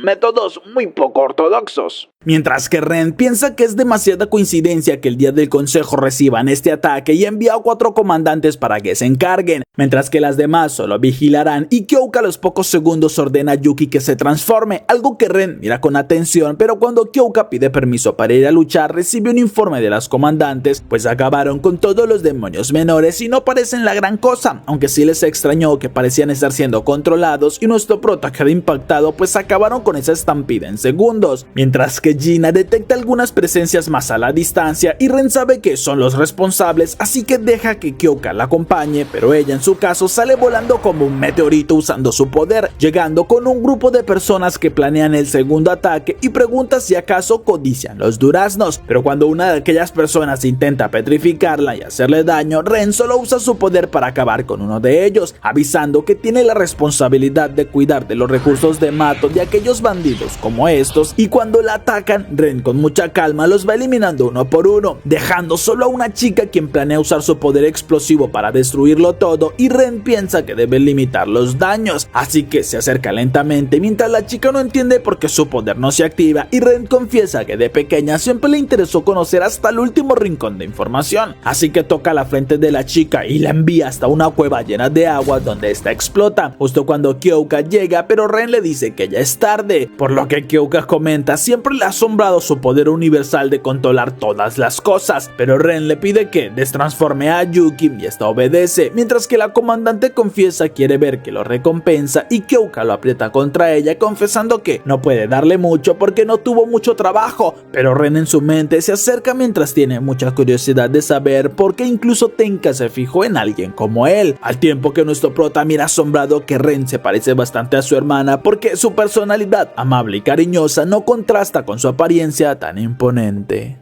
métodos muy poco ortodoxos. Mientras que Ren piensa que es demasiada coincidencia que el día del consejo reciban este ataque y envía a 4 comandantes para que se encarguen, mientras que las demás solo vigilarán y Kyoka a los pocos segundos ordena a Yuki que se transforme, algo que Ren mira con atención, pero cuando Kyoka pide permiso para ir a luchar recibe un informe de las comandantes, pues acabaron con todos los demonios menores y no parecen la gran cosa, aunque sí les extrañó que parecían estar siendo controlados y nuestro prota queda impactado pues acabaron con esa estampida en segundos, mientras que Gina detecta algunas presencias más a la distancia y Ren sabe que son los responsables, así que deja que Kyoka la acompañe, pero ella en su caso sale volando como un meteorito usando su poder, llegando con un grupo de personas que planean el segundo ataque y pregunta si acaso codician los duraznos, pero cuando una de aquellas personas intenta petrificarla y hacerle daño, Ren solo usa su poder para acabar con uno de ellos, avisando que tiene la responsabilidad de cuidar de los recursos de Mato de aquellos bandidos como estos, y cuando la atacan, Ren con mucha calma los va eliminando uno por uno, dejando solo a una chica quien planea usar su poder explosivo para destruirlo todo, y Ren piensa que debe limitar los daños, así que se acerca lentamente mientras la chica no entiende por qué su poder no se activa, y Ren confiesa que de pequeña siempre le interesó conocer hasta el último rincón de información, así que toca la frente de la chica y la envía hasta una cueva llena de agua donde esta explota, justo cuando Kyoka llega, pero Ren le dice que ya es tarde, por lo que Kyoka comenta siempre le ha asombrado su poder universal de controlar todas las cosas, pero Ren le pide que destransforme a Yuki y esta obedece, mientras que la comandante confiesa quiere ver que lo recompensa y Kyoka lo aprieta contra ella confesando que no puede darle mucho porque no tuvo mucho trabajo, pero Ren en su mente se acerca mientras tiene mucha curiosidad de saber por qué incluso Tenka se fijó en alguien como él, al tiempo que nuestro prota mira asombrado que Ren se parece bastante a su hermana porque su personalidad amable y cariñosa no contrasta con su apariencia tan imponente.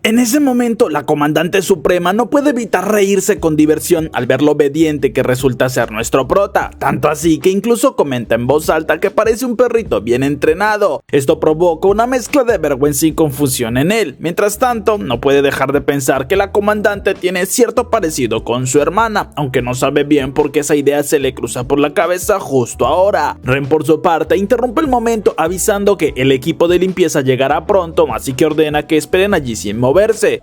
En ese momento, la comandante suprema no puede evitar reírse con diversión al ver lo obediente que resulta ser nuestro prota, tanto así que incluso comenta en voz alta que parece un perrito bien entrenado. Esto provoca una mezcla de vergüenza y confusión en él. Mientras tanto, no puede dejar de pensar que la comandante tiene cierto parecido con su hermana, aunque no sabe bien por qué esa idea se le cruza por la cabeza justo ahora. Ren por su parte interrumpe el momento avisando que el equipo de limpieza llegará pronto, así que ordena que esperen allí sin moverse.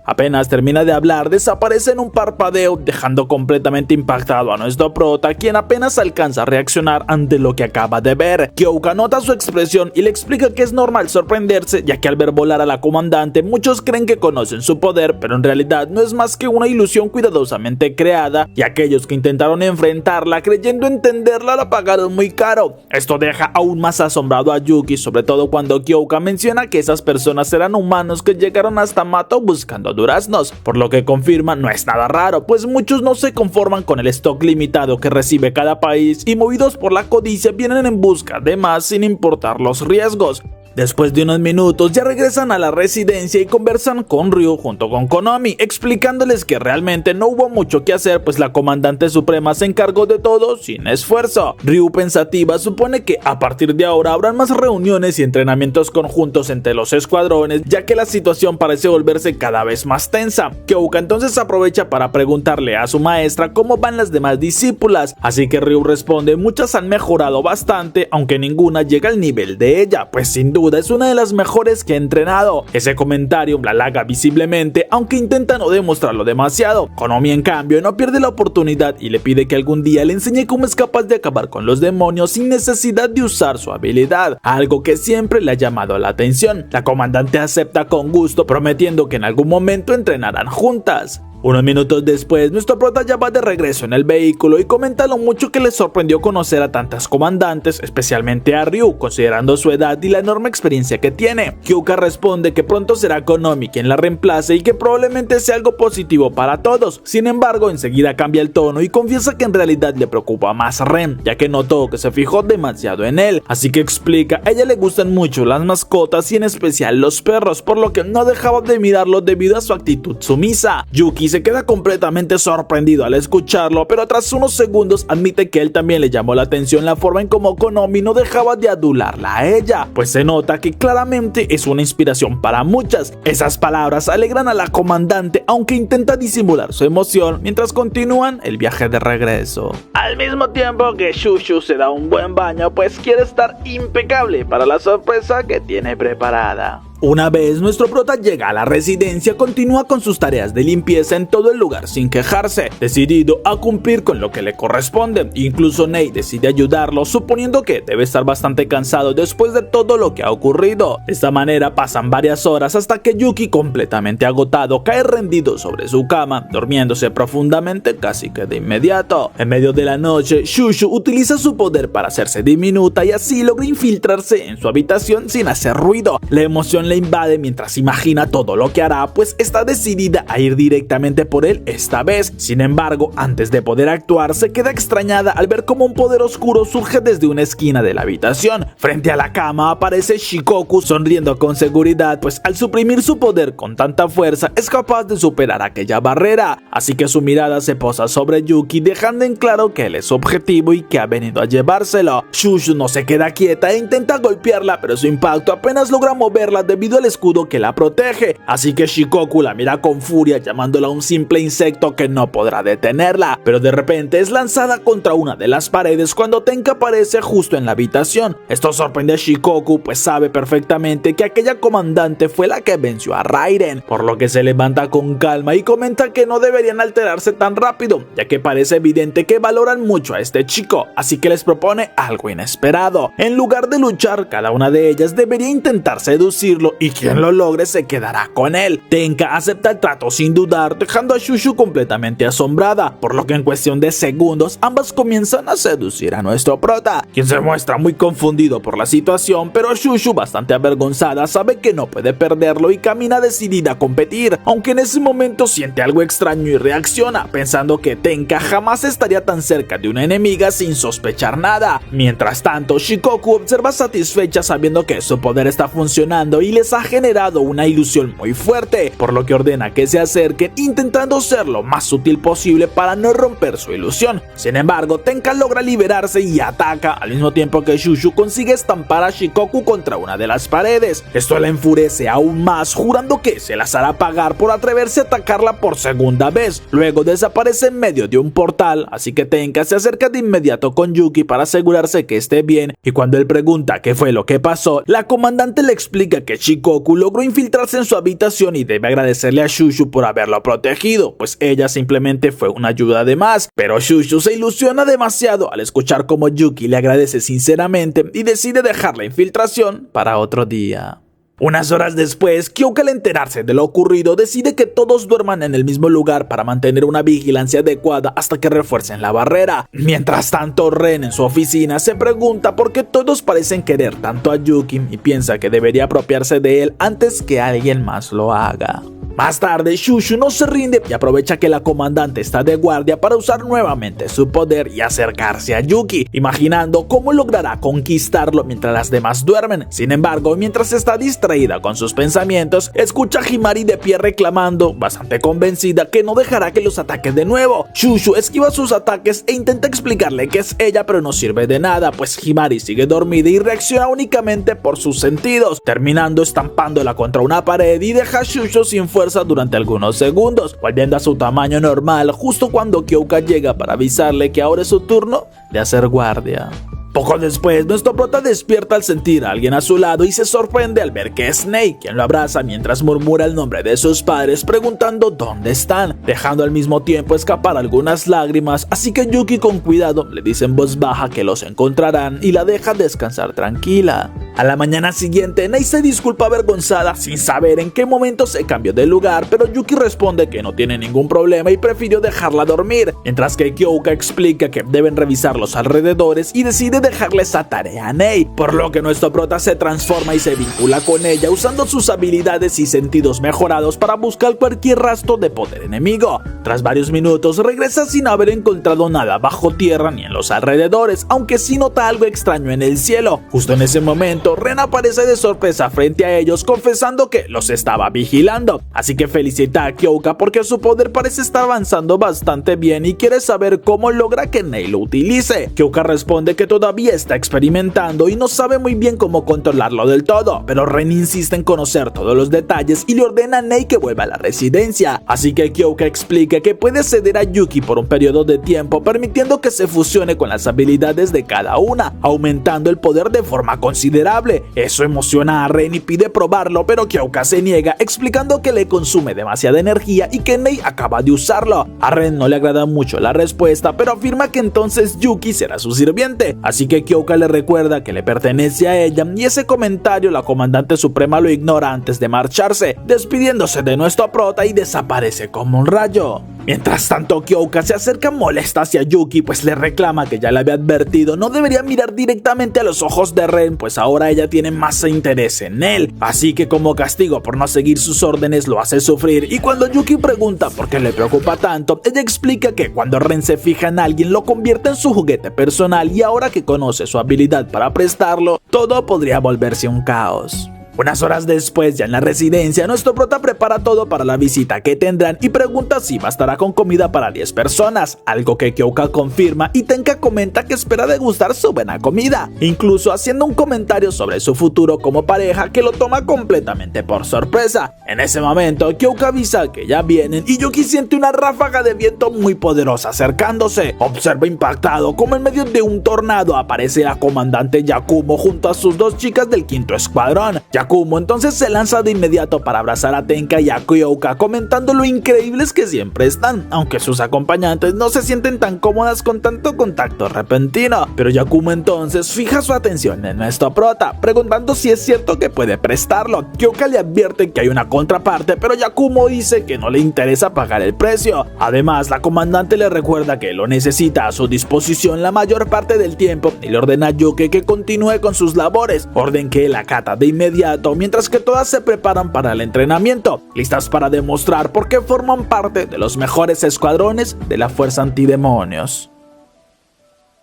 Apenas termina de hablar, desaparece en un parpadeo, dejando completamente impactado a nuestro prota, quien apenas alcanza a reaccionar ante lo que acaba de ver. Kyoka nota su expresión y le explica que es normal sorprenderse, ya que al ver volar a la comandante, muchos creen que conocen su poder, pero en realidad no es más que una ilusión cuidadosamente creada, y aquellos que intentaron enfrentarla creyendo entenderla la pagaron muy caro. Esto deja aún más asombrado a Yuki, sobre todo cuando Kyoka menciona que esas personas eran humanos que llegaron hasta Mato buscando duraznos, por lo que confirma no es nada raro, pues muchos no se conforman con el stock limitado que recibe cada país y movidos por la codicia vienen en busca de más sin importar los riesgos. Después de unos minutos ya regresan a la residencia y conversan con Ryu junto con Konomi, explicándoles que realmente no hubo mucho que hacer pues la comandante suprema se encargó de todo sin esfuerzo. Ryu pensativa supone que a partir de ahora habrán más reuniones y entrenamientos conjuntos entre los escuadrones, ya que la situación parece volverse cada vez más tensa. Kyoka entonces aprovecha para preguntarle a su maestra cómo van las demás discípulas, así que Ryu responde muchas han mejorado bastante, aunque ninguna llega al nivel de ella, pues sin duda es una de las mejores que he entrenado. Ese comentario la halaga visiblemente, aunque intenta no demostrarlo demasiado. Konomi en cambio no pierde la oportunidad y le pide que algún día le enseñe cómo es capaz de acabar con los demonios sin necesidad de usar su habilidad, algo que siempre le ha llamado la atención. La comandante acepta con gusto, prometiendo que en algún momento entrenarán juntas. Unos minutos después, nuestro prota ya va de regreso en el vehículo y comenta lo mucho que le sorprendió conocer a tantas comandantes, especialmente a Ryu, considerando su edad y la enorme experiencia que tiene. Hyuga responde que pronto será Konomi quien la reemplace y que probablemente sea algo positivo para todos. Sin embargo, enseguida cambia el tono y confiesa que en realidad le preocupa más Ren, ya que notó que se fijó demasiado en él. Así que explica, a ella le gustan mucho las mascotas y en especial los perros, por lo que no dejaba de mirarlo debido a su actitud sumisa. Yuki se queda completamente sorprendido al escucharlo, pero tras unos segundos admite que él también le llamó la atención la forma en cómo Konomi no dejaba de adularla a ella, pues se nota que claramente es una inspiración para muchas. Esas palabras alegran a la comandante, aunque intenta disimular su emoción mientras continúan el viaje de regreso. Al mismo tiempo que Shushu se da un buen baño, pues quiere estar impecable para la sorpresa que tiene preparada. Una vez nuestro prota llega a la residencia, continúa con sus tareas de limpieza en todo el lugar sin quejarse, decidido a cumplir con lo que le corresponde. Incluso Nei decide ayudarlo, suponiendo que debe estar bastante cansado después de todo lo que ha ocurrido. De esta manera pasan varias horas hasta que Yuki, completamente agotado, cae rendido sobre su cama, durmiéndose profundamente casi que de inmediato. En medio de la noche, Shushu utiliza su poder para hacerse diminuta y así logra infiltrarse en su habitación sin hacer ruido. La emoción le invade mientras imagina todo lo que hará, pues está decidida a ir directamente por él esta vez. Sin embargo, antes de poder actuar, se queda extrañada al ver cómo un poder oscuro surge desde una esquina de la habitación. Frente a la cama aparece Shikoku sonriendo con seguridad, pues al suprimir su poder con tanta fuerza es capaz de superar aquella barrera. Así que su mirada se posa sobre Yuki, dejando en claro que él es su objetivo y que ha venido a llevárselo. Shushu no se queda quieta e intenta golpearla, pero su impacto apenas logra moverla debido al escudo que la protege, así que Shikoku la mira con furia, llamándola un simple insecto que no podrá detenerla, pero de repente es lanzada contra una de las paredes cuando Tenka aparece justo en la habitación. Esto sorprende a Shikoku, pues sabe perfectamente que aquella comandante fue la que venció a Raiden, por lo que se levanta con calma y comenta que no deberían alterarse tan rápido, ya que parece evidente que valoran mucho a este chico, así que les propone algo inesperado. En lugar de luchar, cada una de ellas debería intentar seducirlo y quien lo logre se quedará con él. Tenka acepta el trato sin dudar, dejando a Shushu completamente asombrada, por lo que en cuestión de segundos ambas comienzan a seducir a nuestro prota, quien se muestra muy confundido por la situación, pero Shushu, bastante avergonzada, sabe que no puede perderlo y camina decidida a competir, aunque en ese momento siente algo extraño y reacciona, pensando que Tenka jamás estaría tan cerca de una enemiga sin sospechar nada. Mientras tanto, Shikoku observa satisfecha sabiendo que su poder está funcionando y les ha generado una ilusión muy fuerte, por lo que ordena que se acerquen intentando ser lo más sutil posible para no romper su ilusión. Sin embargo, Tenka logra liberarse y ataca, al mismo tiempo que Shushu consigue estampar a Shikoku contra una de las paredes. Esto la enfurece aún más, jurando que se las hará pagar por atreverse a atacarla por segunda vez. Luego desaparece en medio de un portal, así que Tenka se acerca de inmediato con Yuki para asegurarse que esté bien, y cuando él pregunta qué fue lo que pasó, la comandante le explica que Shikoku logró infiltrarse en su habitación y debe agradecerle a Shushu por haberlo protegido, pues ella simplemente fue una ayuda de más. Pero Shushu se ilusiona demasiado al escuchar cómo Yuki le agradece sinceramente y decide dejar la infiltración para otro día. Unas horas después, Kyoka, al enterarse de lo ocurrido, decide que todos duerman en el mismo lugar para mantener una vigilancia adecuada hasta que refuercen la barrera. Mientras tanto, Ren en su oficina se pregunta por qué todos parecen querer tanto a Yuki y piensa que debería apropiarse de él antes que alguien más lo haga. Más tarde, Shushu no se rinde y aprovecha que la comandante está de guardia para usar nuevamente su poder y acercarse a Yuki, imaginando cómo logrará conquistarlo mientras las demás duermen. Sin embargo, mientras está distraída con sus pensamientos, escucha a Himari de pie reclamando, bastante convencida que no dejará que los ataque de nuevo. Shushu esquiva sus ataques e intenta explicarle que es ella, pero no sirve de nada, pues Himari sigue dormida y reacciona únicamente por sus sentidos, terminando estampándola contra una pared y deja a Shushu sin fuerza durante algunos segundos, volviendo a su tamaño normal justo cuando Kyoka llega para avisarle que ahora es su turno de hacer guardia. Poco después, nuestro prota despierta al sentir a alguien a su lado y se sorprende al ver que es Nei, quien lo abraza mientras murmura el nombre de sus padres preguntando dónde están, dejando al mismo tiempo escapar algunas lágrimas, así que Yuki con cuidado le dice en voz baja que los encontrarán y la deja descansar tranquila. A la mañana siguiente, Nei se disculpa avergonzada sin saber en qué momento se cambió de lugar, pero Yuki responde que no tiene ningún problema y prefirió dejarla dormir, mientras que Kyoka explica que deben revisar los alrededores y decide dejarle esa tarea a Nei, por lo que nuestro prota se transforma y se vincula con ella usando sus habilidades y sentidos mejorados para buscar cualquier rastro de poder enemigo. Tras varios minutos regresa sin haber encontrado nada bajo tierra ni en los alrededores, aunque sí nota algo extraño en el cielo. Justo en ese momento Ren aparece de sorpresa frente a ellos confesando que los estaba vigilando, así que felicita a Kyoka porque su poder parece estar avanzando bastante bien y quiere saber cómo logra que Nei lo utilice. Kyoka responde que todavía está experimentando y no sabe muy bien cómo controlarlo del todo, pero Ren insiste en conocer todos los detalles y le ordena a Nei que vuelva a la residencia, así que Kyoka explica que puede ceder a Yuki por un periodo de tiempo, permitiendo que se fusione con las habilidades de cada una, aumentando el poder de forma considerable. Eso emociona a Ren y pide probarlo, pero Kyoka se niega, explicando que le consume demasiada energía y que Nei acaba de usarlo. A Ren no le agrada mucho la respuesta, pero afirma que entonces Yuki será su sirviente, así que Kyoka le recuerda que le pertenece a ella, y ese comentario la comandante suprema lo ignora antes de marcharse, despidiéndose de nuestro prota y desaparece como un rayo. Mientras tanto, Kyoka se acerca molesta hacia Yuki, pues le reclama que ya le había advertido no debería mirar directamente a los ojos de Ren, pues ahora ella tiene más interés en él, así que como castigo por no seguir sus órdenes lo hace sufrir. Y cuando Yuki pregunta por qué le preocupa tanto, ella explica que cuando Ren se fija en alguien lo convierte en su juguete personal, y ahora que conoce su habilidad para prestarlo, todo podría volverse un caos. Unas horas después, ya en la residencia, nuestro prota prepara todo para la visita que tendrán y pregunta si bastará con comida para 10 personas, algo que Kyoka confirma, y Tenka comenta que espera degustar su buena comida, incluso haciendo un comentario sobre su futuro como pareja que lo toma completamente por sorpresa. En ese momento, Kyoka avisa que ya vienen y Yuki siente una ráfaga de viento muy poderosa acercándose. Observa impactado como en medio de un tornado aparece la comandante Yakumo junto a sus dos chicas del 5º escuadrón. Yakumo entonces se lanza de inmediato para abrazar a Tenka y a Kyoka, comentando lo increíbles que siempre están, aunque sus acompañantes no se sienten tan cómodas con tanto contacto repentino. Pero Yakumo entonces fija su atención en nuestro prota, preguntando si es cierto que puede prestarlo. Kyoka le advierte que hay una contraparte, pero Yakumo dice que no le interesa pagar el precio. Además, la comandante le recuerda que lo necesita a su disposición la mayor parte del tiempo y le ordena a Yuki que continúe con sus labores, orden que él acata de inmediato, mientras que todas se preparan para el entrenamiento, listas para demostrar por qué forman parte de los mejores escuadrones de la Fuerza Antidemonios.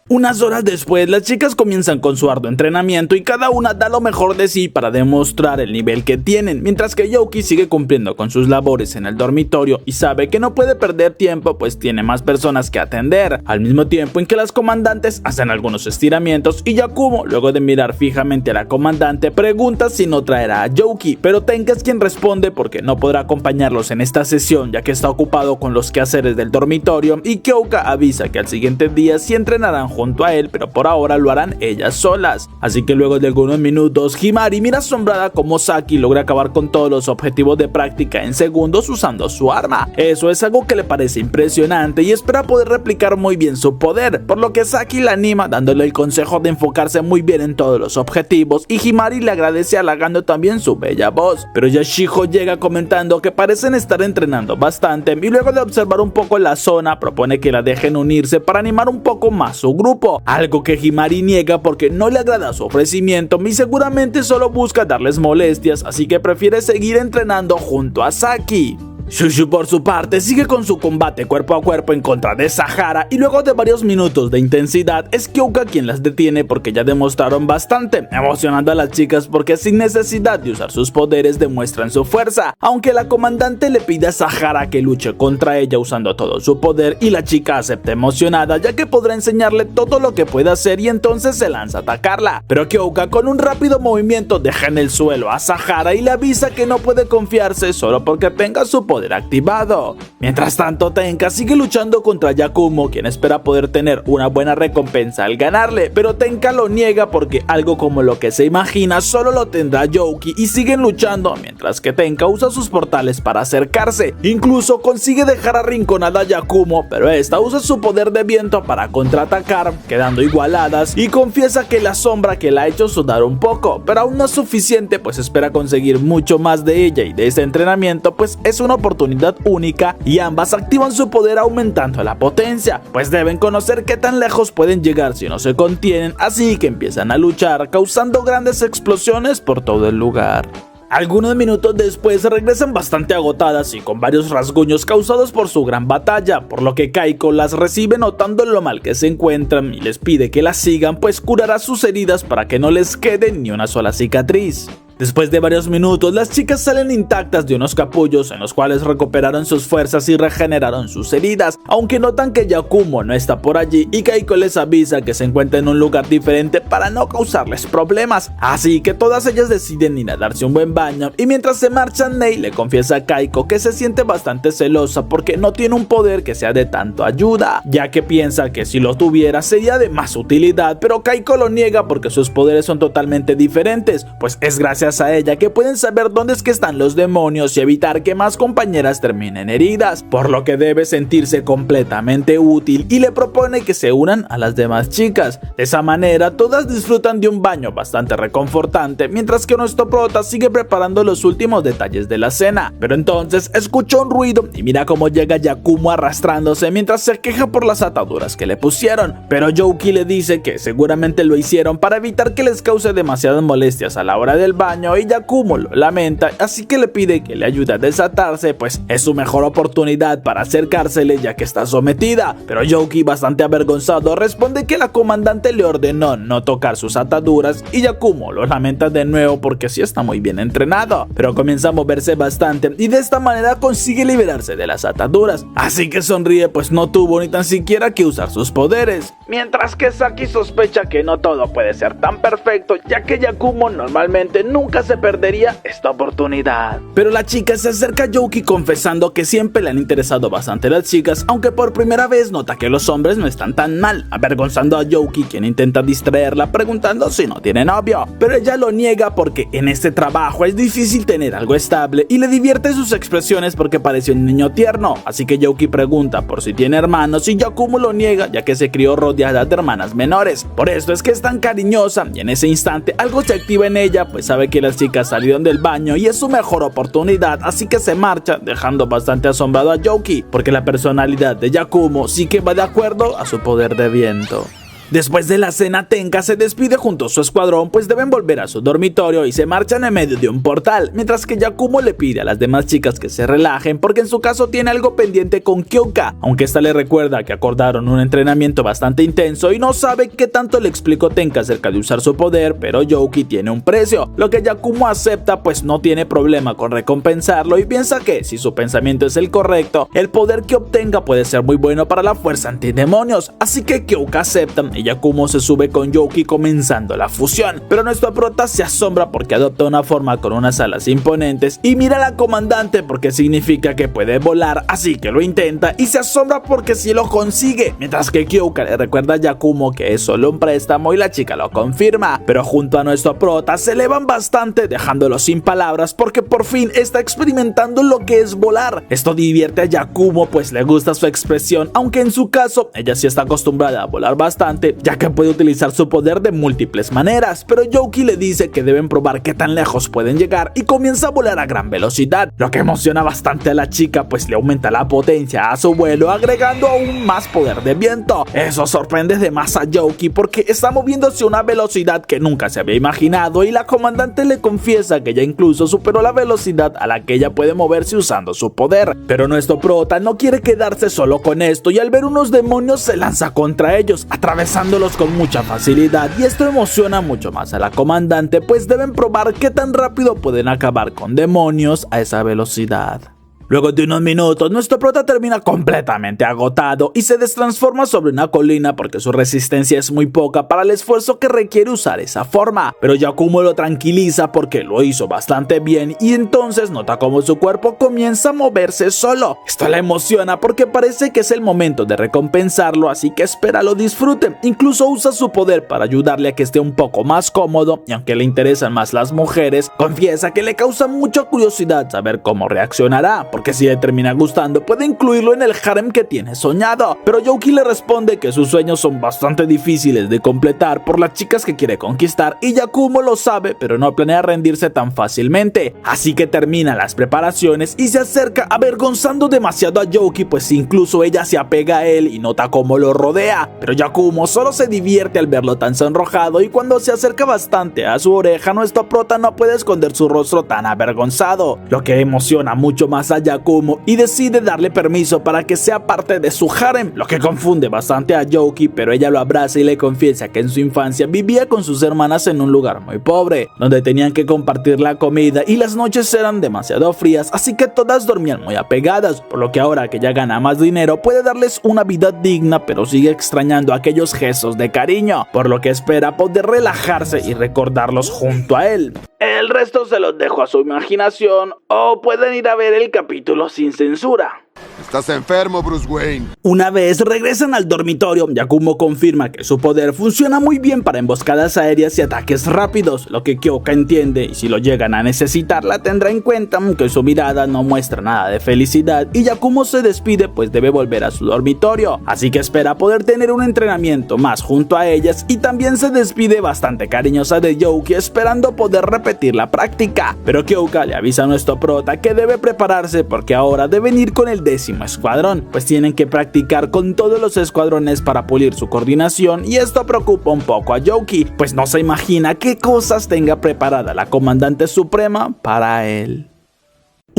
Unas horas después, las chicas comienzan con su arduo entrenamiento y cada una da lo mejor de sí para demostrar el nivel que tienen, mientras que Yuki sigue cumpliendo con sus labores en el dormitorio y sabe que no puede perder tiempo pues tiene más personas que atender, al mismo tiempo en que las comandantes hacen algunos estiramientos y Yakumo, luego de mirar fijamente a la comandante, pregunta si no traerá a Yuki, pero Tenka es quien responde porque no podrá acompañarlos en esta sesión ya que está ocupado con los quehaceres del dormitorio, y Kyoka avisa que al siguiente día sí entrenarán junto a él, pero por ahora lo harán ellas solas. Así que luego de algunos minutos, Himari mira asombrada como Saki logra acabar con todos los objetivos de práctica en segundos usando su arma. Eso es algo que le parece impresionante y espera poder replicar muy bien su poder, por lo que Saki la anima dándole el consejo de enfocarse muy bien en todos los objetivos, y Himari le agradece halagando también su bella voz. Pero Yashiho llega comentando que parecen estar entrenando bastante y luego de observar un poco la zona propone que la dejen unirse para animar un poco más su grupo, algo que Himari niega porque no le agrada su ofrecimiento y seguramente solo busca darles molestias, así que prefiere seguir entrenando junto a Saki. Shushu por su parte sigue con su combate cuerpo a cuerpo en contra de Sahara y luego de varios minutos de intensidad es Kyoka quien las detiene porque ya demostraron bastante, emocionando a las chicas porque sin necesidad de usar sus poderes demuestran su fuerza, aunque la comandante le pide a Sahara que luche contra ella usando todo su poder y la chica acepta emocionada ya que podrá enseñarle todo lo que puede hacer y entonces se lanza a atacarla, pero Kyoka con un rápido movimiento deja en el suelo a Sahara y le avisa que no puede confiarse solo porque tenga su poder poder activado. Mientras tanto, Tenka sigue luchando contra Yakumo, quien espera poder tener una buena recompensa al ganarle, pero Tenka lo niega porque algo como lo que se imagina solo lo tendrá Youki, y siguen luchando mientras que Tenka usa sus portales para acercarse. Incluso consigue dejar arrinconada a Yakumo, pero esta usa su poder de viento para contraatacar, quedando igualadas, y confiesa que la sombra que la ha hecho sudar un poco, pero aún no es suficiente, pues espera conseguir mucho más de ella y de este entrenamiento, pues es una oportunidad única y ambas activan su poder aumentando la potencia, pues deben conocer qué tan lejos pueden llegar si no se contienen, así que empiezan a luchar, causando grandes explosiones por todo el lugar. Algunos minutos después regresan bastante agotadas y con varios rasguños causados por su gran batalla, por lo que Kaiko las recibe notando lo mal que se encuentran y les pide que las sigan, pues curará sus heridas para que no les quede ni una sola cicatriz. Después de varios minutos, las chicas salen intactas de unos capullos en los cuales recuperaron sus fuerzas y regeneraron sus heridas, aunque notan que Yakumo no está por allí y Kaiko les avisa que se encuentra en un lugar diferente para no causarles problemas, así que todas ellas deciden ir a darse un buen baño, y mientras se marchan, Nei le confiesa a Kaiko que se siente bastante celosa porque no tiene un poder que sea de tanto ayuda, ya que piensa que si lo tuviera sería de más utilidad, pero Kaiko lo niega porque sus poderes son totalmente diferentes, pues es gracias a ella que pueden saber dónde es que están los demonios y evitar que más compañeras terminen heridas, por lo que debe sentirse completamente útil y le propone que se unan a las demás chicas. De esa manera todas disfrutan de un baño bastante reconfortante, mientras que nuestro prota sigue preparando los últimos detalles de la cena, pero entonces escucha un ruido y mira cómo llega Yakumo arrastrándose mientras se queja por las ataduras que le pusieron, pero Youki le dice que seguramente lo hicieron para evitar que les cause demasiadas molestias a la hora del baño, y Yakumo lo lamenta, así que le pide que le ayude a desatarse, pues es su mejor oportunidad para acercársele ya que está sometida, pero Youki, bastante avergonzado, responde que la comandante le ordenó no tocar sus ataduras, y Yakumo lo lamenta de nuevo porque sí está muy bien entrenado, pero comienza a moverse bastante y de esta manera consigue liberarse de las ataduras, así que sonríe pues no tuvo ni tan siquiera que usar sus poderes, mientras que Saki sospecha que no todo puede ser tan perfecto, ya que Yakumo normalmente nunca se perdería esta oportunidad. Pero la chica se acerca a Youki confesando que siempre le han interesado bastante las chicas, aunque por primera vez nota que los hombres no están tan mal, avergonzando a Youki, quien intenta distraerla preguntando si no tiene novio, pero ella lo niega porque en este trabajo es difícil tener algo estable, y le divierte sus expresiones porque parece un niño tierno, así que Youki pregunta por si tiene hermanos y Yakumo lo niega ya que se crió rodeada de hermanas menores, por esto es que es tan cariñosa, y en ese instante algo se activa en ella, pues sabe que las chicas salieron del baño y es su mejor oportunidad, así que se marcha dejando bastante asombrado a Youki, porque la personalidad de Yakumo sí que va de acuerdo a su poder de viento. Después de la cena, Tenka se despide junto a su escuadrón, pues deben volver a su dormitorio y se marchan en medio de un portal, mientras que Yakumo le pide a las demás chicas que se relajen porque en su caso tiene algo pendiente con Kyoka, aunque esta le recuerda que acordaron un entrenamiento bastante intenso y no sabe qué tanto le explicó Tenka acerca de usar su poder, pero Youki tiene un precio, lo que Yakumo acepta pues no tiene problema con recompensarlo y piensa que si su pensamiento es el correcto, el poder que obtenga puede ser muy bueno para la fuerza antidemonios, así que Kyoka acepta y Yakumo se sube con Youki comenzando la fusión, pero nuestro prota se asombra porque adopta una forma con unas alas imponentes y mira a la comandante porque significa que puede volar, así que lo intenta y se asombra porque sí lo consigue, mientras que Kyoka le recuerda a Yakumo que es solo un préstamo y la chica lo confirma, pero junto a nuestro prota se elevan bastante dejándolo sin palabras porque por fin está experimentando lo que es volar. Esto divierte a Yakumo pues le gusta su expresión, aunque en su caso ella sí está acostumbrada a volar bastante ya que puede utilizar su poder de múltiples maneras, pero Youki le dice que deben probar qué tan lejos pueden llegar y comienza a volar a gran velocidad, lo que emociona bastante a la chica pues le aumenta la potencia a su vuelo agregando aún más poder de viento. Eso sorprende de más a Youki porque está moviéndose a una velocidad que nunca se había imaginado y la comandante le confiesa que ya incluso superó la velocidad a la que ella puede moverse usando su poder, pero nuestro prota no quiere quedarse solo con esto y al ver unos demonios se lanza contra ellos, atravesándolos con mucha facilidad, y esto emociona mucho más a la comandante pues deben probar qué tan rápido pueden acabar con demonios a esa velocidad. Luego de unos minutos, nuestro prota termina completamente agotado y se destransforma sobre una colina porque su resistencia es muy poca para el esfuerzo que requiere usar esa forma. Pero Yakumo lo tranquiliza porque lo hizo bastante bien y entonces nota cómo su cuerpo comienza a moverse solo. Esto le emociona porque parece que es el momento de recompensarlo, así que espera lo disfrute. Incluso usa su poder para ayudarle a que esté un poco más cómodo y aunque le interesan más las mujeres, confiesa que le causa mucha curiosidad saber cómo reaccionará, porque si le termina gustando puede incluirlo en el harem que tiene soñado. Pero Youki le responde que sus sueños son bastante difíciles de completar por las chicas que quiere conquistar y Yakumo lo sabe, pero no planea rendirse tan fácilmente. Así que termina las preparaciones y se acerca avergonzando demasiado a Youki, pues incluso ella se apega a él y nota cómo lo rodea. Pero Yakumo solo se divierte al verlo tan sonrojado y cuando se acerca bastante a su oreja, nuestro prota no puede esconder su rostro tan avergonzado, lo que emociona mucho más a Yakumo y decide darle permiso para que sea parte de su harem, lo que confunde bastante a Youki, pero ella lo abraza y le confiesa que en su infancia vivía con sus hermanas en un lugar muy pobre, donde tenían que compartir la comida y las noches eran demasiado frías, así que todas dormían muy apegadas, por lo que ahora que ya gana más dinero puede darles una vida digna, pero sigue extrañando aquellos gestos de cariño, por lo que espera poder relajarse y recordarlos junto a él. El resto se los dejo a su imaginación o pueden ir a ver el capítulo sin censura. Estás enfermo, Bruce Wayne. Una vez regresan al dormitorio, Yakumo confirma que su poder funciona muy bien para emboscadas aéreas y ataques rápidos, lo que Kyoka entiende y si lo llegan a necesitar la tendrá en cuenta, aunque su mirada no muestra nada de felicidad y Yakumo se despide pues debe volver a su dormitorio, así que espera poder tener un entrenamiento más junto a ellas y también se despide bastante cariñosa de Youki esperando poder repetir la práctica, pero Kyoka le avisa a nuestro prota que debe prepararse porque ahora deben ir con el 10º escuadrón, pues tienen que practicar con todos los escuadrones para pulir su coordinación y esto preocupa un poco a Youki, pues no se imagina qué cosas tenga preparada la comandante suprema para él.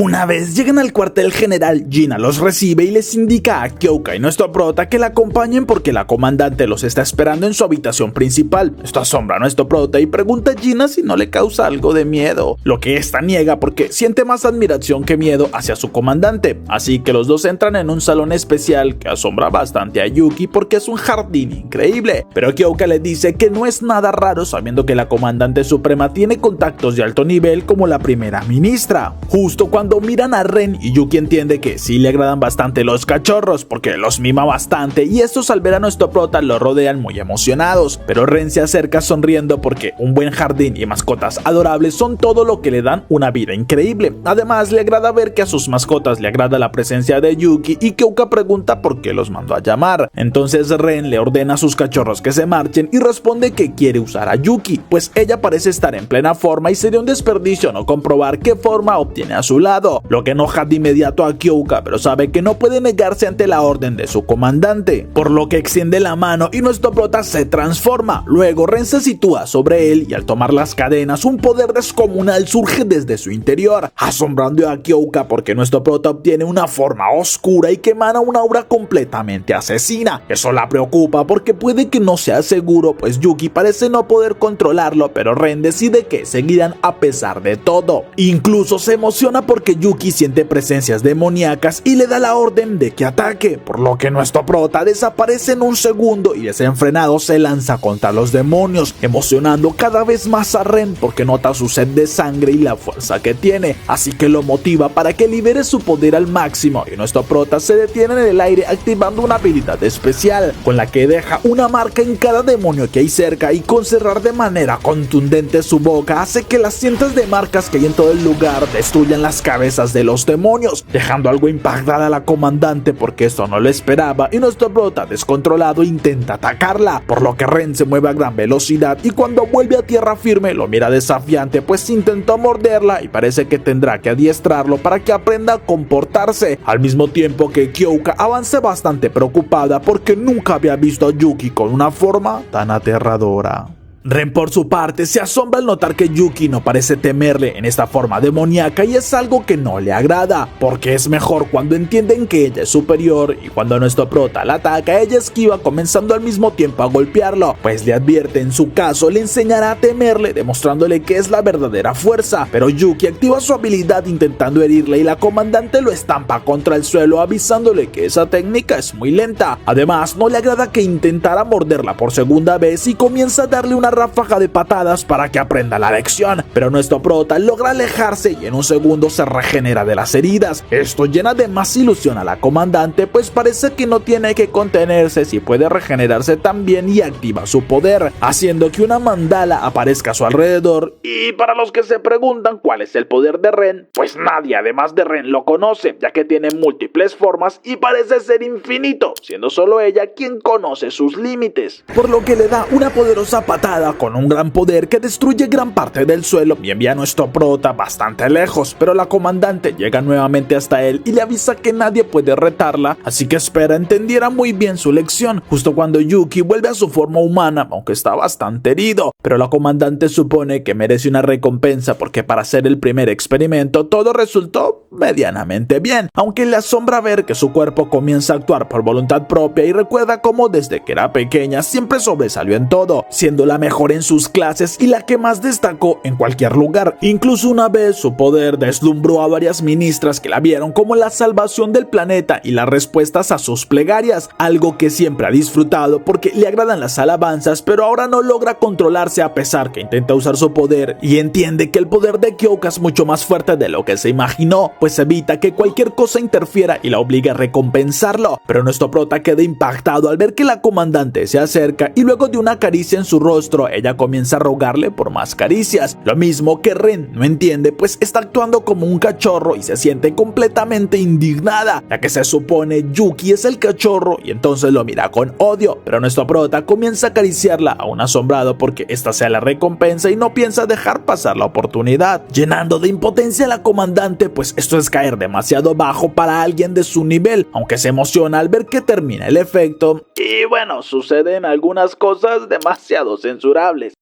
Una vez llegan al cuartel general, Gina los recibe y les indica a Kyoka y nuestro prota que la acompañen porque la comandante los está esperando en su habitación principal. Esto asombra a nuestro prota y pregunta a Gina si no le causa algo de miedo, lo que esta niega porque siente más admiración que miedo hacia su comandante. Así que los dos entran en un salón especial que asombra bastante a Yuki porque es un jardín increíble. Pero Kyoka le dice que no es nada raro sabiendo que la comandante suprema tiene contactos de alto nivel como la primera ministra. Justo cuando miran a Ren y Yuki entiende que sí le agradan bastante los cachorros porque los mima bastante y estos al ver a nuestro prota lo rodean muy emocionados, pero Ren se acerca sonriendo porque un buen jardín y mascotas adorables son todo lo que le dan una vida increíble. Además le agrada ver que a sus mascotas le agrada la presencia de Yuki y Kyoka pregunta por qué los mandó a llamar. Entonces Ren le ordena a sus cachorros que se marchen y responde que quiere usar a Yuki, pues ella parece estar en plena forma y sería un desperdicio no comprobar qué forma obtiene a su lado, lo que enoja de inmediato a Kyoka, pero sabe que no puede negarse ante la orden de su comandante, por lo que extiende la mano y nuestro prota se transforma. Luego Ren se sitúa sobre él y al tomar las cadenas un poder descomunal surge desde su interior, asombrando a Kyoka porque nuestro prota obtiene una forma oscura y que emana una aura completamente asesina. Eso la preocupa porque puede que no sea seguro, pues Yuki parece no poder controlarlo, pero Ren decide que seguirán a pesar de todo. Incluso se emociona porque Yuki siente presencias demoníacas y le da la orden de que ataque, por lo que nuestro prota desaparece en un segundo y desenfrenado se lanza contra los demonios, emocionando cada vez más a Ren porque nota su sed de sangre y la fuerza que tiene, así que lo motiva para que libere su poder al máximo y nuestro prota se detiene en el aire activando una habilidad especial con la que deja una marca en cada demonio que hay cerca y con cerrar de manera contundente su boca hace que las cientos de marcas que hay en todo el lugar destruyan las cabezas de los demonios, dejando algo impactada a la comandante porque esto no lo esperaba y nuestro prota descontrolado intenta atacarla, por lo que Ren se mueve a gran velocidad y cuando vuelve a tierra firme lo mira desafiante pues intentó morderla y parece que tendrá que adiestrarlo para que aprenda a comportarse, al mismo tiempo que Kyoka avanza bastante preocupada porque nunca había visto a Yuki con una forma tan aterradora. Ren por su parte se asombra al notar que Yuki no parece temerle en esta forma demoníaca y es algo que no le agrada, porque es mejor cuando entienden que ella es superior y cuando nuestro prota la ataca ella esquiva comenzando al mismo tiempo a golpearlo, pues le advierte en su caso le enseñará a temerle demostrándole que es la verdadera fuerza, pero Yuki activa su habilidad intentando herirle y la comandante lo estampa contra el suelo avisándole que esa técnica es muy lenta. Además no le agrada que intentara morderla por segunda vez y comienza a darle una ráfaga de patadas para que aprenda la lección, pero nuestro prota logra alejarse y en un segundo se regenera de las heridas. Esto llena de más ilusión a la comandante, pues parece que no tiene que contenerse si puede regenerarse también y activa su poder, haciendo que una mandala aparezca a su alrededor. Y para los que se preguntan cuál es el poder de Ren, pues nadie además de Ren lo conoce, ya que tiene múltiples formas y parece ser infinito, siendo solo ella quien conoce sus límites, por lo que le da una poderosa patada con un gran poder que destruye gran parte del suelo y envía a nuestro prota bastante lejos, pero la comandante llega nuevamente hasta él y le avisa que nadie puede retarla, así que espera entendiera muy bien su lección, justo cuando Yuki vuelve a su forma humana, aunque está bastante herido, pero la comandante supone que merece una recompensa porque para hacer el primer experimento todo resultó medianamente bien, aunque le asombra ver que su cuerpo comienza a actuar por voluntad propia y recuerda cómo desde que era pequeña siempre sobresalió en todo, siendo la mejor en sus clases y la que más destacó en cualquier lugar. Incluso una vez su poder deslumbró a varias ministras que la vieron como la salvación del planeta y las respuestas a sus plegarias, algo que siempre ha disfrutado porque le agradan las alabanzas, pero ahora no logra controlarse a pesar que intenta usar su poder y entiende que el poder de Kyoka es mucho más fuerte de lo que se imaginó, pues evita que cualquier cosa interfiera y la obliga a recompensarlo, pero nuestro prota queda impactado al ver que la comandante se acerca y luego de una caricia en su rostro ella comienza a rogarle por más caricias, lo mismo que Ren no entiende pues está actuando como un cachorro y se siente completamente indignada, ya que se supone Yuki es el cachorro y entonces lo mira con odio, pero nuestro prota comienza a acariciarla aún asombrado porque esta sea la recompensa y no piensa dejar pasar la oportunidad, llenando de impotencia a la comandante pues esto es caer demasiado bajo para alguien de su nivel, aunque se emociona al ver que termina el efecto y bueno, suceden algunas cosas demasiado censurables.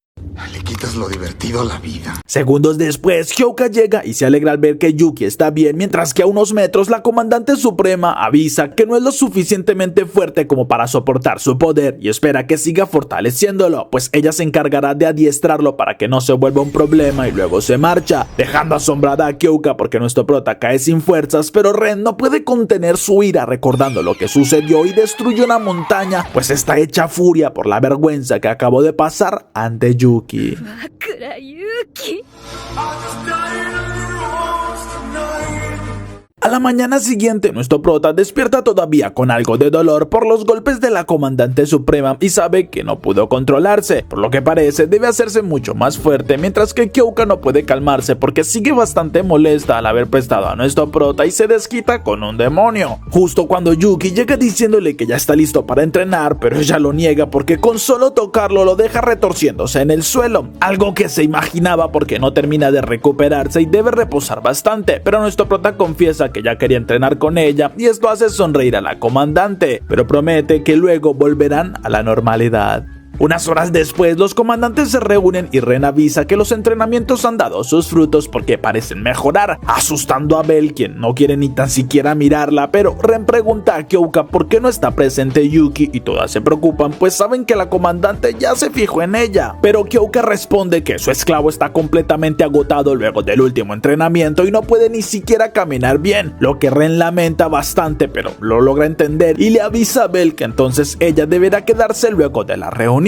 Le quitas lo divertido a la vida. Segundos después, Kyoka llega y se alegra al ver que Yuki está bien, mientras que a unos metros la comandante suprema avisa que no es lo suficientemente fuerte como para soportar su poder y espera que siga fortaleciéndolo, pues ella se encargará de adiestrarlo para que no se vuelva un problema y luego se marcha, dejando asombrada a Kyoka porque nuestro prota cae sin fuerzas, pero Ren no puede contener su ira recordando lo que sucedió y destruye una montaña, pues está hecha furia por la vergüenza que acabó de pasar ante Yuki. A la mañana siguiente, nuestro prota despierta todavía con algo de dolor por los golpes de la comandante suprema y sabe que no pudo controlarse, por lo que parece debe hacerse mucho más fuerte, mientras que Kyoka no puede calmarse porque sigue bastante molesta al haber prestado a nuestro prota y se desquita con un demonio. Justo cuando Yuki llega diciéndole que ya está listo para entrenar, pero ella lo niega porque con solo tocarlo lo deja retorciéndose en el suelo, algo que se imaginaba porque no termina de recuperarse y debe reposar bastante, pero nuestro prota confiesa que ya quería entrenar con ella y esto hace sonreír a la comandante, pero promete que luego volverán a la normalidad. Unas horas después, los comandantes se reúnen y Ren avisa que los entrenamientos han dado sus frutos porque parecen mejorar, asustando a Bell, quien no quiere ni tan siquiera mirarla, pero Ren pregunta a Kyoka por qué no está presente Yuki y todas se preocupan pues saben que la comandante ya se fijó en ella, pero Kyoka responde que su esclavo está completamente agotado luego del último entrenamiento y no puede ni siquiera caminar bien, lo que Ren lamenta bastante pero lo logra entender y le avisa a Bell que entonces ella deberá quedarse luego de la reunión.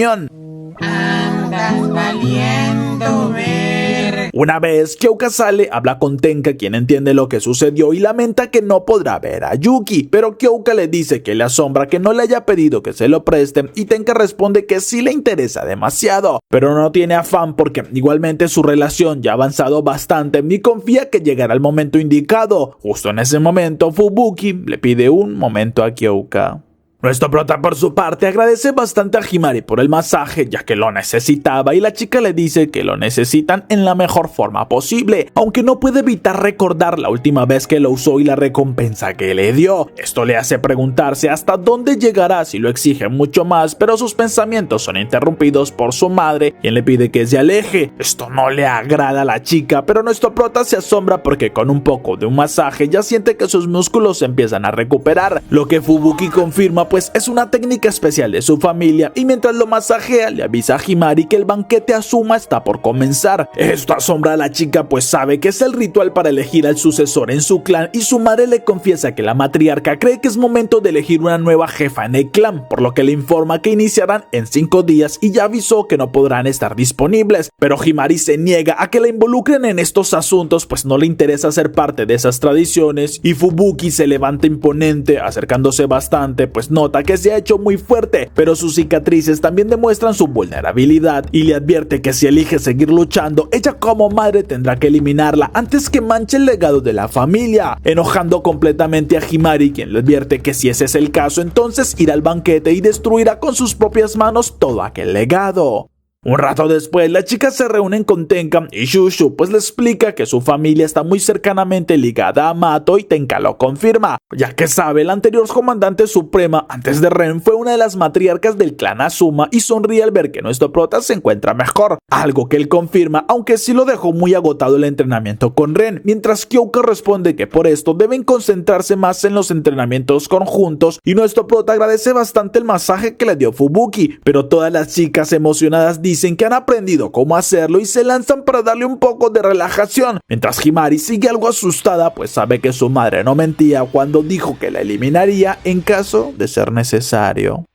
Andas valiendo ver. Una vez Kyoka sale, habla con Tenka, quien entiende lo que sucedió y lamenta que no podrá ver a Yuki, pero Kyoka le dice que le asombra que no le haya pedido que se lo presten y Tenka responde que sí le interesa demasiado, pero no tiene afán porque igualmente su relación ya ha avanzado bastante y confía que llegará el momento indicado. Justo en ese momento, Fubuki le pide un momento a Kyoka. Nuestro prota por su parte agradece bastante a Himari por el masaje ya que lo necesitaba y la chica le dice que lo necesitan en la mejor forma posible, aunque no puede evitar recordar la última vez que lo usó y la recompensa que le dio. Esto le hace preguntarse hasta dónde llegará si lo exige mucho más, pero sus pensamientos son interrumpidos por su madre, quien le pide que se aleje. Esto no le agrada a la chica, pero nuestro prota se asombra porque con un poco de un masaje ya siente que sus músculos se empiezan a recuperar, lo que Fubuki confirma pues es una técnica especial de su familia, y mientras lo masajea le avisa a Himari que el banquete Azuma está por comenzar. Esto asombra a la chica pues sabe que es el ritual para elegir al sucesor en su clan, y su madre le confiesa que la matriarca cree que es momento de elegir una nueva jefa en el clan, por lo que le informa que iniciarán en 5 días y ya avisó que no podrán estar disponibles, pero Himari se niega a que la involucren en estos asuntos pues no le interesa ser parte de esas tradiciones, y Fubuki se levanta imponente acercándose bastante pues nota que se ha hecho muy fuerte, pero sus cicatrices también demuestran su vulnerabilidad y le advierte que si elige seguir luchando, ella como madre tendrá que eliminarla antes que manche el legado de la familia, enojando completamente a Himari, quien le advierte que si ese es el caso, entonces irá al banquete y destruirá con sus propias manos todo aquel legado. Un rato después, las chicas se reúnen con Tenka y Shushu pues le explica que su familia está muy cercanamente ligada a Mato, y Tenka lo confirma, ya que sabe la anterior comandante suprema antes de Ren fue una de las matriarcas del clan Azuma, y sonríe al ver que nuestro prota se encuentra mejor, algo que él confirma, aunque sí lo dejó muy agotado el entrenamiento con Ren, mientras Kyoka responde que por esto deben concentrarse más en los entrenamientos conjuntos, y nuestro prota agradece bastante el masaje que le dio Fubuki, pero todas las chicas emocionadas dicen que han aprendido cómo hacerlo y se lanzan para darle un poco de relajación, mientras Himari sigue algo asustada pues sabe que su madre no mentía cuando dijo que la eliminaría en caso de ser necesario.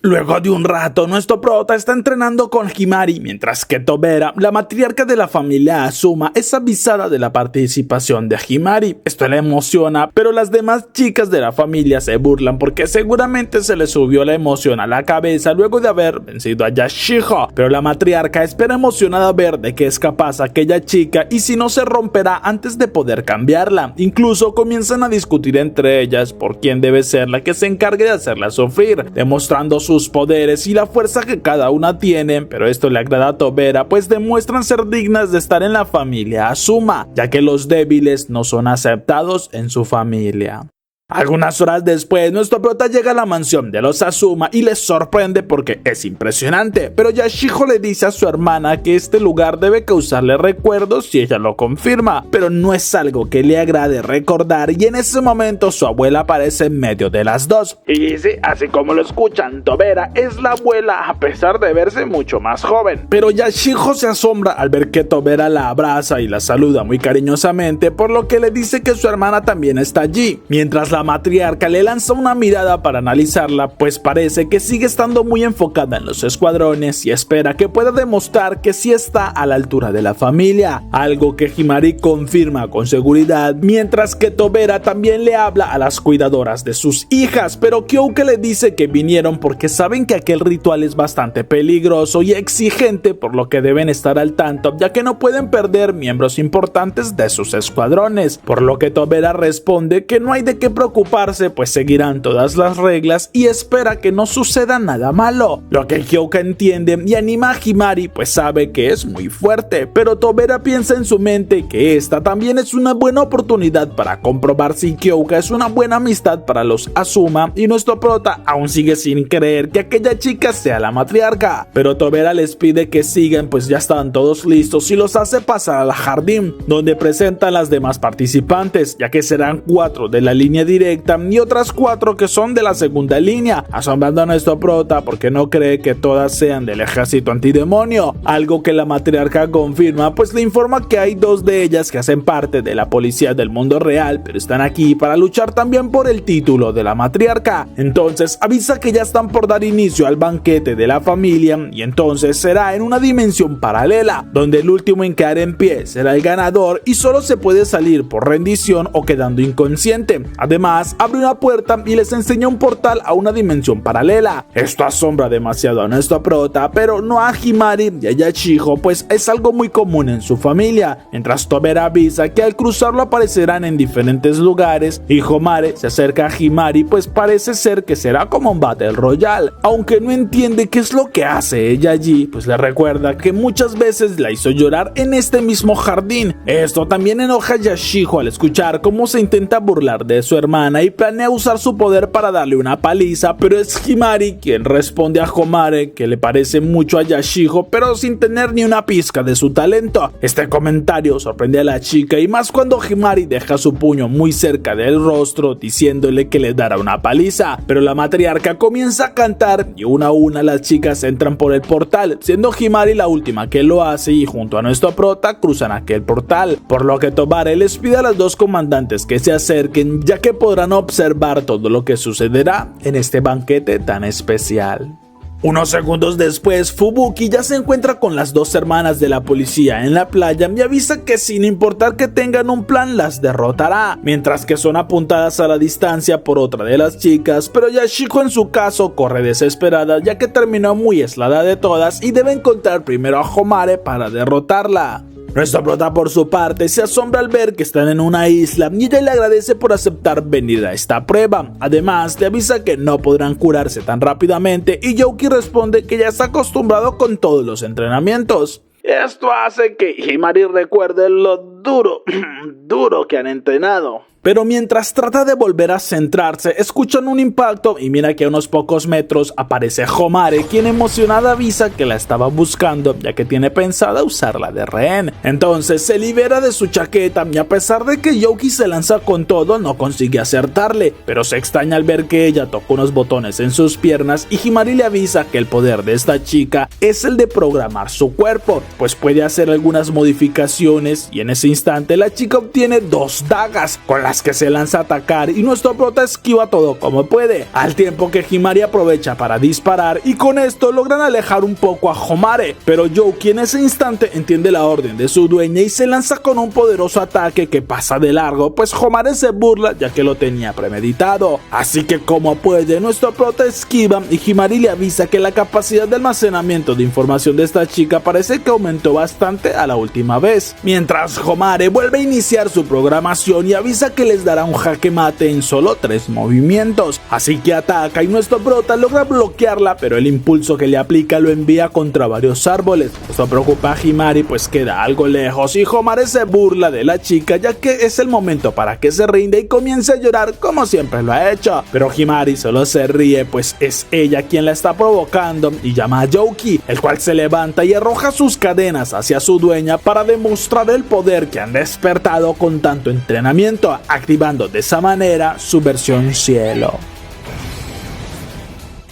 Luego de un rato, nuestro prota está entrenando con Himari, mientras que Tobera, la matriarca de la familia Azuma, es avisada de la participación de Himari. Esto le emociona, pero las demás chicas de la familia se burlan porque seguramente se le subió la emoción a la cabeza luego de haber vencido a Yashihiro, pero la matriarca espera emocionada ver de qué es capaz aquella chica y si no se romperá antes de poder cambiarla. Incluso comienzan a discutir entre ellas por quién debe ser la que se encargue de hacerla sufrir, demostrando sus poderes y la fuerza que cada una tiene, pero esto le agrada a Tobera pues demuestran ser dignas de estar en la familia Azuma, ya que los débiles no son aceptados en su familia. Algunas horas después, nuestro prota llega a la mansión de los Azuma y les sorprende porque es impresionante, pero Yashihiro le dice a su hermana que este lugar debe causarle recuerdos si ella lo confirma, pero no es algo que le agrade recordar, y en ese momento su abuela aparece en medio de las dos. Y sí, así como lo escuchan, Tobera es la abuela a pesar de verse mucho más joven, pero Yashihiro se asombra al ver que Tobera la abraza y la saluda muy cariñosamente, por lo que le dice que su hermana también está allí, mientras la matriarca le lanza una mirada para analizarla, pues parece que sigue estando muy enfocada en los escuadrones y espera que pueda demostrar que sí está a la altura de la familia, algo que Himari confirma con seguridad, mientras que Tobera también le habla a las cuidadoras de sus hijas, pero Kyoka le dice que vinieron porque saben que aquel ritual es bastante peligroso y exigente, por lo que deben estar al tanto, ya que no pueden perder miembros importantes de sus escuadrones, por lo que Tobera responde que no hay de qué preocuparse, pues seguirán todas las reglas y espera que no suceda nada malo, lo que Kyoka entiende y anima a Himari, pues sabe que es muy fuerte, pero Tobera piensa en su mente que esta también es una buena oportunidad para comprobar si Kyoka es una buena amistad para los Azuma, y nuestro prota aún sigue sin creer que aquella chica sea la matriarca, pero Tobera les pide que sigan pues ya están todos listos y los hace pasar al jardín, donde presentan las demás participantes, ya que serán 4 de la línea directa y otras 4 que son de la segunda línea, asombrando a nuestro prota porque no cree que todas sean del ejército antidemonio, algo que la matriarca confirma pues le informa que hay 2 de ellas que hacen parte de la policía del mundo real, pero están aquí para luchar también por el título de la matriarca. Entonces avisa que ya están por dar inicio al banquete de la familia, y entonces será en una dimensión paralela, donde el último en quedar en pie será el ganador y solo se puede salir por rendición o quedando inconsciente. Además Además, abre una puerta y les enseña un portal a una dimensión paralela. Esto asombra demasiado a nuestro prota, pero no a Himari y a Yashijo, pues es algo muy común en su familia. Mientras Tobera avisa que al cruzarlo aparecerán en diferentes lugares y Homare se acerca a Himari, pues parece ser que será como un Battle Royale. Aunque no entiende qué es lo que hace ella allí, pues le recuerda que muchas veces la hizo llorar en este mismo jardín. Esto también enoja a Yashijo al escuchar cómo se intenta burlar de su hermana y planea usar su poder para darle una paliza, pero es Himari quien responde a Homare que le parece mucho a Yashijo, pero sin tener ni una pizca de su talento. Este comentario sorprende a la chica y más cuando Himari deja su puño muy cerca del rostro diciéndole que le dará una paliza, pero la matriarca comienza a cantar y una a una las chicas entran por el portal, siendo Himari la última que lo hace y junto a nuestro prota cruzan aquel portal, por lo que Tobare les pide a las dos comandantes que se acerquen ya que podrán observar todo lo que sucederá en este banquete tan especial. Unos segundos después, Fubuki ya se encuentra con las dos hermanas de la policía en la playa y avisa que sin importar que tengan un plan las derrotará, mientras que son apuntadas a la distancia por otra de las chicas, pero Yashijo en su caso corre desesperada ya que terminó muy aislada de todas y debe encontrar primero a Homare para derrotarla. Nuestro prota por su parte se asombra al ver que están en una isla y ella le agradece por aceptar venir a esta prueba. Además le avisa que no podrán curarse tan rápidamente y Youki responde que ya está acostumbrado con todos los entrenamientos. Esto hace que Himari recuerde lo duro que han entrenado. Pero mientras trata de volver a centrarse, escuchan un impacto y mira que a unos pocos metros aparece Homare, quien emocionada avisa que la estaba buscando ya que tiene pensada usarla de rehén. Entonces se libera de su chaqueta y a pesar de que Youki se lanza con todo, no consigue acertarle, pero se extraña al ver que ella toca unos botones en sus piernas y Himari le avisa que el poder de esta chica es el de programar su cuerpo, pues puede hacer algunas modificaciones y en ese instante la chica obtiene dos dagas con las que se lanza a atacar y nuestro prota esquiva todo como puede, al tiempo que Himari aprovecha para disparar y con esto logran alejar un poco a Homare, pero Youki en ese instante entiende la orden de su dueña y se lanza con un poderoso ataque que pasa de largo, pues Homare se burla ya que lo tenía premeditado, así que como puede nuestro prota esquiva y Himari le avisa que la capacidad de almacenamiento de información de esta chica parece que aumentó bastante a la última vez, mientras Homare vuelve a iniciar su programación y avisa que les dará un jaque mate en solo 3 movimientos, así que ataca y nuestro prota logra bloquearla, pero el impulso que le aplica lo envía contra varios árboles. Esto preocupa a Himari pues queda algo lejos y Homare se burla de la chica ya que es el momento para que se rinde y comience a llorar como siempre lo ha hecho, pero Himari solo se ríe pues es ella quien la está provocando y llama a Youki, el cual se levanta y arroja sus cadenas hacia su dueña para demostrar el poder que han despertado con tanto entrenamiento, activando de esa manera su versión cielo.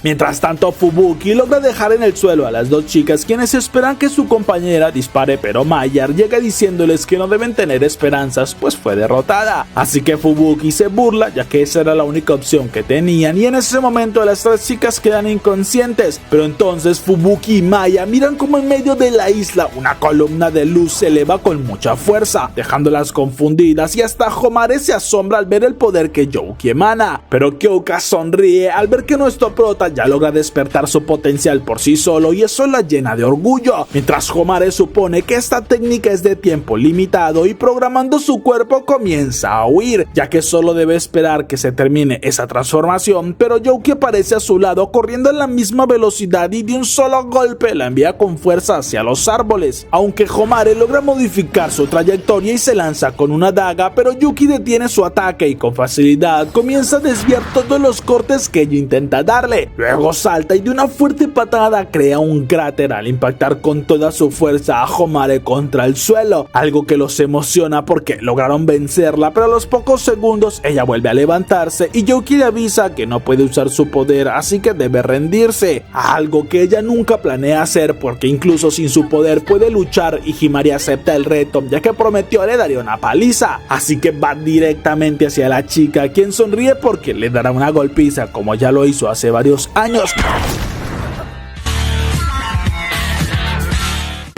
Mientras tanto, Fubuki logra dejar en el suelo a las dos chicas, quienes esperan que su compañera dispare, pero Mayar llega diciéndoles que no deben tener esperanzas, pues fue derrotada. Así que Fubuki se burla, ya que esa era la única opción que tenían, y en ese momento las tres chicas quedan inconscientes. Pero entonces Fubuki y Maya miran como en medio de la isla una columna de luz se eleva con mucha fuerza, dejándolas confundidas, y hasta Homare se asombra al ver el poder que Youki emana. Pero Kyoka sonríe al ver que nuestro prota ya logra despertar su potencial por sí solo y eso la llena de orgullo, mientras Homare supone que esta técnica es de tiempo limitado y programando su cuerpo comienza a huir, ya que solo debe esperar que se termine esa transformación, pero Youki aparece a su lado corriendo en la misma velocidad y de un solo golpe la envía con fuerza hacia los árboles, aunque Homare logra modificar su trayectoria y se lanza con una daga, pero Yuki detiene su ataque y con facilidad comienza a desviar todos los cortes que ella intenta darle. Luego salta y de una fuerte patada crea un cráter al impactar con toda su fuerza a Homare contra el suelo, algo que los emociona porque lograron vencerla, pero a los pocos segundos ella vuelve a levantarse y Youki le avisa que no puede usar su poder, así que debe rendirse, algo que ella nunca planea hacer porque incluso sin su poder puede luchar, y Himari acepta el reto ya que prometió le daría una paliza, así que va directamente hacia la chica, quien sonríe porque le dará una golpiza como ya lo hizo hace varios años.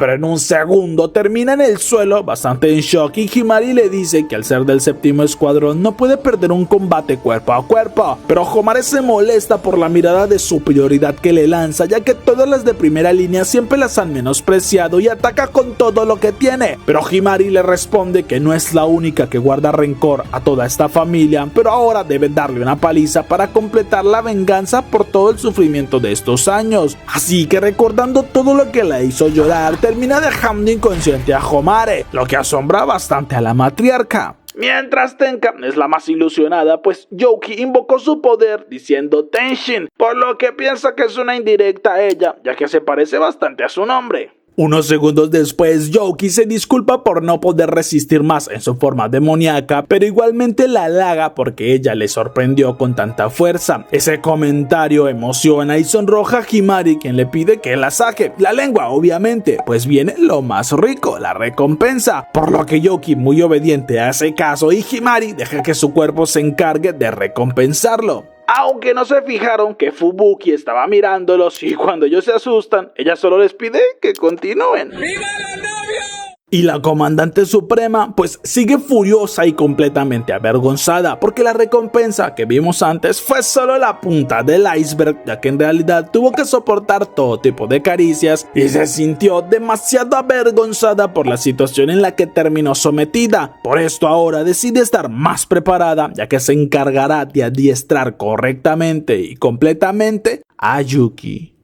pero en un segundo termina en el suelo bastante en shock y Himari le dice que al ser del séptimo escuadrón no puede perder un combate cuerpo a cuerpo, pero Homare se molesta por la mirada de superioridad que le lanza, ya que todas las de primera línea siempre las han menospreciado y ataca con todo lo que tiene, pero Himari le responde que no es la única que guarda rencor a toda esta familia, pero ahora debe darle una paliza para completar la venganza por todo el sufrimiento de estos años, así que recordando todo lo que la hizo llorar, termina dejando inconsciente a Homare, lo que asombra bastante a la matriarca. Mientras Tenka es la más ilusionada, pues Youki invocó su poder diciendo Tenshin, por lo que piensa que es una indirecta a ella, ya que se parece bastante a su nombre. Unos segundos después, Youki se disculpa por no poder resistir más en su forma demoníaca, pero igualmente la halaga porque ella le sorprendió con tanta fuerza. Ese comentario emociona y sonroja a Himari, quien le pide que la saque. La lengua, obviamente, pues viene lo más rico, la recompensa. Por lo que Youki, muy obediente, hace caso y Himari deja que su cuerpo se encargue de recompensarlo. Aunque no se fijaron que Fubuki estaba mirándolos y cuando ellos se asustan, ella solo les pide que continúen. ¡Viva los novios! Y la comandante suprema pues sigue furiosa y completamente avergonzada porque la recompensa que vimos antes fue solo la punta del iceberg, ya que en realidad tuvo que soportar todo tipo de caricias y se sintió demasiado avergonzada por la situación en la que terminó sometida. Por esto ahora decide estar más preparada, ya que se encargará de adiestrar correctamente y completamente a Yuki.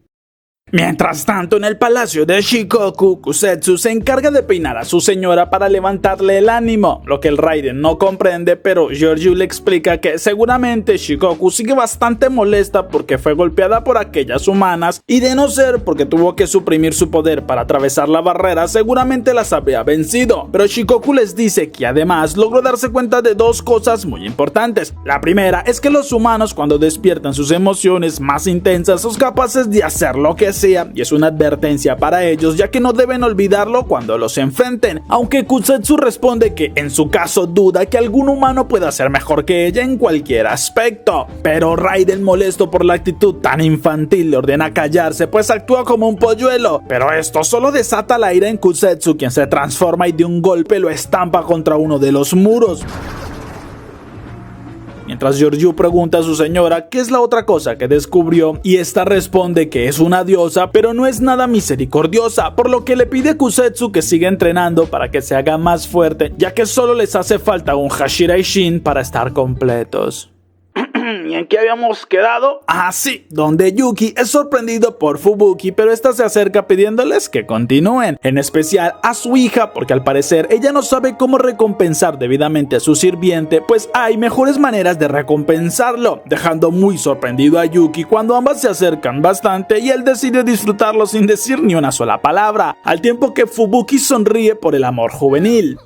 Mientras tanto, en el palacio de Shikoku, Kusetsu se encarga de peinar a su señora para levantarle el ánimo, lo que el Raiden no comprende, pero Giorgio le explica que seguramente Shikoku sigue bastante molesta porque fue golpeada por aquellas humanas y de no ser porque tuvo que suprimir su poder para atravesar la barrera, seguramente las habría vencido, pero Shikoku les dice que además logró darse cuenta de dos cosas muy importantes. La primera es que los humanos cuando despiertan sus emociones más intensas son capaces de hacer lo que sea, y es una advertencia para ellos, ya que no deben olvidarlo cuando los enfrenten, aunque Kusetsu responde que en su caso duda que algún humano pueda ser mejor que ella en cualquier aspecto, pero Raiden, molesto por la actitud tan infantil, le ordena callarse pues actúa como un polluelo, pero esto solo desata la ira en Kusetsu, quien se transforma y de un golpe lo estampa contra uno de los muros. Mientras Giorgio pregunta a su señora qué es la otra cosa que descubrió y esta responde que es una diosa pero no es nada misericordiosa, por lo que le pide a Kusetsu que siga entrenando para que se haga más fuerte, ya que solo les hace falta un Hashira Ishin para estar completos. ¿Y en qué habíamos quedado? Ah, sí, donde Yuki es sorprendido por Fubuki, pero esta se acerca pidiéndoles que continúen, en especial a su hija, porque al parecer ella no sabe cómo recompensar debidamente a su sirviente, pues hay mejores maneras de recompensarlo, dejando muy sorprendido a Yuki cuando ambas se acercan bastante y él decide disfrutarlo sin decir ni una sola palabra, al tiempo que Fubuki sonríe por el amor juvenil.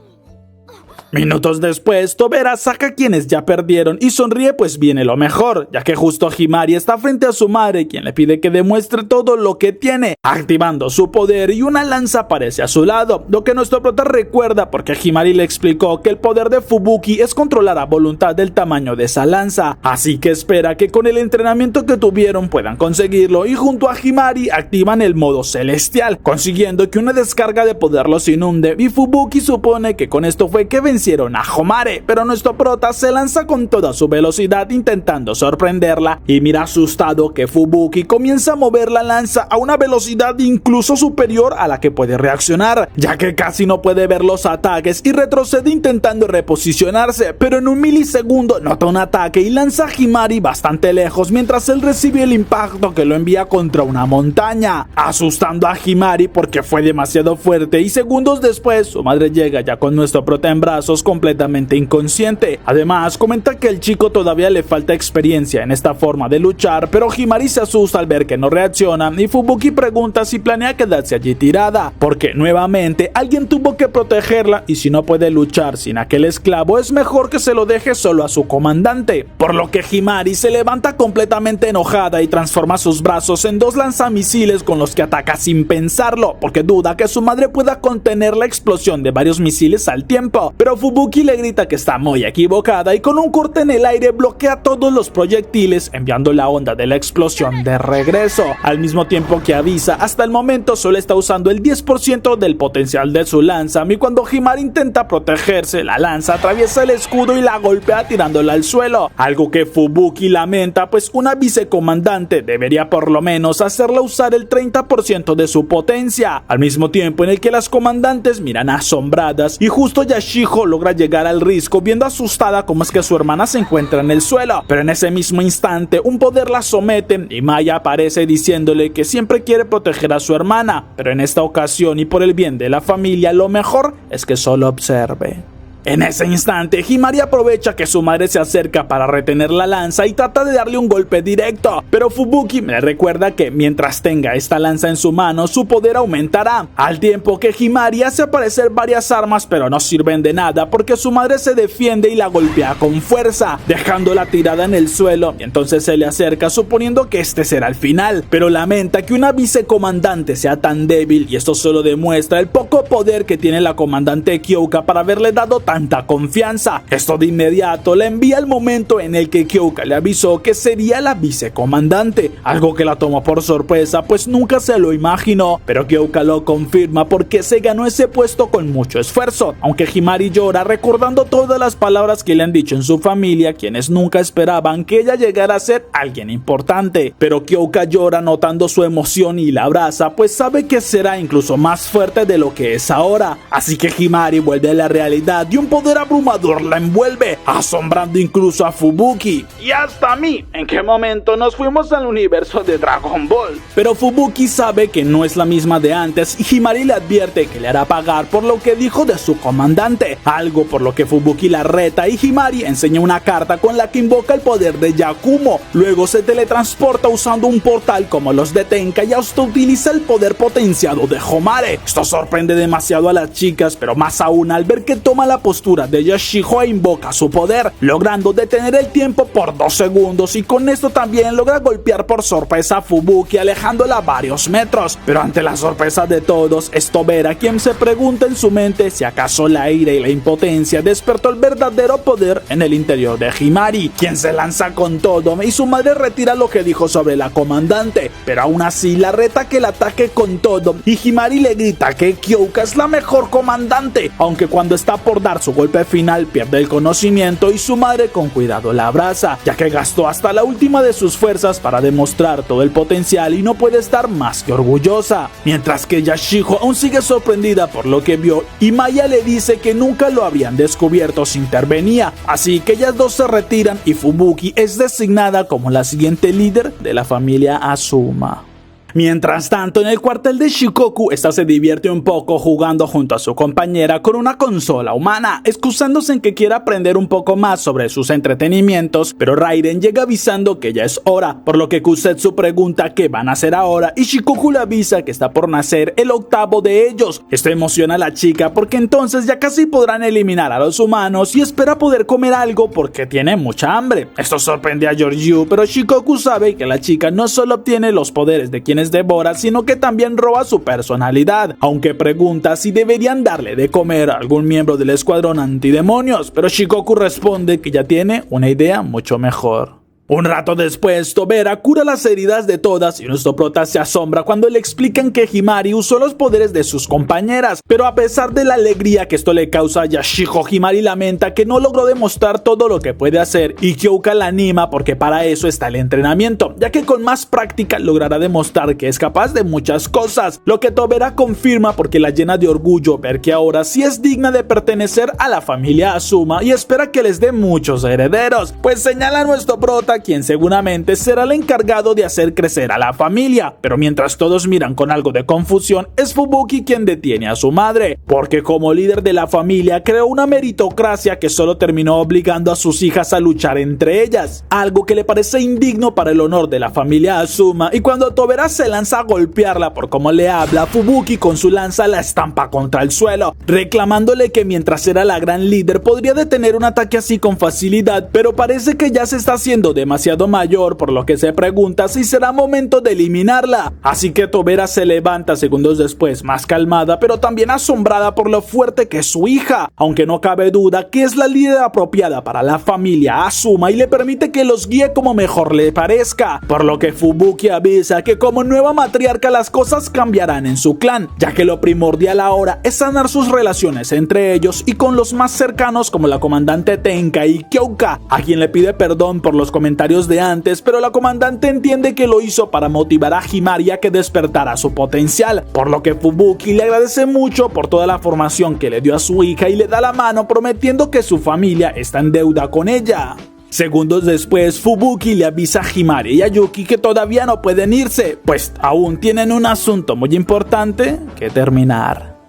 Minutos después, Tobera saca a quienes ya perdieron y sonríe pues viene lo mejor, ya que justo Himari está frente a su madre, quien le pide que demuestre todo lo que tiene, activando su poder y una lanza aparece a su lado, lo que nuestro prota recuerda porque Himari le explicó que el poder de Fubuki es controlar a voluntad del tamaño de esa lanza, así que espera que con el entrenamiento que tuvieron puedan conseguirlo y junto a Himari activan el modo celestial, consiguiendo que una descarga de poder los inunde y Fubuki supone que con esto fue que vencieron a Homare, pero nuestro prota se lanza con toda su velocidad intentando sorprenderla y mira asustado que Fubuki comienza a mover la lanza a una velocidad incluso superior a la que puede reaccionar, ya que casi no puede ver los ataques y retrocede intentando reposicionarse, pero en un milisegundo nota un ataque y lanza a Himari bastante lejos mientras él recibe el impacto que lo envía contra una montaña, asustando a Himari porque fue demasiado fuerte y segundos después su madre llega ya con nuestro prota en brazos completamente inconsciente. Además comenta que el chico todavía le falta experiencia en esta forma de luchar, pero Himari se asusta al ver que no reacciona y Fubuki pregunta si planea quedarse allí tirada, porque nuevamente alguien tuvo que protegerla y si no puede luchar sin aquel esclavo es mejor que se lo deje solo a su comandante, por lo que Himari se levanta completamente enojada y transforma sus brazos en dos lanzamisiles con los que ataca sin pensarlo, porque duda que su madre pueda contener la explosión de varios misiles al tiempo, pero Fubuki le grita que está muy equivocada y con un corte en el aire bloquea todos los proyectiles, enviando la onda de la explosión de regreso, al mismo tiempo que avisa hasta el momento solo está usando el 10% del potencial de su lanza, y cuando Himari intenta protegerse, la lanza atraviesa el escudo y la golpea tirándola al suelo, algo que Fubuki lamenta, pues una vicecomandante debería por lo menos hacerla usar el 30% de su potencia, al mismo tiempo en el que las comandantes miran asombradas y justo Yashijo logra llegar al risco viendo asustada cómo es que su hermana se encuentra en el suelo, pero en ese mismo instante un poder la somete y Maya aparece diciéndole que siempre quiere proteger a su hermana, pero en esta ocasión y por el bien de la familia lo mejor es que solo observe. En ese instante, Himari aprovecha que su madre se acerca para retener la lanza y trata de darle un golpe directo, pero Fubuki le recuerda que mientras tenga esta lanza en su mano, su poder aumentará, al tiempo que Himari hace aparecer varias armas pero no sirven de nada porque su madre se defiende y la golpea con fuerza, dejándola tirada en el suelo, y entonces se le acerca suponiendo que este será el final, pero lamenta que una vicecomandante sea tan débil y esto solo demuestra el poco poder que tiene la comandante Kyoka para haberle dado tanta confianza. Esto de inmediato la envía al momento en el que Kyoka le avisó que sería la vicecomandante, algo que la tomó por sorpresa pues nunca se lo imaginó, pero Kyoka lo confirma porque se ganó ese puesto con mucho esfuerzo, aunque Himari llora recordando todas las palabras que le han dicho en su familia, quienes nunca esperaban que ella llegara a ser alguien importante, pero Kyoka llora notando su emoción y la abraza pues sabe que será incluso más fuerte de lo que es ahora, así que Himari vuelve a la realidad y un poder abrumador la envuelve, asombrando incluso a Fubuki y hasta a mí. ¿En qué momento nos fuimos al universo de Dragon Ball? Pero Fubuki sabe que no es la misma de antes y Himari le advierte que le hará pagar por lo que dijo de su comandante, algo por lo que Fubuki la reta y Himari enseña una carta con la que invoca el poder de Yakumo, luego se teletransporta usando un portal como los de Tenka y hasta utiliza el poder potenciado de Homare. Esto sorprende demasiado a las chicas, pero más aún al ver que toma la postura de Yashijo e invoca su poder, logrando detener el tiempo por 2 segundos y con esto también logra golpear por sorpresa a Fubuki alejándola a varios metros, pero ante la sorpresa de todos es Tobera quien se pregunta en su mente si acaso la ira y la impotencia despertó el verdadero poder en el interior de Himari, quien se lanza con todo y su madre retira lo que dijo sobre la comandante, pero aún así la reta que la ataque con todo y Himari le grita que Kyoka es la mejor comandante, aunque cuando está por dar su golpe final pierde el conocimiento y su madre con cuidado la abraza, ya que gastó hasta la última de sus fuerzas para demostrar todo el potencial y no puede estar más que orgullosa, mientras que Yashijo aún sigue sorprendida por lo que vio y Maya le dice que nunca lo habrían descubierto si intervenía, así que ellas dos se retiran y Fubuki es designada como la siguiente líder de la familia Azuma. Mientras tanto, en el cuartel de Shikoku, esta se divierte un poco jugando junto a su compañera con una consola humana, excusándose en que quiere aprender un poco más sobre sus entretenimientos, pero Raiden llega avisando que ya es hora, por lo que Kusetsu pregunta qué van a hacer ahora y Shikoku le avisa que está por nacer el 8º de ellos. Esto emociona a la chica porque entonces ya casi podrán eliminar a los humanos y espera poder comer algo porque tiene mucha hambre. Esto sorprende a Georgiou, pero Shikoku sabe que la chica no solo obtiene los poderes de quien devora, sino que también roba su personalidad, aunque pregunta si deberían darle de comer a algún miembro del escuadrón antidemonios, pero Shikoku responde que ya tiene una idea mucho mejor. Un rato después, Tobera cura las heridas de todas y nuestro prota se asombra cuando le explican que Himari usó los poderes de sus compañeras, pero a pesar de la alegría que esto le causa a Yashijo, Himari lamenta que no logró demostrar todo lo que puede hacer y Kyoka la anima porque para eso está el entrenamiento, ya que con más práctica logrará demostrar que es capaz de muchas cosas, lo que Tobera confirma porque la llena de orgullo ver que ahora sí es digna de pertenecer a la familia Azuma y espera que les dé muchos herederos, pues señala a nuestro prota quien seguramente será el encargado de hacer crecer a la familia, pero mientras todos miran con algo de confusión, es Fubuki quien detiene a su madre, porque como líder de la familia creó una meritocracia que solo terminó obligando a sus hijas a luchar entre ellas, algo que le parece indigno para el honor de la familia Azuma, y cuando Tobera se lanza a golpearla por cómo le habla, Fubuki con su lanza la estampa contra el suelo, reclamándole que mientras era la gran líder podría detener un ataque así con facilidad, pero parece que ya se está haciendo demasiado demasiado mayor, por lo que se pregunta si será momento de eliminarla. Así que Tobera se levanta segundos después, más calmada, pero también asombrada por lo fuerte que es su hija, aunque no cabe duda que es la líder apropiada para la familia Azuma y le permite que los guíe como mejor le parezca, por lo que Fubuki avisa que como nueva matriarca las cosas cambiarán en su clan, ya que lo primordial ahora es sanar sus relaciones entre ellos y con los más cercanos como la comandante Tenka y Kyouka, a quien le pide perdón por los comentarios de antes, pero la comandante entiende que lo hizo para motivar a Himari a que despertara su potencial, por lo que Fubuki le agradece mucho por toda la formación que le dio a su hija y le da la mano prometiendo que su familia está en deuda con ella. Segundos después, Fubuki le avisa a Himari y a Yuki que todavía no pueden irse, pues aún tienen un asunto muy importante que terminar.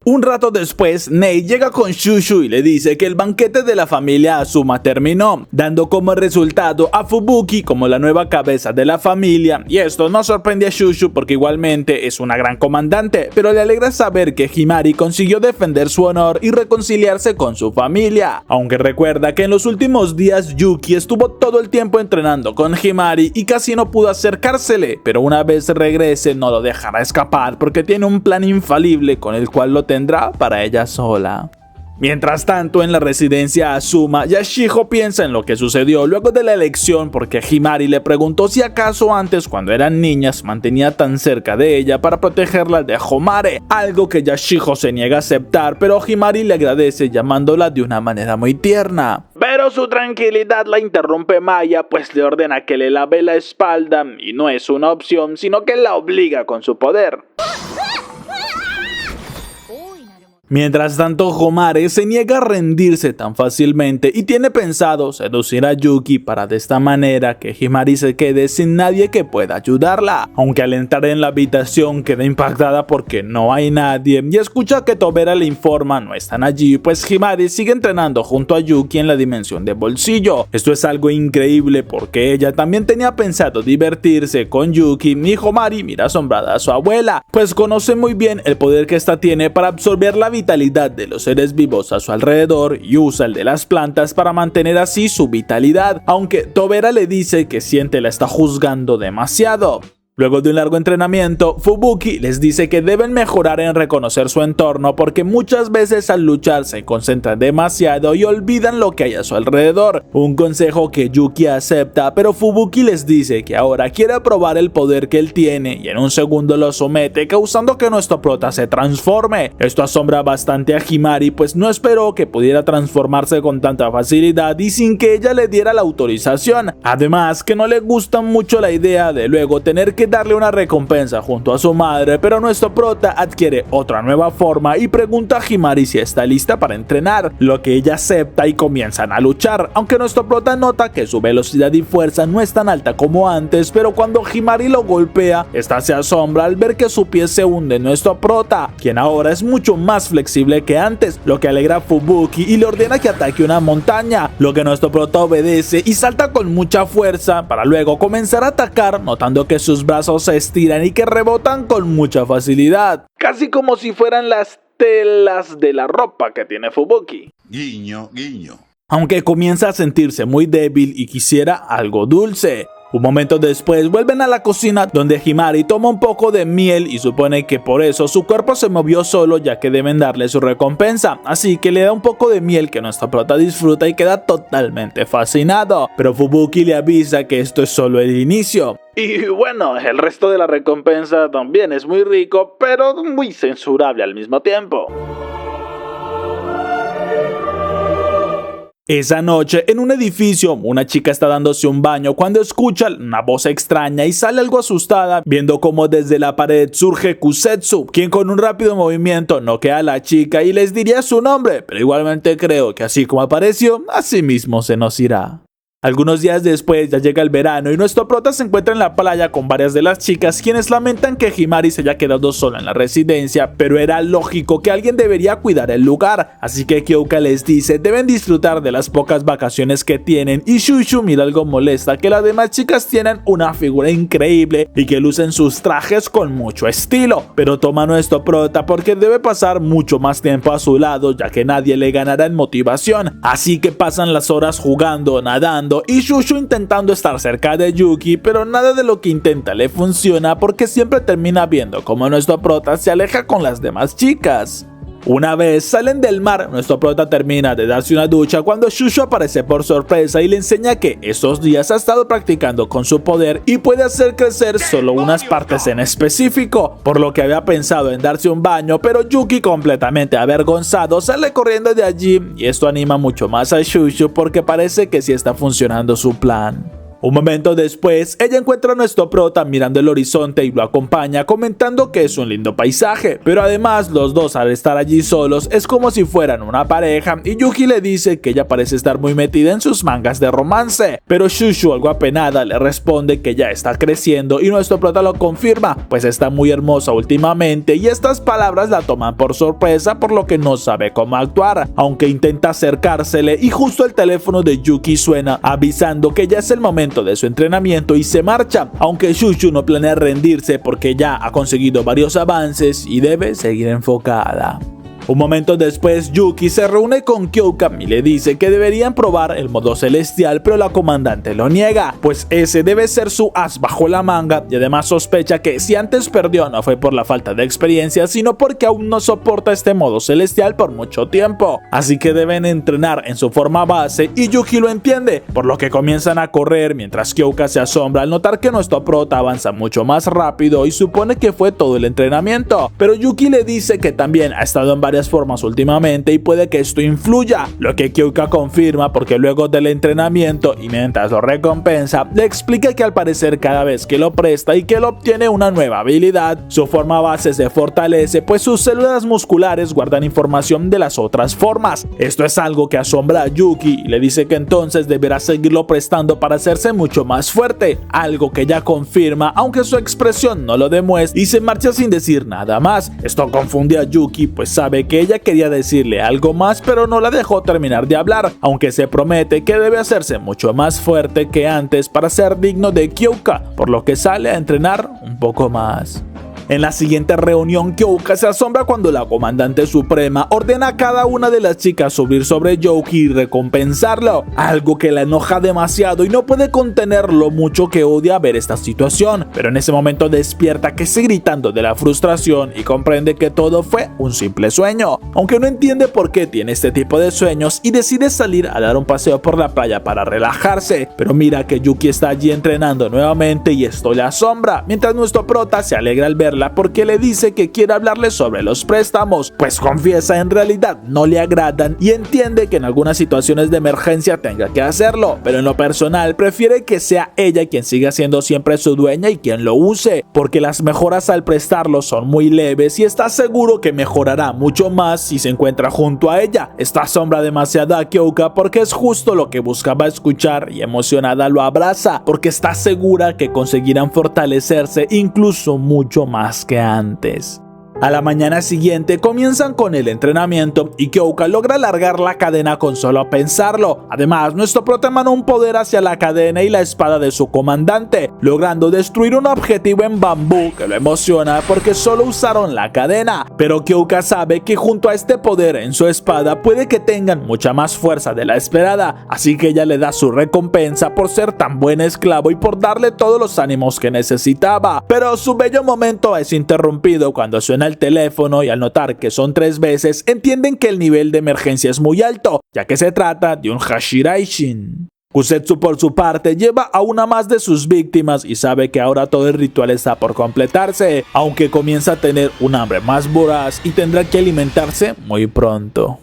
Un rato después, Nei llega con Shushu y le dice que el banquete de la familia Azuma terminó, dando como resultado a Fubuki como la nueva cabeza de la familia, y esto no sorprende a Shushu porque igualmente es una gran comandante, pero le alegra saber que Himari consiguió defender su honor y reconciliarse con su familia, aunque recuerda que en los últimos días Yuki estuvo todo el tiempo entrenando con Himari y casi no pudo acercársele, pero una vez regrese no lo dejará escapar porque tiene un plan infalible con el cual lo tendrá para ella sola. Mientras tanto, en la residencia Azuma, Yashijo piensa en lo que sucedió luego de la elección porque Himari le preguntó si acaso antes, cuando eran niñas, mantenía tan cerca de ella para protegerla de Homare, algo que Yashijo se niega a aceptar, pero Himari le agradece llamándola de una manera muy tierna. Pero su tranquilidad la interrumpe Maya, pues le ordena que le lave la espalda y no es una opción, sino que la obliga con su poder. Mientras tanto, Homare se niega a rendirse tan fácilmente y tiene pensado seducir a Yuki para de esta manera que Himari se quede sin nadie que pueda ayudarla, aunque al entrar en la habitación queda impactada porque no hay nadie y escucha que Tobera le informa no están allí, pues Himari sigue entrenando junto a Yuki en la dimensión de bolsillo. Esto es algo increíble porque ella también tenía pensado divertirse con Yuki y Homari mira asombrada a su abuela, pues conoce muy bien el poder que ésta tiene para absorber la vitalidad de los seres vivos a su alrededor y usa el de las plantas para mantener así su vitalidad, aunque Tobera le dice que siente la está juzgando demasiado. Luego de un largo entrenamiento, Fubuki les dice que deben mejorar en reconocer su entorno porque muchas veces al luchar se concentran demasiado y olvidan lo que hay a su alrededor, un consejo que Yuki acepta, pero Fubuki les dice que ahora quiere probar el poder que él tiene y en un segundo lo somete, causando que nuestro prota se transforme. Esto asombra bastante a Himari, pues no esperó que pudiera transformarse con tanta facilidad y sin que ella le diera la autorización, además que no le gusta mucho la idea de luego tener que darle una recompensa junto a su madre, pero nuestro prota adquiere otra nueva forma y pregunta a Himari si está lista para entrenar, lo que ella acepta y comienzan a luchar, aunque nuestro prota nota que su velocidad y fuerza no es tan alta como antes, pero cuando Himari lo golpea, esta se asombra al ver que su pie se hunde en nuestro prota, quien ahora es mucho más flexible que antes, lo que alegra a Fubuki y le ordena que ataque una montaña, lo que nuestro prota obedece y salta con mucha fuerza para luego comenzar a atacar, notando que sus brazos se estiran y que rebotan con mucha facilidad, casi como si fueran las telas de la ropa que tiene Fubuki. Guiño, guiño. Aunque comienza a sentirse muy débil y quisiera algo dulce. Un momento después vuelven a la cocina donde Himari toma un poco de miel y supone que por eso su cuerpo se movió solo ya que deben darle su recompensa, así que le da un poco de miel que nuestra prota disfruta y queda totalmente fascinado, pero Fubuki le avisa que esto es solo el inicio. Y bueno, el resto de la recompensa también es muy rico, pero muy censurable al mismo tiempo. Esa noche, en un edificio, una chica está dándose un baño cuando escucha una voz extraña y sale algo asustada, viendo cómo desde la pared surge Kusetsu, quien con un rápido movimiento noquea a la chica y les diría su nombre, pero igualmente creo que así como apareció, así mismo se nos irá. Algunos días después ya llega el verano y nuestro prota se encuentra en la playa con varias de las chicas, quienes lamentan que Himari se haya quedado sola en la residencia, pero era lógico que alguien debería cuidar el lugar, así que Kyoka les dice deben disfrutar de las pocas vacaciones que tienen, y Shushu mira algo molesta que las demás chicas tienen una figura increíble y que lucen sus trajes con mucho estilo, pero toma a nuestro prota porque debe pasar mucho más tiempo a su lado ya que nadie le ganará en motivación, así que pasan las horas jugando, nadando y Shushu intentando estar cerca de Yuki, pero nada de lo que intenta le funciona porque siempre termina viendo como nuestro prota se aleja con las demás chicas. Una vez salen del mar, nuestro prota termina de darse una ducha cuando Shushu aparece por sorpresa y le enseña que estos días ha estado practicando con su poder y puede hacer crecer solo unas partes en específico, por lo que había pensado en darse un baño, pero Yuki, completamente avergonzado, sale corriendo de allí y esto anima mucho más a Shushu porque parece que sí está funcionando su plan. Un momento después, ella encuentra a nuestro prota mirando el horizonte y lo acompaña comentando que es un lindo paisaje, pero además los dos al estar allí solos es como si fueran una pareja y Yuki le dice que ella parece estar muy metida en sus mangas de romance, pero Shushu algo apenada le responde que ya está creciendo y nuestro prota lo confirma, pues está muy hermosa últimamente y estas palabras la toman por sorpresa por lo que no sabe cómo actuar, aunque intenta acercársele y justo el teléfono de Yuki suena avisando que ya es el momento de su entrenamiento y se marcha, aunque Shushu no planea rendirse porque ya ha conseguido varios avances y debe seguir enfocada. Un momento después, Yuki se reúne con Kyoka y le dice que deberían probar el modo celestial, pero la comandante lo niega, pues ese debe ser su as bajo la manga y además sospecha que si antes perdió no fue por la falta de experiencia, sino porque aún no soporta este modo celestial por mucho tiempo, así que deben entrenar en su forma base y Yuki lo entiende, por lo que comienzan a correr mientras Kyoka se asombra al notar que nuestro prota avanza mucho más rápido y supone que fue todo el entrenamiento, pero Yuki le dice que también ha estado en varias formas últimamente y puede que esto influya, lo que Kyoka confirma porque luego del entrenamiento y mientras lo recompensa, le explica que al parecer cada vez que lo presta y que él obtiene una nueva habilidad, su forma base se fortalece, pues sus células musculares guardan información de las otras formas. Esto es algo que asombra a Yuki y le dice que entonces deberá seguirlo prestando para hacerse mucho más fuerte, algo que ella confirma aunque su expresión no lo demuestra y se marcha sin decir nada más. Esto confunde a Yuki, pues sabe que ella quería decirle algo más pero no la dejó terminar de hablar, aunque se promete que debe hacerse mucho más fuerte que antes para ser digno de Kyoka, por lo que sale a entrenar un poco más. En la siguiente reunión, Kyoka se asombra cuando la comandante suprema ordena a cada una de las chicas subir sobre Yuki y recompensarlo, algo que la enoja demasiado y no puede contener lo mucho que odia ver esta situación, pero en ese momento despierta que sigue gritando de la frustración y comprende que todo fue un simple sueño, aunque no entiende por qué tiene este tipo de sueños y decide salir a dar un paseo por la playa para relajarse, pero mira que Yuki está allí entrenando nuevamente y esto le asombra, mientras nuestro prota se alegra al ver porque le dice que quiere hablarle sobre los préstamos, pues confiesa en realidad no le agradan y entiende que en algunas situaciones de emergencia tenga que hacerlo, pero en lo personal prefiere que sea ella quien siga siendo siempre su dueña y quien lo use, porque las mejoras al prestarlo son muy leves y está seguro que mejorará mucho más si se encuentra junto a ella. Esta asombra demasiado a Kyoka porque es justo lo que buscaba escuchar y emocionada lo abraza, porque está segura que conseguirán fortalecerse incluso mucho más que antes. A la mañana siguiente comienzan con el entrenamiento y Kyoka logra alargar la cadena con solo pensarlo. Además, nuestro prota emana un poder hacia la cadena y la espada de su comandante, logrando destruir un objetivo en bambú que lo emociona porque solo usaron la cadena. Pero Kyoka sabe que junto a este poder en su espada puede que tengan mucha más fuerza de la esperada, así que ella le da su recompensa por ser tan buen esclavo y por darle todos los ánimos que necesitaba. Pero su bello momento es interrumpido cuando suena el teléfono y al notar que son 3 veces entienden que el nivel de emergencia es muy alto, ya que se trata de un Hashiraishin. Kusetsu por su parte lleva a una más de sus víctimas y sabe que ahora todo el ritual está por completarse, aunque comienza a tener un hambre más voraz y tendrá que alimentarse muy pronto.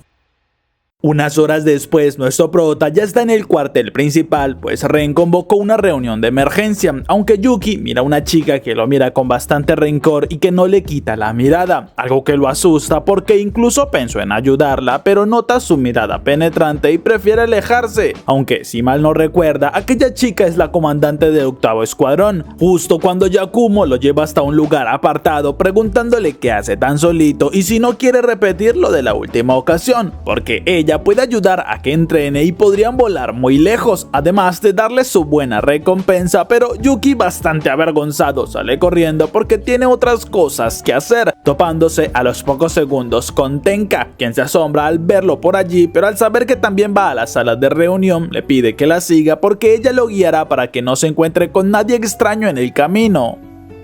Unas horas después, nuestro prota ya está en el cuartel principal, pues Ren convocó una reunión de emergencia, aunque Yuki mira a una chica que lo mira con bastante rencor y que no le quita la mirada, algo que lo asusta porque incluso pensó en ayudarla, pero nota su mirada penetrante y prefiere alejarse, aunque si mal no recuerda, aquella chica es la comandante del 8º escuadrón, justo cuando Yakumo lo lleva hasta un lugar apartado preguntándole qué hace tan solito y si no quiere repetir lo de la última ocasión, porque ella puede ayudar a que entrene y podrían volar muy lejos, además de darle su buena recompensa, pero Yuki, bastante avergonzado, sale corriendo porque tiene otras cosas que hacer, topándose a los pocos segundos con Tenka, quien se asombra al verlo por allí, pero al saber que también va a la sala de reunión, le pide que la siga porque ella lo guiará para que no se encuentre con nadie extraño en el camino.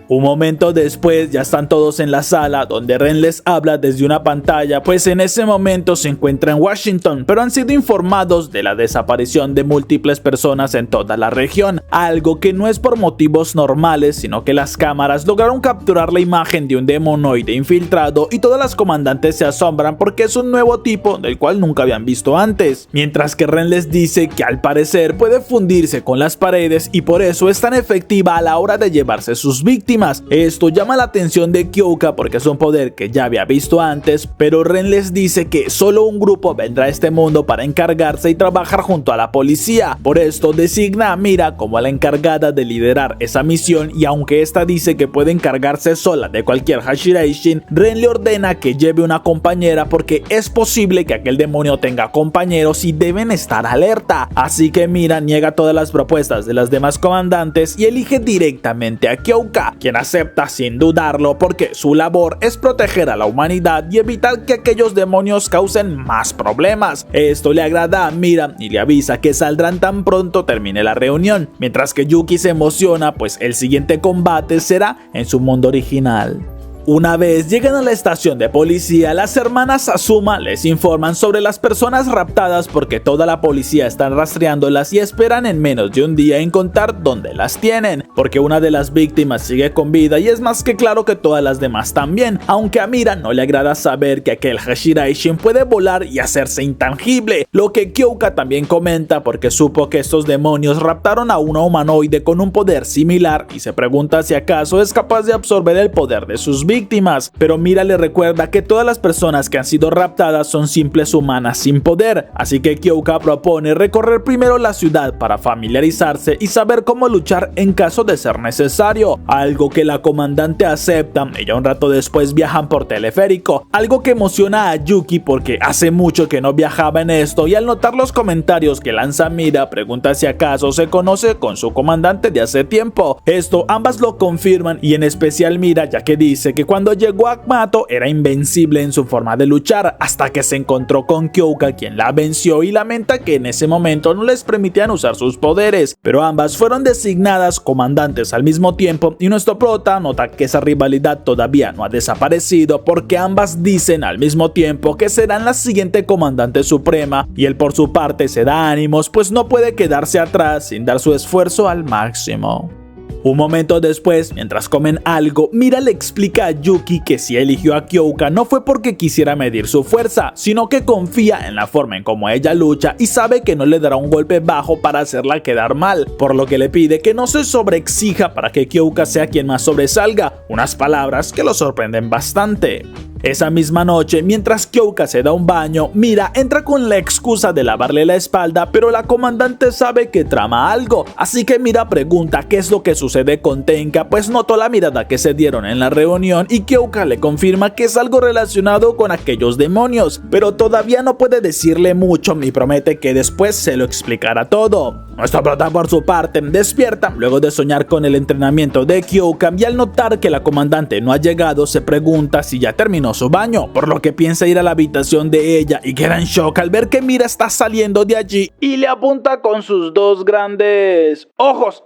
Un momento después ya están todos en la sala donde Ren les habla desde una pantalla, pues en ese momento se encuentra en Washington, pero han sido informados de la desaparición de múltiples personas en toda la región, algo que no es por motivos normales, sino que las cámaras lograron capturar la imagen de un demonoide infiltrado y todas las comandantes se asombran porque es un nuevo tipo del cual nunca habían visto antes, mientras que Ren les dice que al parecer puede fundirse con las paredes y por eso es tan efectiva a la hora de llevarse sus víctimas. Esto llama la atención de Kyoka porque es un poder que ya había visto antes, pero Ren les dice que solo un grupo vendrá a este mundo para encargarse y trabajar junto a la policía. Por esto designa a Mira como la encargada de liderar esa misión y aunque esta dice que puede encargarse sola de cualquier Hashiraishin, Ren le ordena que lleve una compañera porque es posible que aquel demonio tenga compañeros y deben estar alerta. Así que Mira niega todas las propuestas de las demás comandantes y elige directamente a Kyoka, quien acepta sin dudarlo porque su labor es proteger a la humanidad y evitar que aquellos demonios causen más problemas. Esto le agrada a Mira y le avisa que saldrán tan pronto termine la reunión, mientras que Yuki se emociona pues el siguiente combate será en su mundo original. Una vez llegan a la estación de policía, las hermanas Asuma les informan sobre las personas raptadas porque toda la policía está rastreándolas y esperan en menos de un día encontrar dónde las tienen, porque una de las víctimas sigue con vida y es más que claro que todas las demás también, aunque a Mira no le agrada saber que aquel Hashiraishin puede volar y hacerse intangible, lo que Kyoka también comenta porque supo que estos demonios raptaron a una humanoide con un poder similar y se pregunta si acaso es capaz de absorber el poder de sus víctimas, pero Mira le recuerda que todas las personas que han sido raptadas son simples humanas sin poder, así que Kyoka propone recorrer primero la ciudad para familiarizarse y saber cómo luchar en caso de ser necesario, algo que la comandante acepta y ya un rato después viajan por teleférico, algo que emociona a Yuki porque hace mucho que no viajaba en esto y al notar los comentarios que lanza Mira pregunta si acaso se conoce con su comandante de hace tiempo. Esto ambas lo confirman y en especial Mira, ya que dice que cuando llegó a Akmato era invencible en su forma de luchar hasta que se encontró con Kyoka, quien la venció, y lamenta que en ese momento no les permitían usar sus poderes, pero ambas fueron designadas comandantes al mismo tiempo y nuestro prota nota que esa rivalidad todavía no ha desaparecido porque ambas dicen al mismo tiempo que serán la siguiente comandante suprema y él por su parte se da ánimos pues no puede quedarse atrás sin dar su esfuerzo al máximo. Un momento después, mientras comen algo, Mira le explica a Yuki que si eligió a Kyoka no fue porque quisiera medir su fuerza, sino que confía en la forma en cómo ella lucha y sabe que no le dará un golpe bajo para hacerla quedar mal, por lo que le pide que no se sobreexija para que Kyoka sea quien más sobresalga, unas palabras que lo sorprenden bastante. Esa misma noche, mientras Kyoka se da un baño, Mira entra con la excusa de lavarle la espalda, pero la comandante sabe que trama algo, así que Mira pregunta qué es lo que sucede con Tenka, pues notó la mirada que se dieron en la reunión y Kyoka le confirma que es algo relacionado con aquellos demonios, pero todavía no puede decirle mucho y promete que después se lo explicará todo. Nuestro prota por su parte despierta luego de soñar con el entrenamiento de Kyoka y al notar que la comandante no ha llegado se pregunta si ya terminó su baño, por lo que piensa ir a la habitación de ella y queda en shock al ver que Mira está saliendo de allí y le apunta con sus dos grandes ojos,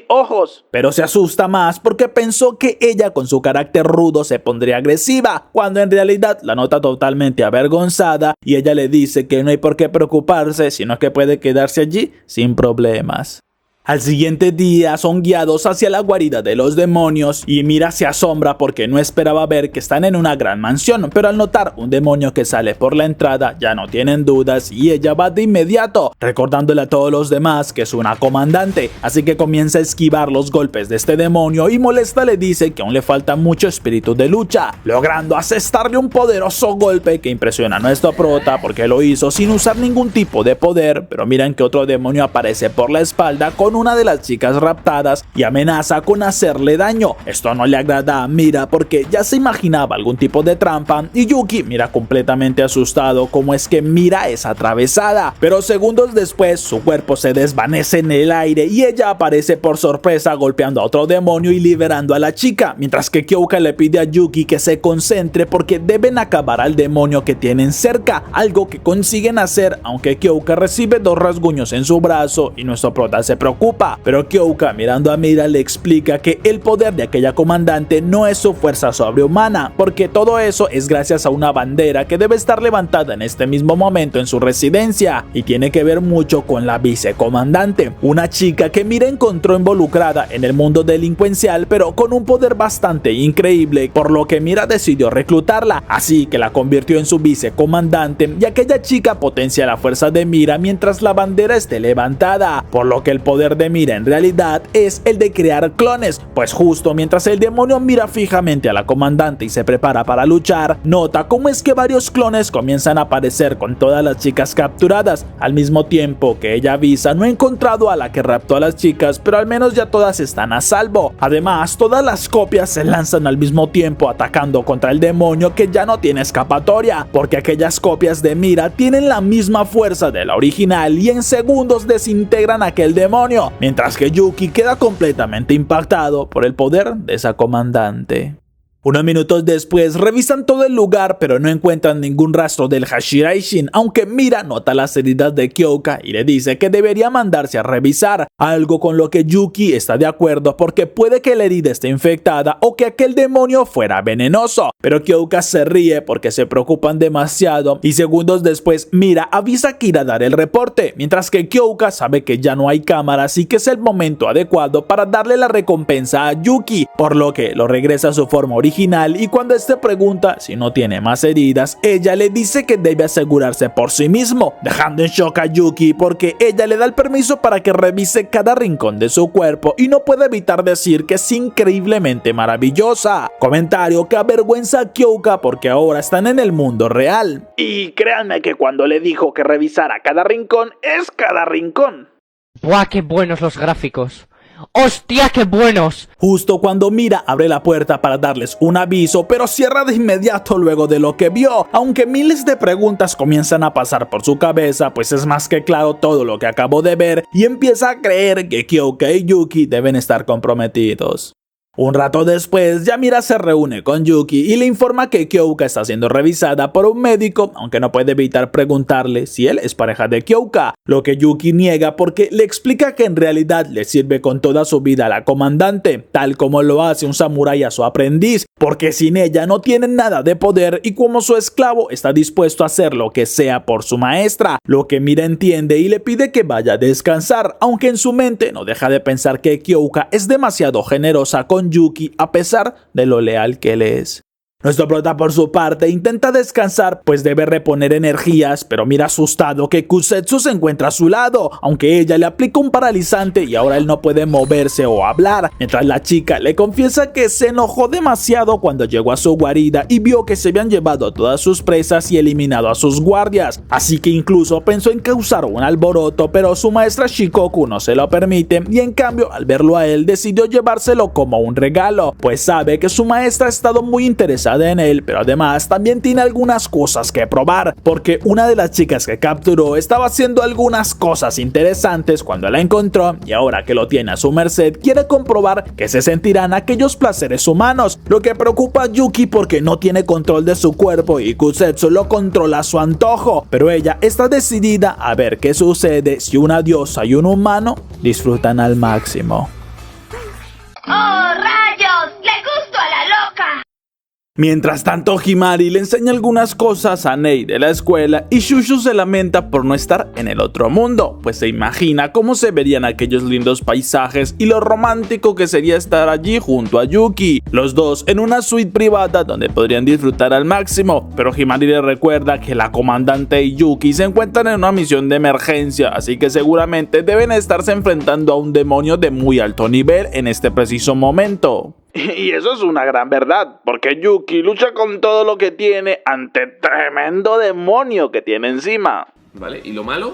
ojos, pero se asusta más porque pensó que ella con su carácter rudo se pondría agresiva, cuando en realidad la nota totalmente avergonzada y ella le dice que no hay por qué preocuparse, sino que puede quedarse allí sin problemas. Al siguiente día son guiados hacia la guarida de los demonios y Mira se asombra porque no esperaba ver que están en una gran mansión, pero al notar un demonio que sale por la entrada ya no tienen dudas y ella va de inmediato, recordándole a todos los demás que es una comandante, así que comienza a esquivar los golpes de este demonio y molesta le dice que aún le falta mucho espíritu de lucha, logrando asestarle un poderoso golpe que impresiona a nuestro prota porque lo hizo sin usar ningún tipo de poder, pero miran que otro demonio aparece por la espalda con una de las chicas raptadas y amenaza con hacerle daño. Esto no le agrada a Mira porque ya se imaginaba algún tipo de trampa y Yuki mira completamente asustado como es que Mira es atravesada, pero segundos después su cuerpo se desvanece en el aire y ella aparece por sorpresa golpeando a otro demonio y liberando a la chica, mientras que Kyoka le pide a Yuki que se concentre porque deben acabar al demonio que tienen cerca, algo que consiguen hacer aunque Kyoka recibe 2 rasguños en su brazo y nuestro prota se preocupa, pero Kyoka mirando a Mira le explica que el poder de aquella comandante no es su fuerza sobrehumana, porque todo eso es gracias a una bandera que debe estar levantada en este mismo momento en su residencia y tiene que ver mucho con la vicecomandante, una chica que Mira encontró involucrada en el mundo delincuencial pero con un poder bastante increíble, por lo que Mira decidió reclutarla, así que la convirtió en su vicecomandante y aquella chica potencia la fuerza de Mira mientras la bandera esté levantada, por lo que el poder de Mira en realidad es el de crear clones, pues justo mientras el demonio mira fijamente a la comandante y se prepara para luchar, nota cómo es que varios clones comienzan a aparecer con todas las chicas capturadas, al mismo tiempo que ella avisa no ha encontrado a la que raptó a las chicas, pero al menos ya todas están a salvo. Además, todas las copias se lanzan al mismo tiempo atacando contra el demonio que ya no tiene escapatoria, porque aquellas copias de Mira tienen la misma fuerza de la original y en segundos desintegran a aquel demonio, mientras que Yuki queda completamente impactado por el poder de esa comandante. Unos minutos después revisan todo el lugar pero no encuentran ningún rastro del Hashiraishin, aunque Mira nota las heridas de Kyoka y le dice que debería mandarse a revisar, algo con lo que Yuki está de acuerdo porque puede que la herida esté infectada o que aquel demonio fuera venenoso, pero Kyoka se ríe porque se preocupan demasiado y segundos después Mira avisa que irá a dar el reporte, mientras que Kyoka sabe que ya no hay cámaras y que es el momento adecuado para darle la recompensa a Yuki, por lo que lo regresa a su forma original y cuando este pregunta si no tiene más heridas, ella le dice que debe asegurarse por sí mismo, dejando en shock a Yuki porque ella le da el permiso para que revise cada rincón de su cuerpo y no puede evitar decir que es increíblemente maravillosa, comentario que avergüenza a Kyoka porque ahora están en el mundo real. Y créanme que cuando le dijo que revisara cada rincón, es cada rincón. ¡Buah, qué buenos los gráficos! ¡Hostia, qué buenos! Justo cuando Mira abre la puerta para darles un aviso, pero cierra de inmediato luego de lo que vio, aunque miles de preguntas comienzan a pasar por su cabeza, pues es más que claro todo lo que acabo de ver y empieza a creer que Kyoka y Yuki deben estar comprometidos. Un rato después, Mira se reúne con Yuki y le informa que Kyoka está siendo revisada por un médico, aunque no puede evitar preguntarle si él es pareja de Kyoka, lo que Yuki niega porque le explica que en realidad le sirve con toda su vida a la comandante, tal como lo hace un samurái a su aprendiz, porque sin ella no tiene nada de poder y como su esclavo está dispuesto a hacer lo que sea por su maestra, lo que Mira entiende y le pide que vaya a descansar, aunque en su mente no deja de pensar que Kyoka es demasiado generosa con Yuki a pesar de lo leal que él es. Nuestro prota por su parte intenta descansar pues debe reponer energías, pero mira asustado que Kusetsu se encuentra a su lado, aunque ella le aplica un paralizante y ahora él no puede moverse o hablar, mientras la chica le confiesa que se enojó demasiado cuando llegó a su guarida y vio que se habían llevado todas sus presas y eliminado a sus guardias, así que incluso pensó en causar un alboroto, pero su maestra Shikoku no se lo permite y en cambio al verlo a él decidió llevárselo como un regalo, pues sabe que su maestra ha estado muy interesada en él, pero además también tiene algunas cosas que probar, porque una de las chicas que capturó estaba haciendo algunas cosas interesantes cuando la encontró y ahora que lo tiene a su merced quiere comprobar que se sentirán aquellos placeres humanos, lo que preocupa a Yuki porque no tiene control de su cuerpo y Kusetsu lo controla a su antojo, pero ella está decidida a ver qué sucede si una diosa y un humano disfrutan al máximo. ¡Oh, rayos! ¡Le gusto a la loca! Mientras tanto, Himari le enseña algunas cosas a Nei de la escuela y Shushu se lamenta por no estar en el otro mundo, pues se imagina cómo se verían aquellos lindos paisajes y lo romántico que sería estar allí junto a Yuki, los dos en una suite privada donde podrían disfrutar al máximo, pero Himari le recuerda que la comandante y Yuki se encuentran en una misión de emergencia, así que seguramente deben estarse enfrentando a un demonio de muy alto nivel en este preciso momento. Y eso es una gran verdad, porque Yuki lucha con todo lo que tiene ante tremendo demonio que tiene encima. Vale, ¿y lo malo?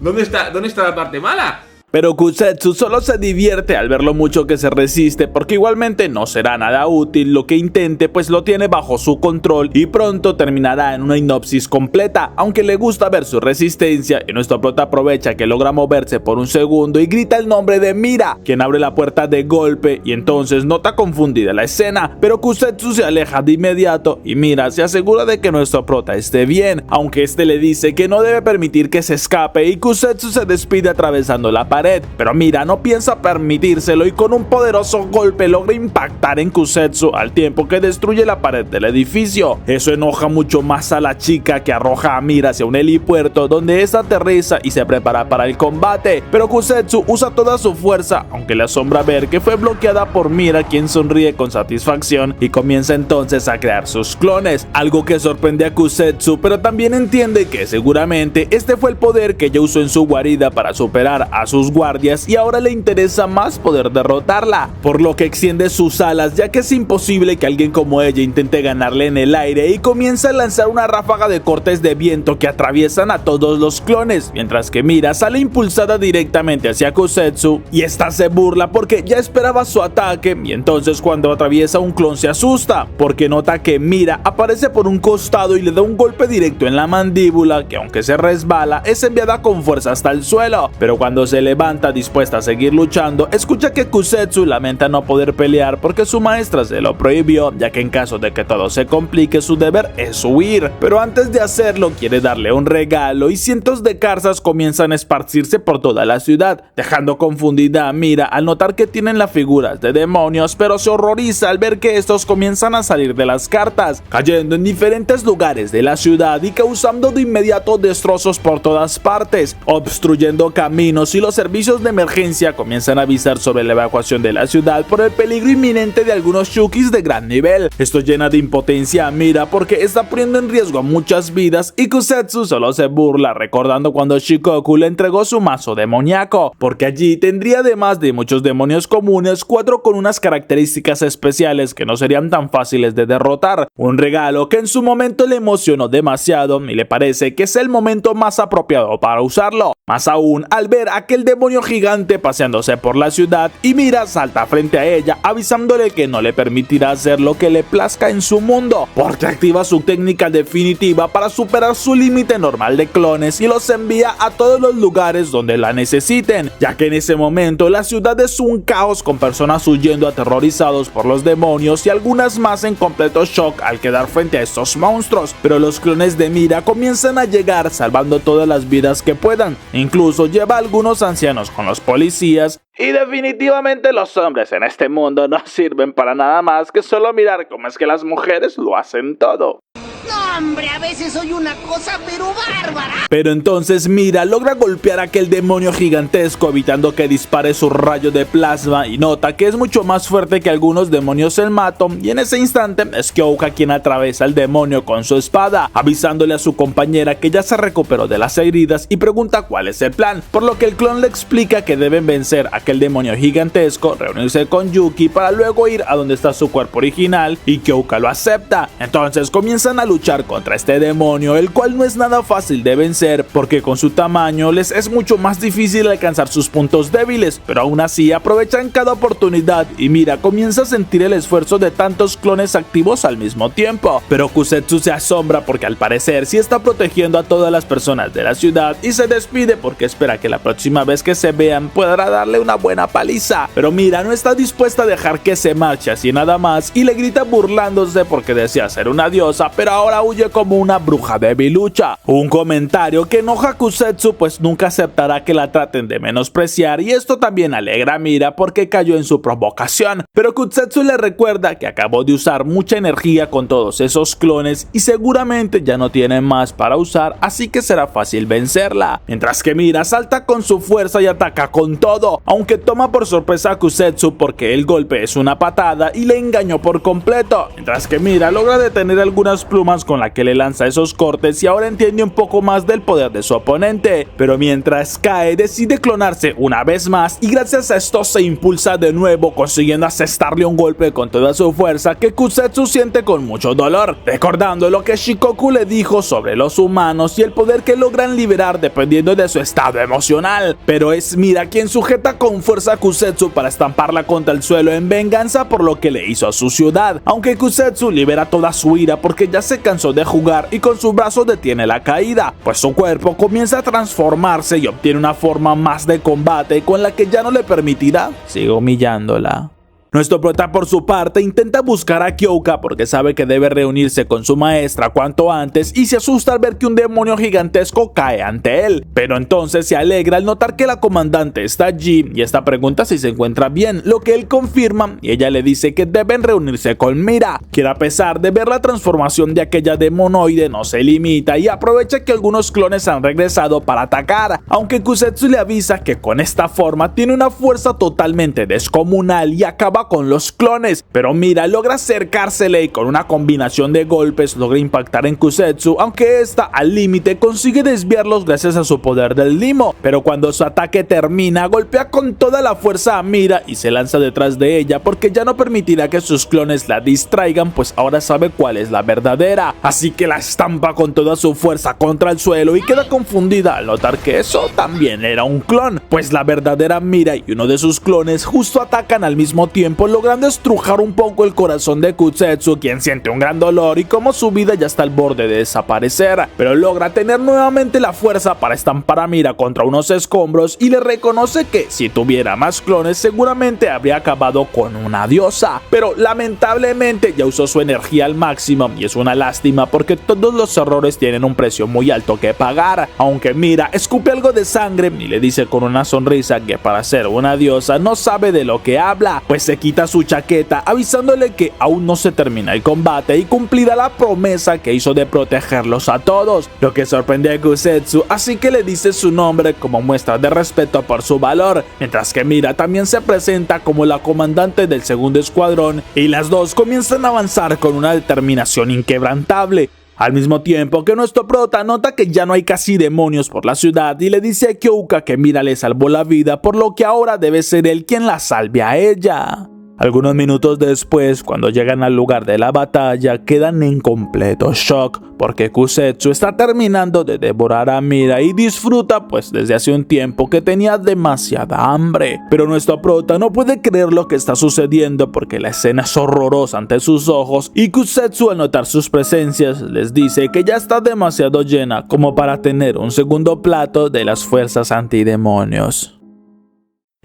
¿Dónde está la parte mala? Pero Kusetsu solo se divierte al ver lo mucho que se resiste, porque igualmente no será nada útil lo que intente, pues lo tiene bajo su control y pronto terminará en una hipnosis completa, aunque le gusta ver su resistencia, y nuestro prota aprovecha que logra moverse por un segundo y grita el nombre de Mira, quien abre la puerta de golpe, y entonces nota confundida la escena, pero Kusetsu se aleja de inmediato y Mira se asegura de que nuestro prota esté bien, aunque este le dice que no debe permitir que se escape y Kusetsu se despide atravesando la pared. Pero Mira no piensa permitírselo y con un poderoso golpe logra impactar en Kusetsu al tiempo que destruye la pared del edificio. Eso enoja mucho más a la chica, que arroja a Mira hacia un helipuerto donde esta aterriza y se prepara para el combate, pero Kusetsu usa toda su fuerza, aunque le asombra ver que fue bloqueada por Mira, quien sonríe con satisfacción y comienza entonces a crear sus clones, algo que sorprende a Kusetsu, pero también entiende que seguramente este fue el poder que ella usó en su guarida para superar a sus guardias y ahora le interesa más poder derrotarla, por lo que extiende sus alas, ya que es imposible que alguien como ella intente ganarle en el aire, y comienza a lanzar una ráfaga de cortes de viento que atraviesan a todos los clones, mientras que Mira sale impulsada directamente hacia Kusetsu y esta se burla porque ya esperaba su ataque, y entonces cuando atraviesa un clon se asusta porque nota que Mira aparece por un costado y le da un golpe directo en la mandíbula, que aunque se resbala es enviada con fuerza hasta el suelo, pero cuando se levanta dispuesta a seguir luchando, escucha que Kusetsu lamenta no poder pelear porque su maestra se lo prohibió, ya que en caso de que todo se complique su deber es huir, pero antes de hacerlo quiere darle un regalo y cientos de carzas comienzan a esparcirse por toda la ciudad, dejando confundida a Mira al notar que tienen las figuras de demonios, pero se horroriza al ver que estos comienzan a salir de las cartas, cayendo en diferentes lugares de la ciudad y causando de inmediato destrozos por todas partes, obstruyendo caminos, y los servicios de emergencia comienzan a avisar sobre la evacuación de la ciudad por el peligro inminente de algunos Shukis de gran nivel. Esto llena de impotencia a Mira porque está poniendo en riesgo a muchas vidas, y Kusetsu solo se burla recordando cuando Shikoku le entregó su mazo demoníaco, porque allí tendría, además de muchos demonios comunes, 4 con unas características especiales que no serían tan fáciles de derrotar, un regalo que en su momento le emocionó demasiado y le parece que es el momento más apropiado para usarlo, más aún al ver aquel demonio gigante paseándose por la ciudad y Mira salta frente a ella avisándole que no le permitirá hacer lo que le plazca en su mundo, porque activa su técnica definitiva para superar su límite normal de clones y los envía a todos los lugares donde la necesiten, ya que en ese momento la ciudad es un caos con personas huyendo aterrorizados por los demonios y algunas más en completo shock al quedar frente a estos monstruos, pero los clones de Mira comienzan a llegar salvando todas las vidas que puedan, incluso lleva a algunos ancianos con los policías. Y definitivamente los hombres en este mundo no sirven para nada más que solo mirar cómo es que las mujeres lo hacen todo. No, hombre, a veces soy una cosa pero bárbara. Pero entonces Mira logra golpear a aquel demonio gigantesco evitando que dispare su rayo de plasma y nota que es mucho más fuerte que algunos demonios el mato, y en ese instante es Kyoka quien atraviesa al demonio con su espada, avisándole a su compañera que ya se recuperó de las heridas y pregunta cuál es el plan, por lo que el clon le explica que deben vencer a aquel demonio gigantesco, reunirse con Yuki para luego ir a donde está su cuerpo original, y Kyoka lo acepta. Entonces comienzan a luchar contra este demonio, el cual no es nada fácil de vencer porque con su tamaño les es mucho más difícil alcanzar sus puntos débiles, pero aún así aprovechan cada oportunidad y Mira comienza a sentir el esfuerzo de tantos clones activos al mismo tiempo, pero Kusetsu se asombra porque al parecer sí está protegiendo a todas las personas de la ciudad y se despide porque espera que la próxima vez que se vean podrá darle una buena paliza, pero Mira no está dispuesta a dejar que se marche así nada más y le grita burlándose porque desea ser una diosa, pero ahora ahora huye como una bruja debilucha. Un comentario que enoja a Kusetsu, pues nunca aceptará que la traten de menospreciar, y esto también alegra a Mira porque cayó en su provocación. Pero Kusetsu le recuerda que acabó de usar mucha energía con todos esos clones y seguramente ya no tiene más para usar, así que será fácil vencerla. Mientras que Mira salta con su fuerza y ataca con todo, aunque toma por sorpresa a Kusetsu porque el golpe es una patada y le engañó por completo. Mientras que Mira logra detener algunas plumas con la que le lanza esos cortes y ahora entiende un poco más del poder de su oponente. Pero mientras cae, decide clonarse una vez más y gracias a esto se impulsa de nuevo, consiguiendo asestarle un golpe con toda su fuerza que Kusetsu siente con mucho dolor, recordando lo que Shikoku le dijo sobre los humanos y el poder que logran liberar dependiendo de su estado emocional. Pero es Mira quien sujeta con fuerza a Kusetsu para estamparla contra el suelo en venganza por lo que le hizo a su ciudad, aunque Kusetsu libera toda su ira porque ya se cansó de jugar y con su brazo detiene la caída, pues su cuerpo comienza a transformarse y obtiene una forma más de combate con la que ya no le permitirá seguir humillándola. Nuestro prota por su parte intenta buscar a Kyoka porque sabe que debe reunirse con su maestra cuanto antes y se asusta al ver que un demonio gigantesco cae ante él, pero entonces se alegra al notar que la comandante está allí y esta pregunta si se encuentra bien, lo que él confirma y ella le dice que deben reunirse con Mira, quien a pesar de ver la transformación de aquella demonoide no se limita y aprovecha que algunos clones han regresado para atacar, aunque Kusetsu le avisa que con esta forma tiene una fuerza totalmente descomunal y acaba con los clones, pero Mira logra acercársele y con una combinación de golpes logra impactar en Kusetsu, aunque esta al límite consigue desviarlos gracias a su poder del limo, pero cuando su ataque termina golpea con toda la fuerza a Mira y se lanza detrás de ella porque ya no permitirá que sus clones la distraigan, pues ahora sabe cuál es la verdadera, así que la estampa con toda su fuerza contra el suelo y queda confundida al notar que eso también era un clon, pues la verdadera Mira y uno de sus clones justo atacan al mismo tiempo, logrando estrujar un poco el corazón de Kusetsu, quien siente un gran dolor y como su vida ya está al borde de desaparecer, pero logra tener nuevamente la fuerza para estampar a Mira contra unos escombros y le reconoce que si tuviera más clones seguramente habría acabado con una diosa, pero lamentablemente ya usó su energía al máximo y es una lástima porque todos los errores tienen un precio muy alto que pagar, aunque Mira escupe algo de sangre y le dice con una sonrisa que para ser una diosa no sabe de lo que habla, pues se quita su chaqueta avisándole que aún no se termina el combate y cumplirá la promesa que hizo de protegerlos a todos, lo que sorprende a Kusetsu, así que le dice su nombre como muestra de respeto por su valor, mientras que Mira también se presenta como la comandante del segundo escuadrón y las dos comienzan a avanzar con una determinación inquebrantable. Al mismo tiempo que nuestro prota nota que ya no hay casi demonios por la ciudad y le dice a Kyoka que Mira le salvó la vida, por lo que ahora debe ser él quien la salve a ella. Algunos minutos después, cuando llegan al lugar de la batalla, quedan en completo shock porque Kusetsu está terminando de devorar a Mira y disfruta pues desde hace un tiempo que tenía demasiada hambre. Pero nuestro prota no puede creer lo que está sucediendo porque la escena es horrorosa ante sus ojos y Kusetsu al notar sus presencias les dice que ya está demasiado llena como para tener un segundo plato de las fuerzas antidemonios.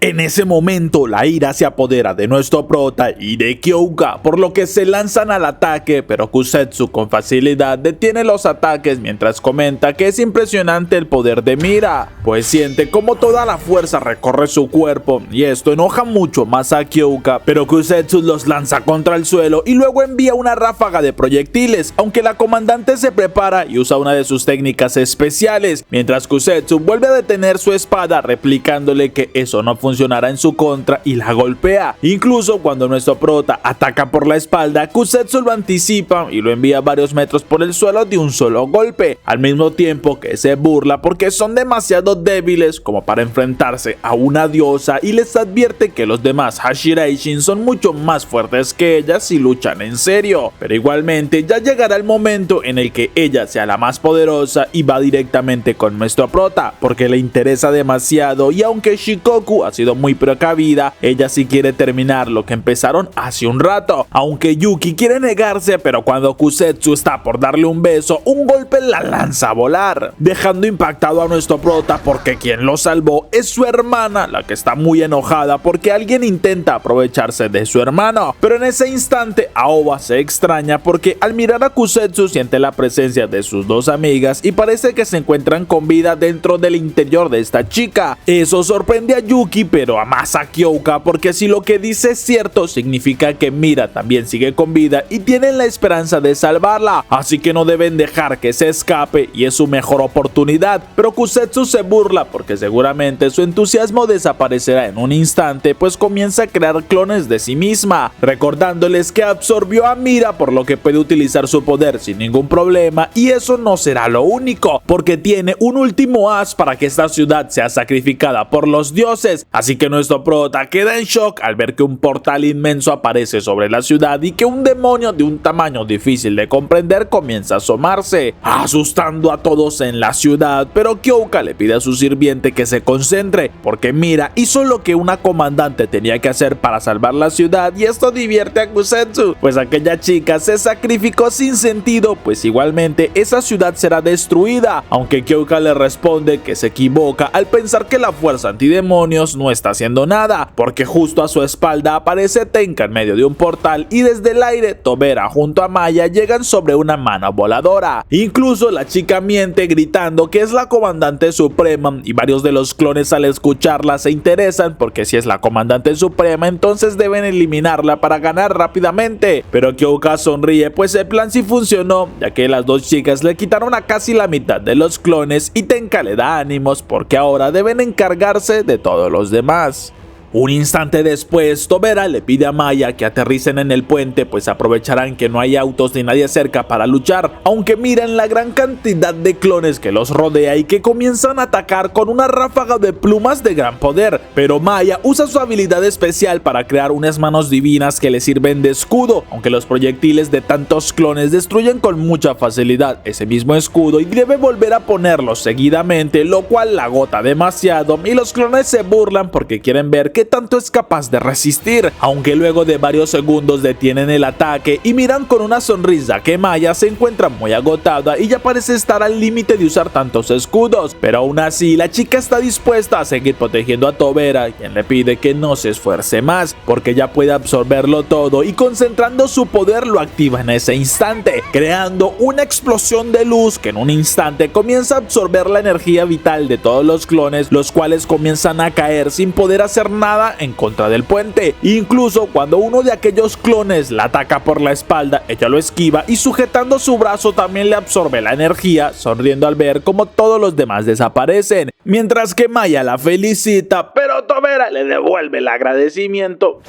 En ese momento la ira se apodera de nuestro prota y de Kyoka, por lo que se lanzan al ataque, pero Kusetsu con facilidad detiene los ataques mientras comenta que es impresionante el poder de Mira, pues siente como toda la fuerza recorre su cuerpo y esto enoja mucho más a Kyoka, pero Kusetsu los lanza contra el suelo y luego envía una ráfaga de proyectiles, aunque la comandante se prepara y usa una de sus técnicas especiales, mientras Kusetsu vuelve a detener su espada replicándole que eso no funcionará en su contra y la golpea. Incluso cuando nuestro prota ataca por la espalda, Kusetsu lo anticipa y lo envía varios metros por el suelo de un solo golpe, al mismo tiempo que se burla porque son demasiado débiles como para enfrentarse a una diosa y les advierte que los demás Hashiraishin son mucho más fuertes que ellas y luchan en serio, pero igualmente ya llegará el momento en el que ella sea la más poderosa y va directamente con nuestro prota porque le interesa demasiado, y aunque Shikoku ha sido sido muy precavida, ella sí quiere terminar lo que empezaron hace un rato, aunque Yuki quiere negarse, pero cuando Kusetsu está por darle un beso, un golpe la lanza a volar, dejando impactado a nuestro prota porque quien lo salvó es su hermana, la que está muy enojada porque alguien intenta aprovecharse de su hermano. Pero en ese instante Aoba se extraña porque al mirar a Kusetsu siente la presencia de sus dos amigas y parece que se encuentran con vida dentro del interior de esta chica. Eso sorprende a Yuki, pero a más a Kyoka, porque si lo que dice es cierto, significa que Mira también sigue con vida y tienen la esperanza de salvarla, así que no deben dejar que se escape y es su mejor oportunidad. Pero Kusetsu se burla porque seguramente su entusiasmo desaparecerá en un instante, pues comienza a crear clones de sí misma, recordándoles que absorbió a Mira, por lo que puede utilizar su poder sin ningún problema, y eso no será lo único, porque tiene un último as para que esta ciudad sea sacrificada por los dioses. Así que nuestro prota queda en shock al ver que un portal inmenso aparece sobre la ciudad y que un demonio de un tamaño difícil de comprender comienza a asomarse, asustando a todos en la ciudad. Pero Kyoka le pide a su sirviente que se concentre, porque Mira hizo lo que una comandante tenía que hacer para salvar la ciudad, y esto divierte a Kusetsu, pues aquella chica se sacrificó sin sentido, pues igualmente esa ciudad será destruida, aunque Kyoka le responde que se equivoca al pensar que la fuerza antidemonios no está haciendo nada, porque justo a su espalda aparece Tenka en medio de un portal y desde el aire Tobera junto a Maya llegan sobre una mano voladora. Incluso la chica miente gritando que es la comandante suprema, y varios de los clones al escucharla se interesan porque si es la comandante suprema entonces deben eliminarla para ganar rápidamente. Pero Kyoka sonríe, pues el plan sí funcionó, ya que las dos chicas le quitaron a casi la mitad de los clones y Tenka le da ánimos porque ahora deben encargarse de todos los demás. Un instante después, Tobera le pide a Maya que aterricen en el puente, pues aprovecharán que no hay autos ni nadie cerca para luchar, aunque miran la gran cantidad de clones que los rodea y que comienzan a atacar con una ráfaga de plumas de gran poder. Pero Maya usa su habilidad especial para crear unas manos divinas que le sirven de escudo, aunque los proyectiles de tantos clones destruyen con mucha facilidad ese mismo escudo y debe volver a ponerlo seguidamente, lo cual la agota demasiado y los clones se burlan porque quieren ver qué tanto es capaz de resistir, aunque luego de varios segundos detienen el ataque y miran con una sonrisa que Maya se encuentra muy agotada y ya parece estar al límite de usar tantos escudos, pero aún así la chica está dispuesta a seguir protegiendo a Tobera, quien le pide que no se esfuerce más porque ya puede absorberlo todo, y concentrando su poder lo activa en ese instante, creando una explosión de luz que en un instante comienza a absorber la energía vital de todos los clones, los cuales comienzan a caer sin poder hacer nada en contra del puente. Incluso cuando uno de aquellos clones la ataca por la espalda, ella lo esquiva y sujetando su brazo también le absorbe la energía, sonriendo al ver como todos los demás desaparecen, mientras que Maya la felicita, pero Tobera le devuelve el agradecimiento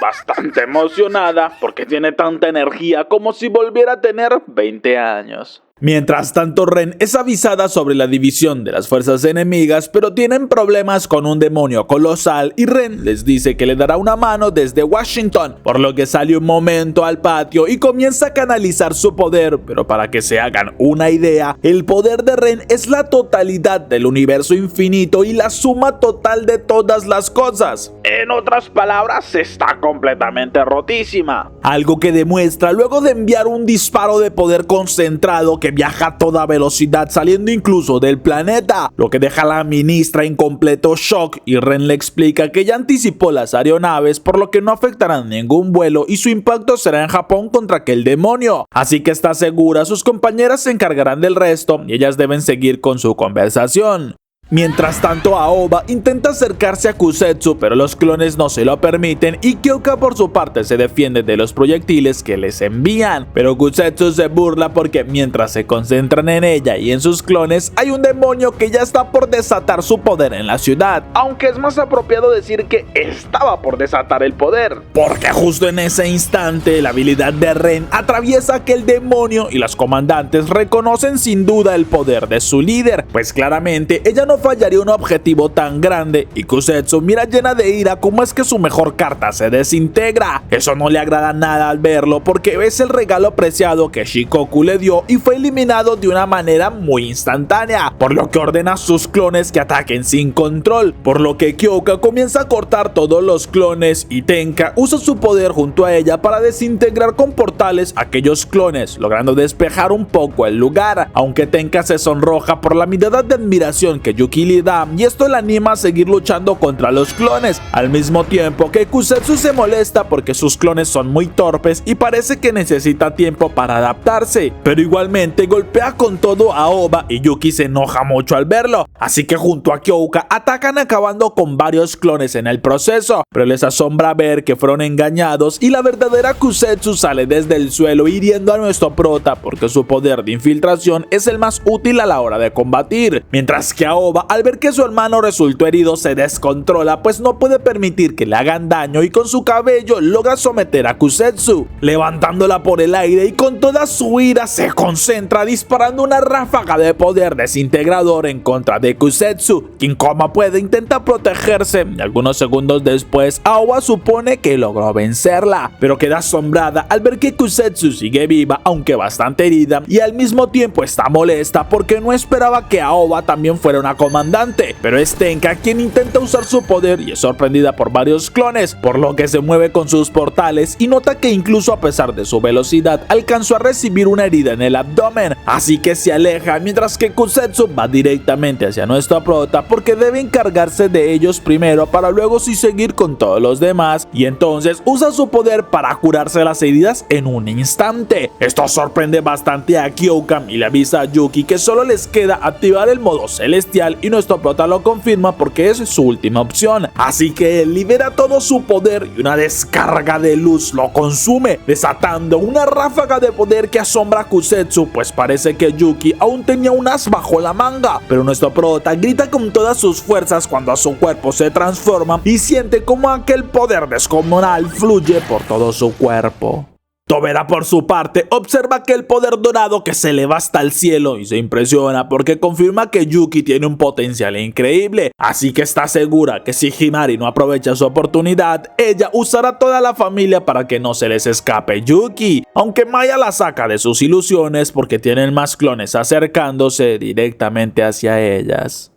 bastante emocionada porque tiene tanta energía como si volviera a tener 20 años. Mientras tanto, Ren es avisada sobre la división de las fuerzas enemigas, pero tienen problemas con un demonio colosal y Ren les dice que le dará una mano desde Washington, por lo que sale un momento al patio y comienza a canalizar su poder, pero para que se hagan una idea, el poder de Ren es la totalidad del universo infinito y la suma total de todas las cosas. En otras palabras, está completamente rotísima. Algo que demuestra luego de enviar un disparo de poder concentrado que viaja a toda velocidad saliendo incluso del planeta, lo que deja a la ministra en completo shock, y Ren le explica que ya anticipó las aeronaves por lo que no afectarán ningún vuelo y su impacto será en Japón contra aquel demonio, así que está segura sus compañeras se encargarán del resto y ellas deben seguir con su conversación. Mientras tanto, Aoba intenta acercarse a Kusetsu, pero los clones no se lo permiten y Kyoka por su parte se defiende de los proyectiles que les envían, pero Kusetsu se burla porque mientras se concentran en ella y en sus clones hay un demonio que ya está por desatar su poder en la ciudad, aunque es más apropiado decir que estaba por desatar el poder, porque justo en ese instante la habilidad de Ren atraviesa aquel demonio y las comandantes reconocen sin duda el poder de su líder, pues claramente ella no fallaría un objetivo tan grande, y Kusetsu mira llena de ira cómo es que su mejor carta se desintegra. Eso no le agrada nada al verlo porque es el regalo preciado que Shikoku le dio y fue eliminado de una manera muy instantánea, por lo que ordena a sus clones que ataquen sin control, por lo que Kyoka comienza a cortar todos los clones y Tenka usa su poder junto a ella para desintegrar con portales aquellos clones, logrando despejar un poco el lugar, aunque Tenka se sonroja por la mirada de admiración que Yuki le da, y esto le anima a seguir luchando contra los clones, al mismo tiempo que Kusetsu se molesta porque sus clones son muy torpes y parece que necesita tiempo para adaptarse, pero igualmente golpea con todo a Oba y Yuki se enoja mucho al verlo, así que junto a Kyoka atacan acabando con varios clones en el proceso, pero les asombra ver que fueron engañados y la verdadera Kusetsu sale desde el suelo hiriendo a nuestro prota porque su poder de infiltración es el más útil a la hora de combatir, mientras que Aoba al ver que su hermano resultó herido se descontrola pues no puede permitir que le hagan daño y con su cabello logra someter a Kusetsu, levantándola por el aire y con toda su ira se concentra disparando una ráfaga de poder desintegrador en contra de Kusetsu, quien como puede intenta protegerse y algunos segundos después Aoba supone que logró vencerla, pero queda asombrada al ver que Kusetsu sigue viva aunque bastante herida y al mismo tiempo está molesta porque no esperaba que Aoba también fuera una comandante, pero es Tenka quien intenta usar su poder y es sorprendida por varios clones, por lo que se mueve con sus portales y nota que incluso a pesar de su velocidad alcanzó a recibir una herida en el abdomen, así que se aleja mientras que Kusetsu va directamente hacia nuestro prota porque debe encargarse de ellos primero para luego sí seguir con todos los demás, y entonces usa su poder para curarse las heridas en un instante. Esto sorprende bastante a Kyoka y le avisa a Yuki que solo les queda activar el modo celestial y nuestro prota lo confirma porque es su última opción, así que él libera todo su poder y una descarga de luz lo consume, desatando una ráfaga de poder que asombra a Kusetsu pues parece que Yuki aún tenía un as bajo la manga, pero nuestro prota grita con todas sus fuerzas cuando su cuerpo se transforma y siente como aquel poder descomunal fluye por todo su cuerpo. Tobera por su parte observa aquel poder dorado que se eleva hasta el cielo y se impresiona porque confirma que Yuki tiene un potencial increíble, así que está segura que si Himari no aprovecha su oportunidad, ella usará toda la familia para que no se les escape Yuki, aunque Maya la saca de sus ilusiones porque tienen más clones acercándose directamente hacia ellas.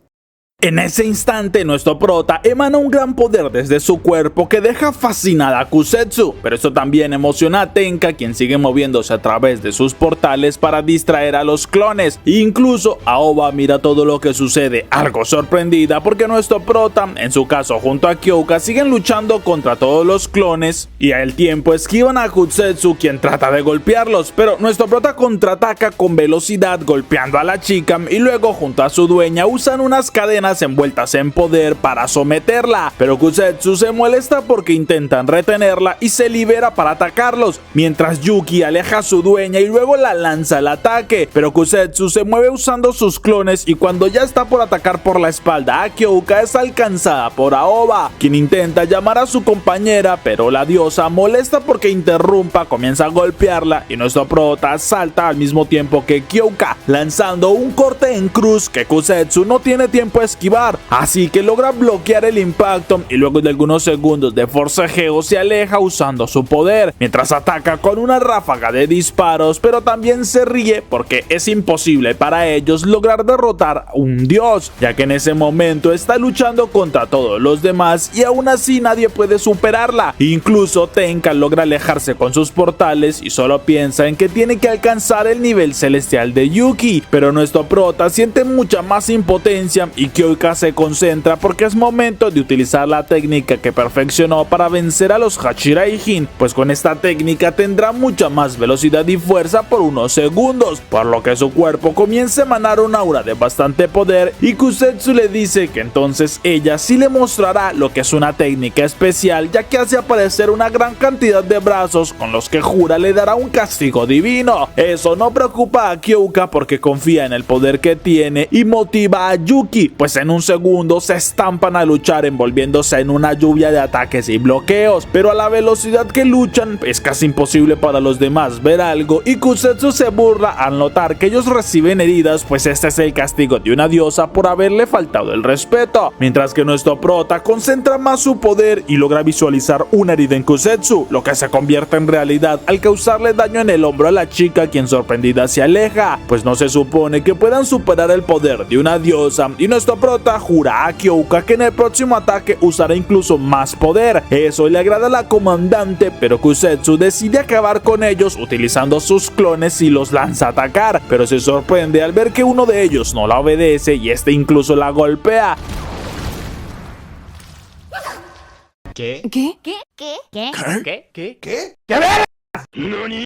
En ese instante nuestro prota emana un gran poder desde su cuerpo que deja fascinada a Kusetsu, pero esto también emociona a Tenka quien sigue moviéndose a través de sus portales para distraer a los clones, incluso Aoba mira todo lo que sucede algo sorprendida porque nuestro prota, en su caso junto a Kyoka, siguen luchando contra todos los clones y al tiempo esquivan a Kusetsu quien trata de golpearlos, pero nuestro prota contraataca con velocidad golpeando a la chica y luego junto a su dueña usan unas cadenas envueltas en poder para someterla, pero Kusetsu se molesta porque intentan retenerla y se libera para atacarlos, mientras Yuki aleja a su dueña y luego la lanza al ataque, pero Kusetsu se mueve usando sus clones y cuando ya está por atacar por la espalda a Kyoka es alcanzada por Aoba, quien intenta llamar a su compañera, pero la diosa molesta porque interrumpa, comienza a golpearla y nuestro prota salta al mismo tiempo que Kyoka, lanzando un corte en cruz que Kusetsu no tiene tiempo a esquivar, así que logra bloquear el impacto y luego de algunos segundos de forcejeo se aleja usando su poder, mientras ataca con una ráfaga de disparos, pero también se ríe porque es imposible para ellos lograr derrotar a un dios, ya que en ese momento está luchando contra todos los demás y aún así nadie puede superarla. Incluso Tenka logra alejarse con sus portales y solo piensa en que tiene que alcanzar el nivel celestial de Yuki, pero nuestro prota siente mucha más impotencia y Kyoka se concentra porque es momento de utilizar la técnica que perfeccionó para vencer a los Hashirajin, pues con esta técnica tendrá mucha más velocidad y fuerza por unos segundos, por lo que su cuerpo comienza a emanar un aura de bastante poder y Kusetsu le dice que entonces ella sí le mostrará lo que es una técnica especial, ya que hace aparecer una gran cantidad de brazos con los que jura le dará un castigo divino. Eso no preocupa a Kyoka porque confía en el poder que tiene y motiva a Yuki, pues pues en un segundo se estampan a luchar envolviéndose en una lluvia de ataques y bloqueos, pero a la velocidad que luchan es casi imposible para los demás ver algo y Kusetsu se burla al notar que ellos reciben heridas, pues este es el castigo de una diosa por haberle faltado el respeto, mientras que nuestro prota concentra más su poder y logra visualizar una herida en Kusetsu, lo que se convierte en realidad al causarle daño en el hombro a la chica, quien sorprendida se aleja, pues no se supone que puedan superar el poder de una diosa, y nuestro prota jura a Kyoka que en el próximo ataque usará incluso más poder. Eso le agrada a la comandante, pero Kusetsu decide acabar con ellos utilizando sus clones y los lanza a atacar, pero se sorprende al ver que uno de ellos no la obedece y este incluso la golpea.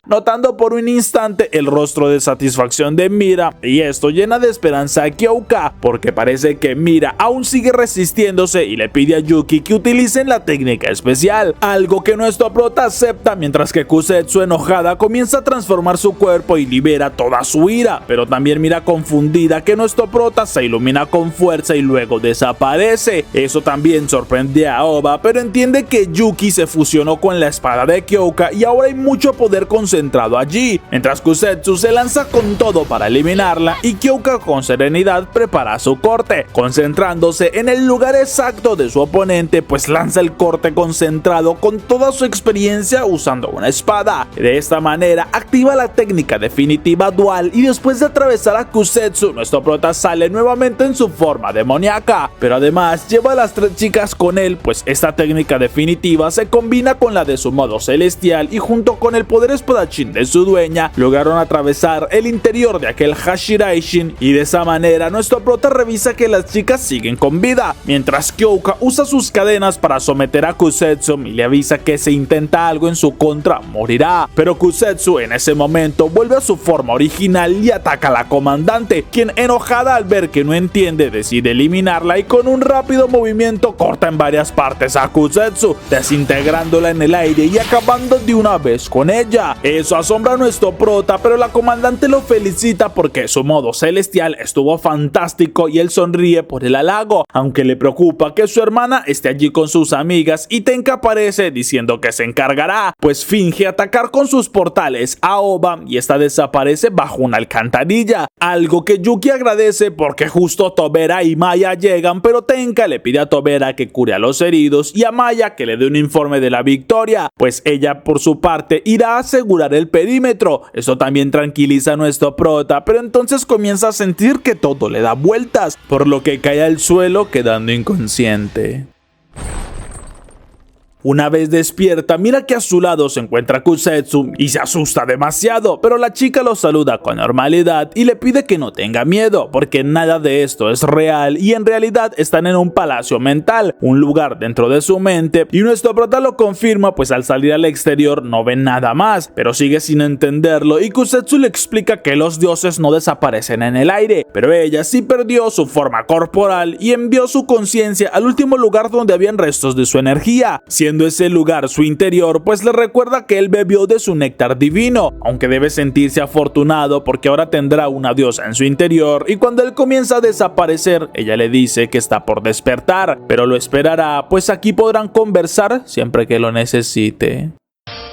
Notando por un instante el rostro de satisfacción de Mira, y esto llena de esperanza a Kyoka, porque parece que Mira aún sigue resistiéndose y le pide a Yuki que utilicen la técnica especial, algo que nuestro prota acepta, mientras que Kusetsu, enojada, comienza a transformar su cuerpo y libera toda su ira, pero también mira confundida que nuestro prota se ilumina con fuerza y luego desaparece. Eso también sorprende a Oba, pero entiende que Yuki se fusionó con la espada de Kyoka y ahora hay mucho poder concentrado allí, mientras Kusetsu se lanza con todo para eliminarla y Kyoka con serenidad prepara su corte, concentrándose en el lugar exacto de su oponente, pues lanza el corte concentrado con toda su experiencia usando una espada. De esta manera activa la técnica definitiva dual y después de atravesar a Kusetsu, nuestro prota sale nuevamente en su forma demoníaca, pero además lleva a las 3 chicas con él, pues esta técnica definitiva se combina con la de su modo celestial y junto con el poder espadachín de su dueña lograron atravesar el interior de aquel Hashiraishin, y de esa manera nuestro prota revisa que las chicas siguen con vida, mientras Kyoka usa sus cadenas para someter a Kusetsu y le avisa que si intenta algo en su contra morirá, pero Kusetsu en ese momento vuelve a su forma original y ataca a la comandante, quien enojada al ver que no entiende decide eliminarla y con un rápido movimiento corta en varias partes a Kusetsu, desintegrándola en el aire y acabando de una vez con ella. Eso asombra a nuestro prota, pero la comandante lo felicita porque su modo celestial estuvo fantástico y él sonríe por el halago, aunque le preocupa que su hermana esté allí con sus amigas y Tenka aparece diciendo que se encargará, pues finge atacar con sus portales a Oba y esta desaparece bajo una alcantarilla, algo que Yuki agradece porque justo Tobera y Maya llegan, pero Tenka le pide a Tobera que cure a los heridos y a Maya que le dé un informe de la victoria, pues ella por su parte irá a asegurar el perímetro. Esto también tranquiliza a nuestro prota, pero entonces comienza a sentir que todo le da vueltas, por lo que cae al suelo quedando inconsciente. Una vez despierta, mira que a su lado se encuentra Kusetsu y se asusta demasiado, pero la chica lo saluda con normalidad y le pide que no tenga miedo, porque nada de esto es real y en realidad están en un palacio mental, un lugar dentro de su mente, y nuestro prota lo confirma, pues al salir al exterior no ve nada más, pero sigue sin entenderlo y Kusetsu le explica que los dioses no desaparecen en el aire, pero ella sí perdió su forma corporal y envió su conciencia al último lugar donde habían restos de su energía, siendo ese lugar su interior, pues le recuerda que él bebió de su néctar divino, aunque debe sentirse afortunado porque ahora tendrá una diosa en su interior, y cuando él comienza a desaparecer, ella le dice que está por despertar, pero lo esperará, pues aquí podrán conversar siempre que lo necesite.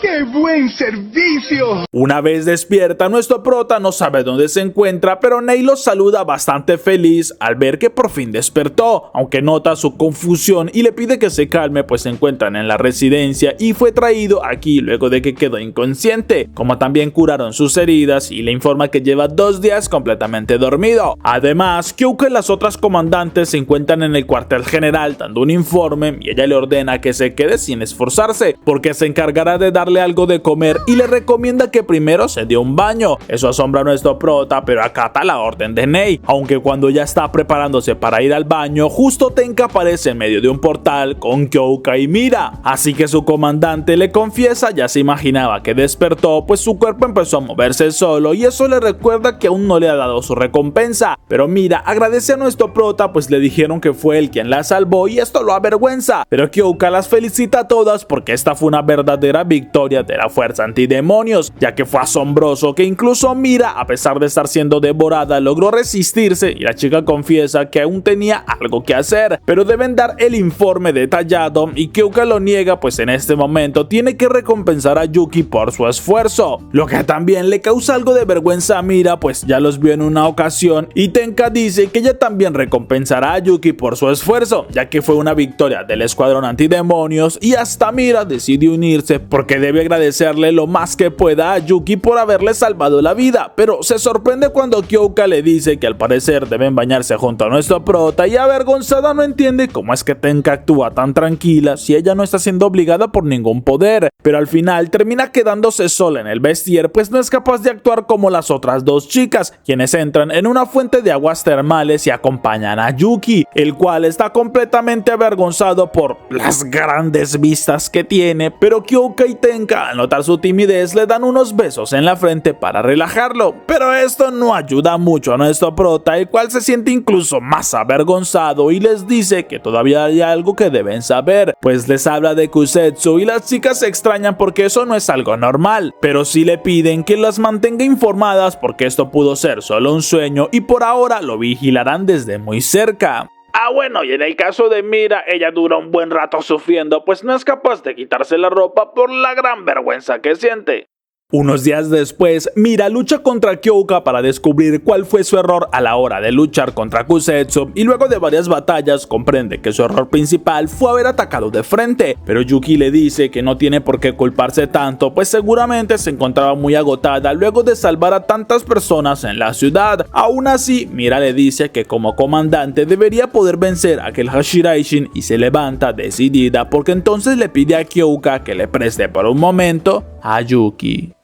¡Qué buen servicio! Una vez despierta, nuestro prota no sabe dónde se encuentra, pero Nei lo saluda bastante feliz al ver que por fin despertó, aunque nota su confusión y le pide que se calme, pues se encuentran en la residencia y fue traído aquí luego de que quedó inconsciente, como también curaron sus heridas y le informa que lleva 2 días completamente dormido. Además, Kyoka y las otras comandantes se encuentran en el cuartel general dando un informe y ella le ordena que se quede sin esforzarse, porque se encargará de darle algo de comer y le recomienda que primero se dé un baño. Eso asombra a nuestro prota, pero acata la orden de Nei, aunque cuando ya está preparándose para ir al baño, justo Tenka aparece en medio de un portal con Kyoka y Mira, así que su comandante le confiesa ya se imaginaba que despertó, pues su cuerpo empezó a moverse solo y eso le recuerda que aún no le ha dado su recompensa, pero Mira agradece a nuestro prota, pues le dijeron que fue él quien la salvó y esto lo avergüenza, pero Kyoka las felicita a todas porque esta fue una verdadera victoria victoria de la fuerza antidemonios, ya que fue asombroso que incluso Mira, a pesar de estar siendo devorada, logró resistirse y la chica confiesa que aún tenía algo que hacer, pero deben dar el informe detallado y Kyoka lo niega, pues en este momento tiene que recompensar a Yuki por su esfuerzo, lo que también le causa algo de vergüenza a Mira, pues ya los vio en una ocasión y Tenka dice que ella también recompensará a Yuki por su esfuerzo, ya que fue una victoria del escuadrón antidemonios y hasta Mira decide unirse porque debe agradecerle lo más que pueda a Yuki por haberle salvado la vida, pero se sorprende cuando Kyoka le dice que al parecer deben bañarse junto a nuestro prota y avergonzada no entiende cómo es que Tenka actúa tan tranquila si ella no está siendo obligada por ningún poder, pero al final termina quedándose sola en el vestier pues no es capaz de actuar como las otras dos chicas, quienes entran en una fuente de aguas termales y acompañan a Yuki, el cual está completamente avergonzado por las grandes vistas que tiene, pero Kyoka y Tenka al notar su timidez le dan unos besos en la frente para relajarlo, pero esto no ayuda mucho a nuestro prota, el cual se siente incluso más avergonzado y les dice que todavía hay algo que deben saber, pues les habla de Kusetsu y las chicas se extrañan porque eso no es algo normal, pero sí le piden que las mantenga informadas porque esto pudo ser solo un sueño y por ahora lo vigilarán desde muy cerca. Bueno, y en el caso de Mira, ella dura un buen rato sufriendo, pues no es capaz de quitarse la ropa por la gran vergüenza que siente. Unos días después, Mira lucha contra Kyoka para descubrir cuál fue su error a la hora de luchar contra Kusetsu y luego de varias batallas comprende que su error principal fue haber atacado de frente, pero Yuki le dice que no tiene por qué culparse tanto, pues seguramente se encontraba muy agotada luego de salvar a tantas personas en la ciudad. Aún así, Mira le dice que como comandante debería poder vencer a aquel Hashiraishin y se levanta decidida porque entonces le pide a Kyoka que le preste por un momento a Yuki.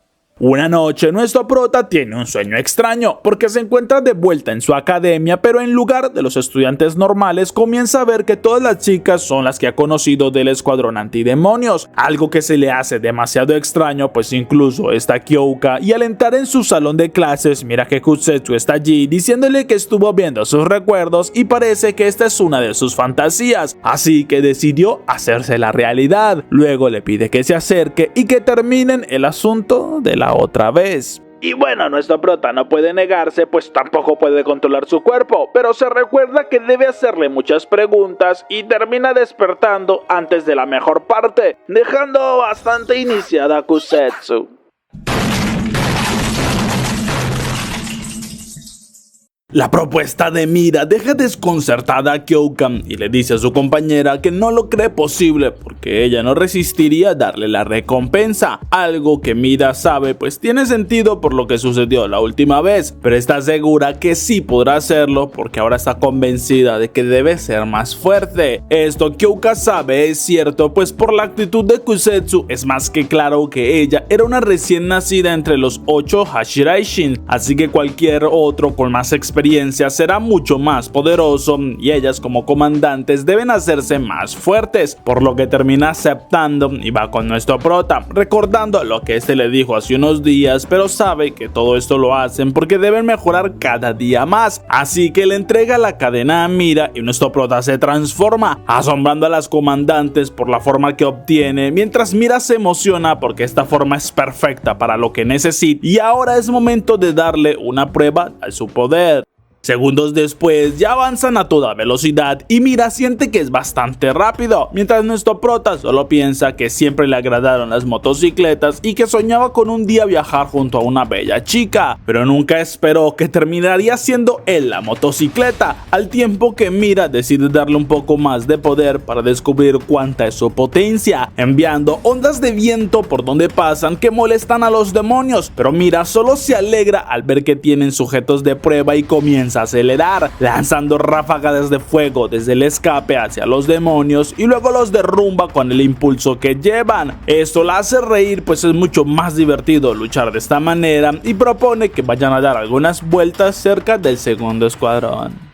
Una noche nuestro prota tiene un sueño extraño porque se encuentra de vuelta en su academia, pero en lugar de los estudiantes normales comienza a ver que todas las chicas son las que ha conocido del escuadrón antidemonios, algo que se le hace demasiado extraño pues incluso está Kyoka y al entrar en su salón de clases mira que Kusetsu está allí diciéndole que estuvo viendo sus recuerdos y parece que esta es una de sus fantasías, así que decidió hacerse la realidad. Luego le pide que se acerque y que terminen el asunto de la otra vez. Y bueno, nuestro prota no puede negarse, pues tampoco puede controlar su cuerpo, pero se recuerda que debe hacerle muchas preguntas y termina despertando antes de la mejor parte, dejando bastante iniciada a Kusetsu. La propuesta de Mira deja desconcertada a Kyoka y le dice a su compañera que no lo cree posible porque ella no resistiría a darle la recompensa, algo que Mira sabe pues tiene sentido por lo que sucedió la última vez, pero está segura que sí podrá hacerlo porque ahora está convencida de que debe ser más fuerte. Esto Kyoka sabe es cierto, pues por la actitud de Kusetsu es más que claro que ella era una recién nacida entre los 8 Hashiraishin, así que cualquier otro con más experiencia será mucho más poderoso y ellas como comandantes deben hacerse más fuertes, por lo que termina aceptando y va con nuestro prota, recordando lo que este le dijo hace unos días, pero sabe que todo esto lo hacen porque deben mejorar cada día más, así que le entrega la cadena a Mira y nuestro prota se transforma, asombrando a las comandantes por la forma que obtiene, mientras Mira se emociona porque esta forma es perfecta para lo que necesita y ahora es momento de darle una prueba a su poder. Segundos después ya avanzan a toda velocidad y Mira siente que es bastante rápido, mientras nuestro prota solo piensa que siempre le agradaron las motocicletas y que soñaba con un día viajar junto a una bella chica, pero nunca esperó que terminaría siendo él la motocicleta, al tiempo que Mira decide darle un poco más de poder para descubrir cuánta es su potencia, enviando ondas de viento por donde pasan que molestan a los demonios, pero Mira solo se alegra al ver que tienen sujetos de prueba y comienza a acelerar, lanzando ráfagas de fuego desde el escape hacia los demonios y luego los derrumba con el impulso que llevan. Esto la hace reír pues es mucho más divertido luchar de esta manera y propone que vayan a dar algunas vueltas cerca del segundo escuadrón.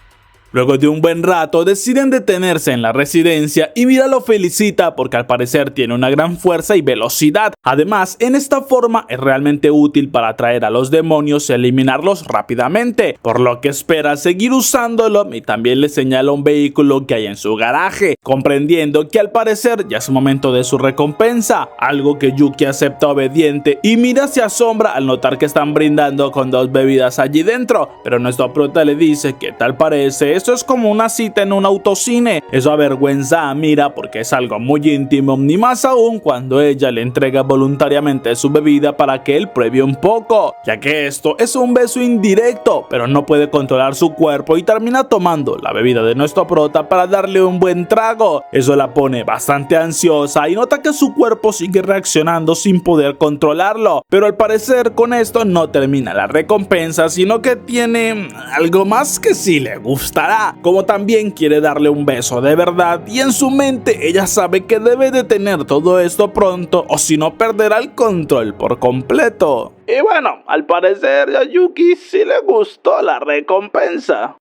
Luego de un buen rato deciden detenerse en la residencia y Mira lo felicita porque al parecer tiene una gran fuerza y velocidad. Además, en esta forma es realmente útil para atraer a los demonios y eliminarlos rápidamente, por lo que espera seguir usándolo y también le señala un vehículo que hay en su garaje, comprendiendo que al parecer ya es momento de su recompensa, algo que Yuki acepta obediente y Mira se asombra al notar que están brindando con 2 bebidas allí dentro, pero nuestro prota le dice que tal parece esto es como una cita en un autocine. Eso avergüenza a Mira porque es algo muy íntimo, ni más aún cuando ella le entrega voluntariamente su bebida para que él pruebe un poco, ya que esto es un beso indirecto, pero no puede controlar su cuerpo y termina tomando la bebida de nuestro prota para darle un buen trago. Eso la pone bastante ansiosa y nota que su cuerpo sigue reaccionando sin poder controlarlo, pero al parecer con esto no termina la recompensa, sino que tiene algo más que sí le gustará, como también quiere darle un beso de verdad y en su mente ella sabe que debe detener todo esto pronto o si no perderá el control por completo. Y bueno, al parecer a Yuki sí le gustó la recompensa.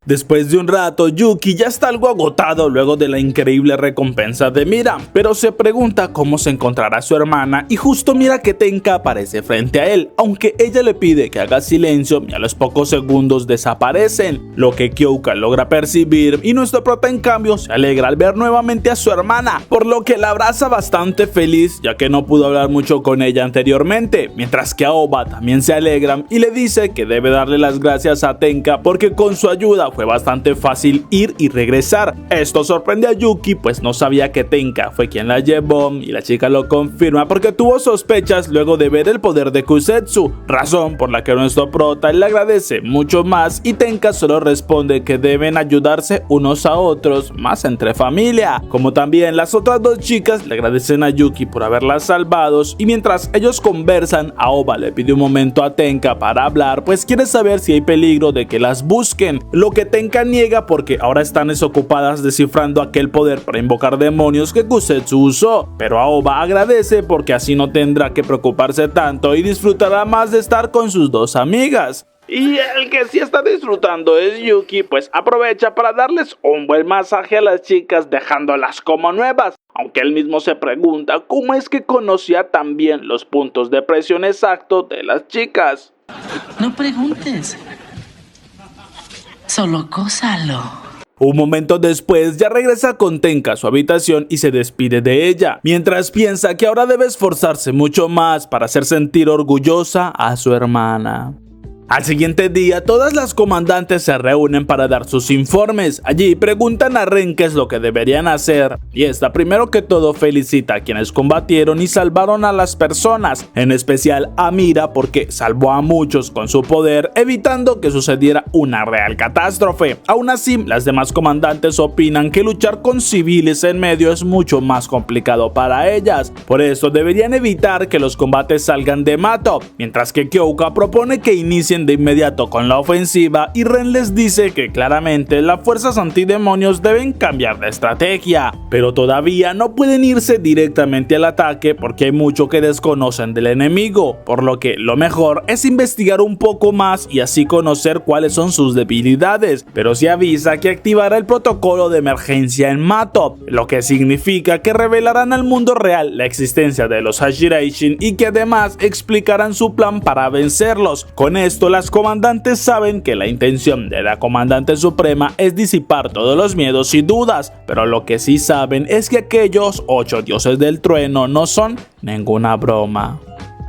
Después de un rato, Yuki ya está algo agotado luego de la increíble recompensa de Mira, pero se pregunta cómo se encontrará su hermana y justo mira que Tenka aparece frente a él, aunque ella le pide que haga silencio y a los pocos segundos desaparecen, lo que Kyoka logra percibir y nuestro prota en cambio se alegra al ver nuevamente a su hermana, por lo que la abraza bastante feliz ya que no pudo hablar mucho con ella anteriormente, mientras que Aoba también se alegra y le dice que debe darle las gracias a Tenka porque con su ayuda fue bastante fácil ir y regresar. Esto sorprende a Yuki pues no sabía que Tenka fue quien la llevó y la chica lo confirma porque tuvo sospechas luego de ver el poder de Kusetsu, razón por la que nuestro prota le agradece mucho más y Tenka solo responde que deben ayudarse unos a otros más entre familia, como también las otras 2 chicas le agradecen a Yuki por haberlas salvado y mientras ellos conversan Aoba le pide un momento a Tenka para hablar pues quiere saber si hay peligro de que las busquen, lo que Tenka niega porque ahora están desocupadas descifrando aquel poder para invocar demonios que Kusetsu usó, pero Aoba agradece porque así no tendrá que preocuparse tanto y disfrutará más de estar con sus 2 amigas. Y el que sí está disfrutando es Yuki, pues aprovecha para darles un buen masaje a las chicas dejándolas como nuevas, aunque él mismo se pregunta cómo es que conocía tan bien los puntos de presión exactos de las chicas. No preguntes. Solo gózalo. Un momento después ya regresa con Tenka a su habitación y se despide de ella, mientras piensa que ahora debe esforzarse mucho más para hacer sentir orgullosa a su hermana. Al siguiente día, todas las comandantes se reúnen para dar sus informes. Allí preguntan a Ren qué es lo que deberían hacer, y esta primero que todo felicita a quienes combatieron y salvaron a las personas, en especial a Mira porque salvó a muchos con su poder, evitando que sucediera una real catástrofe. Aún así, las demás comandantes opinan que luchar con civiles en medio es mucho más complicado para ellas, por eso deberían evitar que los combates salgan de Mato, mientras que Kyoka propone que inicien de inmediato con la ofensiva y Ren les dice que claramente las fuerzas antidemonios deben cambiar de estrategia, pero todavía no pueden irse directamente al ataque porque hay mucho que desconocen del enemigo, por lo que lo mejor es investigar un poco más y así conocer cuáles son sus debilidades, pero se avisa que activará el protocolo de emergencia en Mato, lo que significa que revelarán al mundo real la existencia de los Hashirashin y que además explicarán su plan para vencerlos. Con esto las comandantes saben que la intención de la comandante suprema es disipar todos los miedos y dudas, pero lo que sí saben es que aquellos 8 dioses del trueno no son ninguna broma.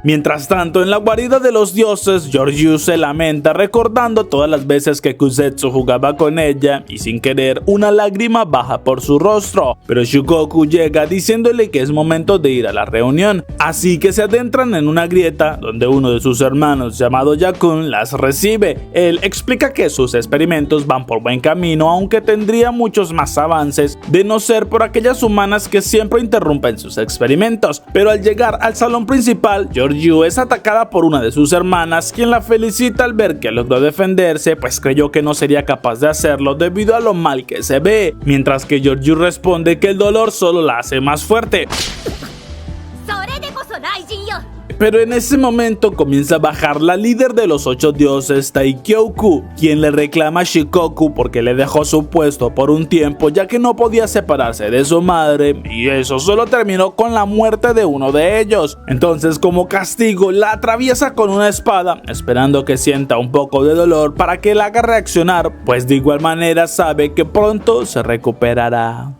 Mientras tanto, en la guarida de los dioses, Georgiou se lamenta recordando todas las veces que Kusetsu jugaba con ella y sin querer una lágrima baja por su rostro, pero Shugoku llega diciéndole que es momento de ir a la reunión, así que se adentran en una grieta donde uno de sus hermanos llamado Yakun las recibe. Él explica que sus experimentos van por buen camino, aunque tendría muchos más avances de no ser por aquellas humanas que siempre interrumpen sus experimentos, pero al llegar al salón principal, Georgiou es atacada por una de sus hermanas, quien la felicita al ver que logró defenderse, pues creyó que no sería capaz de hacerlo debido a lo mal que se ve, mientras que Georgiou responde que el dolor solo la hace más fuerte. Pero en ese momento comienza a bajar la líder de los 8 dioses, Taikyoku, quien le reclama a Shikoku porque le dejó su puesto por un tiempo ya que no podía separarse de su madre, y eso solo terminó con la muerte de uno de ellos. Entonces, como castigo, la atraviesa con una espada, esperando que sienta un poco de dolor para que la haga reaccionar, pues de igual manera sabe que pronto se recuperará.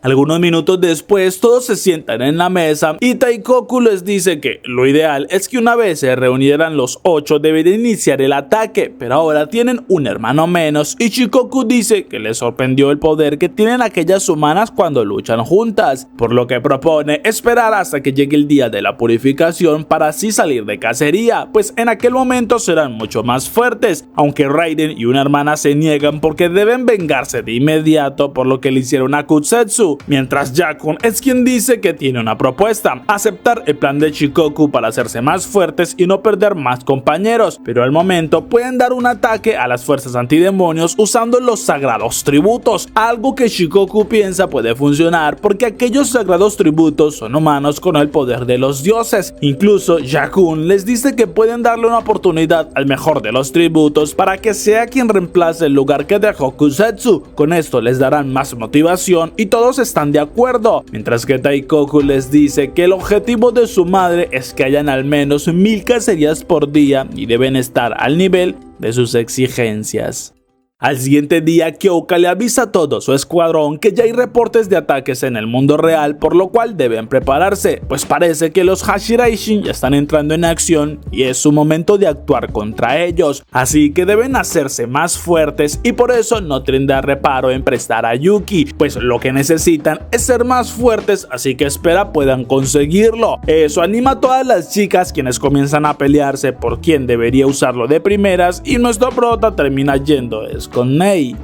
Algunos minutos después, todos se sientan en la mesa y Taikoku les dice que lo ideal es que una vez se reunieran los 8 deberían iniciar el ataque, pero ahora tienen un hermano menos, y Shikoku dice que le sorprendió el poder que tienen aquellas humanas cuando luchan juntas, por lo que propone esperar hasta que llegue el día de la purificación para así salir de cacería, pues en aquel momento serán mucho más fuertes, aunque Raiden y una hermana se niegan porque deben vengarse de inmediato por lo que le hicieron a Kusetsu. Mientras Jakun es quien dice que tiene una propuesta: aceptar el plan de Shikoku para hacerse más fuertes y no perder más compañeros, pero al momento pueden dar un ataque a las fuerzas antidemonios usando los sagrados tributos, algo que Shikoku piensa puede funcionar porque aquellos sagrados tributos son humanos con el poder de los dioses. Incluso Jakun les dice que pueden darle una oportunidad al mejor de los tributos para que sea quien reemplace el lugar que dejó Kusetsu. Con esto les darán más motivación y todos están de acuerdo, mientras que Taikoku les dice que el objetivo de su madre es que hayan al menos 1000 cacerías por día y deben estar al nivel de sus exigencias. Al siguiente día, Kyoka le avisa a todo su escuadrón que ya hay reportes de ataques en el mundo real, por lo cual deben prepararse, pues parece que los Hashiraishin ya están entrando en acción y es su momento de actuar contra ellos, así que deben hacerse más fuertes y por eso no tendrá reparo en prestar a Yuki, pues lo que necesitan es ser más fuertes, así que espera puedan conseguirlo. Eso anima a todas las chicas, quienes comienzan a pelearse por quién debería usarlo de primeras, y nuestro prota termina yendo con Mei.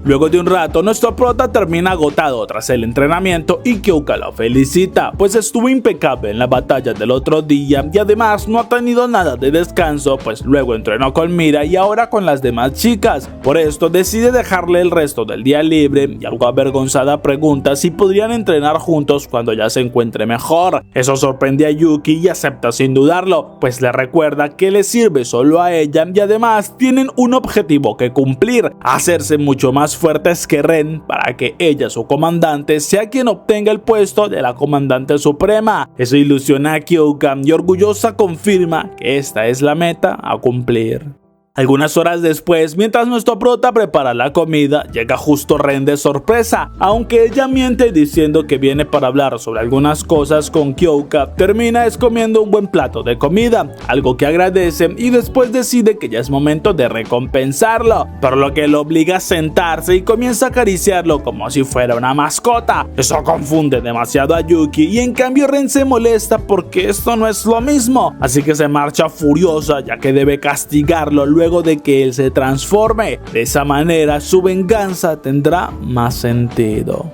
Luego de un rato, nuestro prota termina agotado tras el entrenamiento y Kyoka lo felicita, pues estuvo impecable en la batalla del otro día y además no ha tenido nada de descanso, pues luego entrenó con Mira y ahora con las demás chicas. Por esto decide dejarle el resto del día libre y algo avergonzada pregunta si podrían entrenar juntos cuando ya se encuentre mejor. Eso sorprende a Yuki y acepta sin dudarlo, pues le recuerda que le sirve solo a ella y además tienen un objetivo que cumplir: hacerse mucho más fuertes que Ren para que ella, su comandante, sea quien obtenga el puesto de la comandante suprema. Eso ilusiona a Kyoka y orgullosa confirma que esta es la meta a cumplir. Algunas horas después, mientras nuestro prota prepara la comida, llega justo Ren de sorpresa. Aunque ella miente diciendo que viene para hablar sobre algunas cosas con Kyoka, termina comiendo un buen plato de comida, algo que agradece y después decide que ya es momento de recompensarlo, por lo que lo obliga a sentarse y comienza a acariciarlo como si fuera una mascota. Eso confunde demasiado a Yuki y en cambio Ren se molesta porque esto no es lo mismo, así que se marcha furiosa ya que debe castigarlo luego de que él se transforme. De esa manera su venganza tendrá más sentido.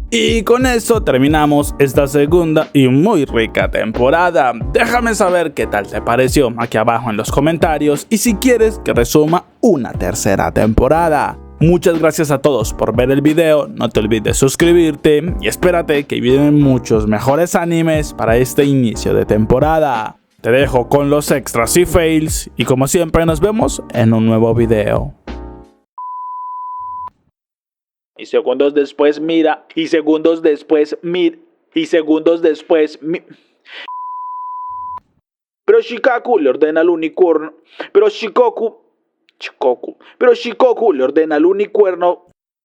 Y con eso terminamos esta segunda y muy rica temporada. Déjame saber qué tal te pareció aquí abajo en los comentarios y si quieres que resuma una tercera temporada. Muchas gracias a todos por ver el video, no te olvides suscribirte y espérate que vienen muchos mejores animes para este inicio de temporada. Te dejo con los extras y fails y como siempre nos vemos en un nuevo video. Y segundos después mira, y segundos después y segundos después Pero Shikaku le ordena al unicornio, pero Shikoku le ordena al unicornio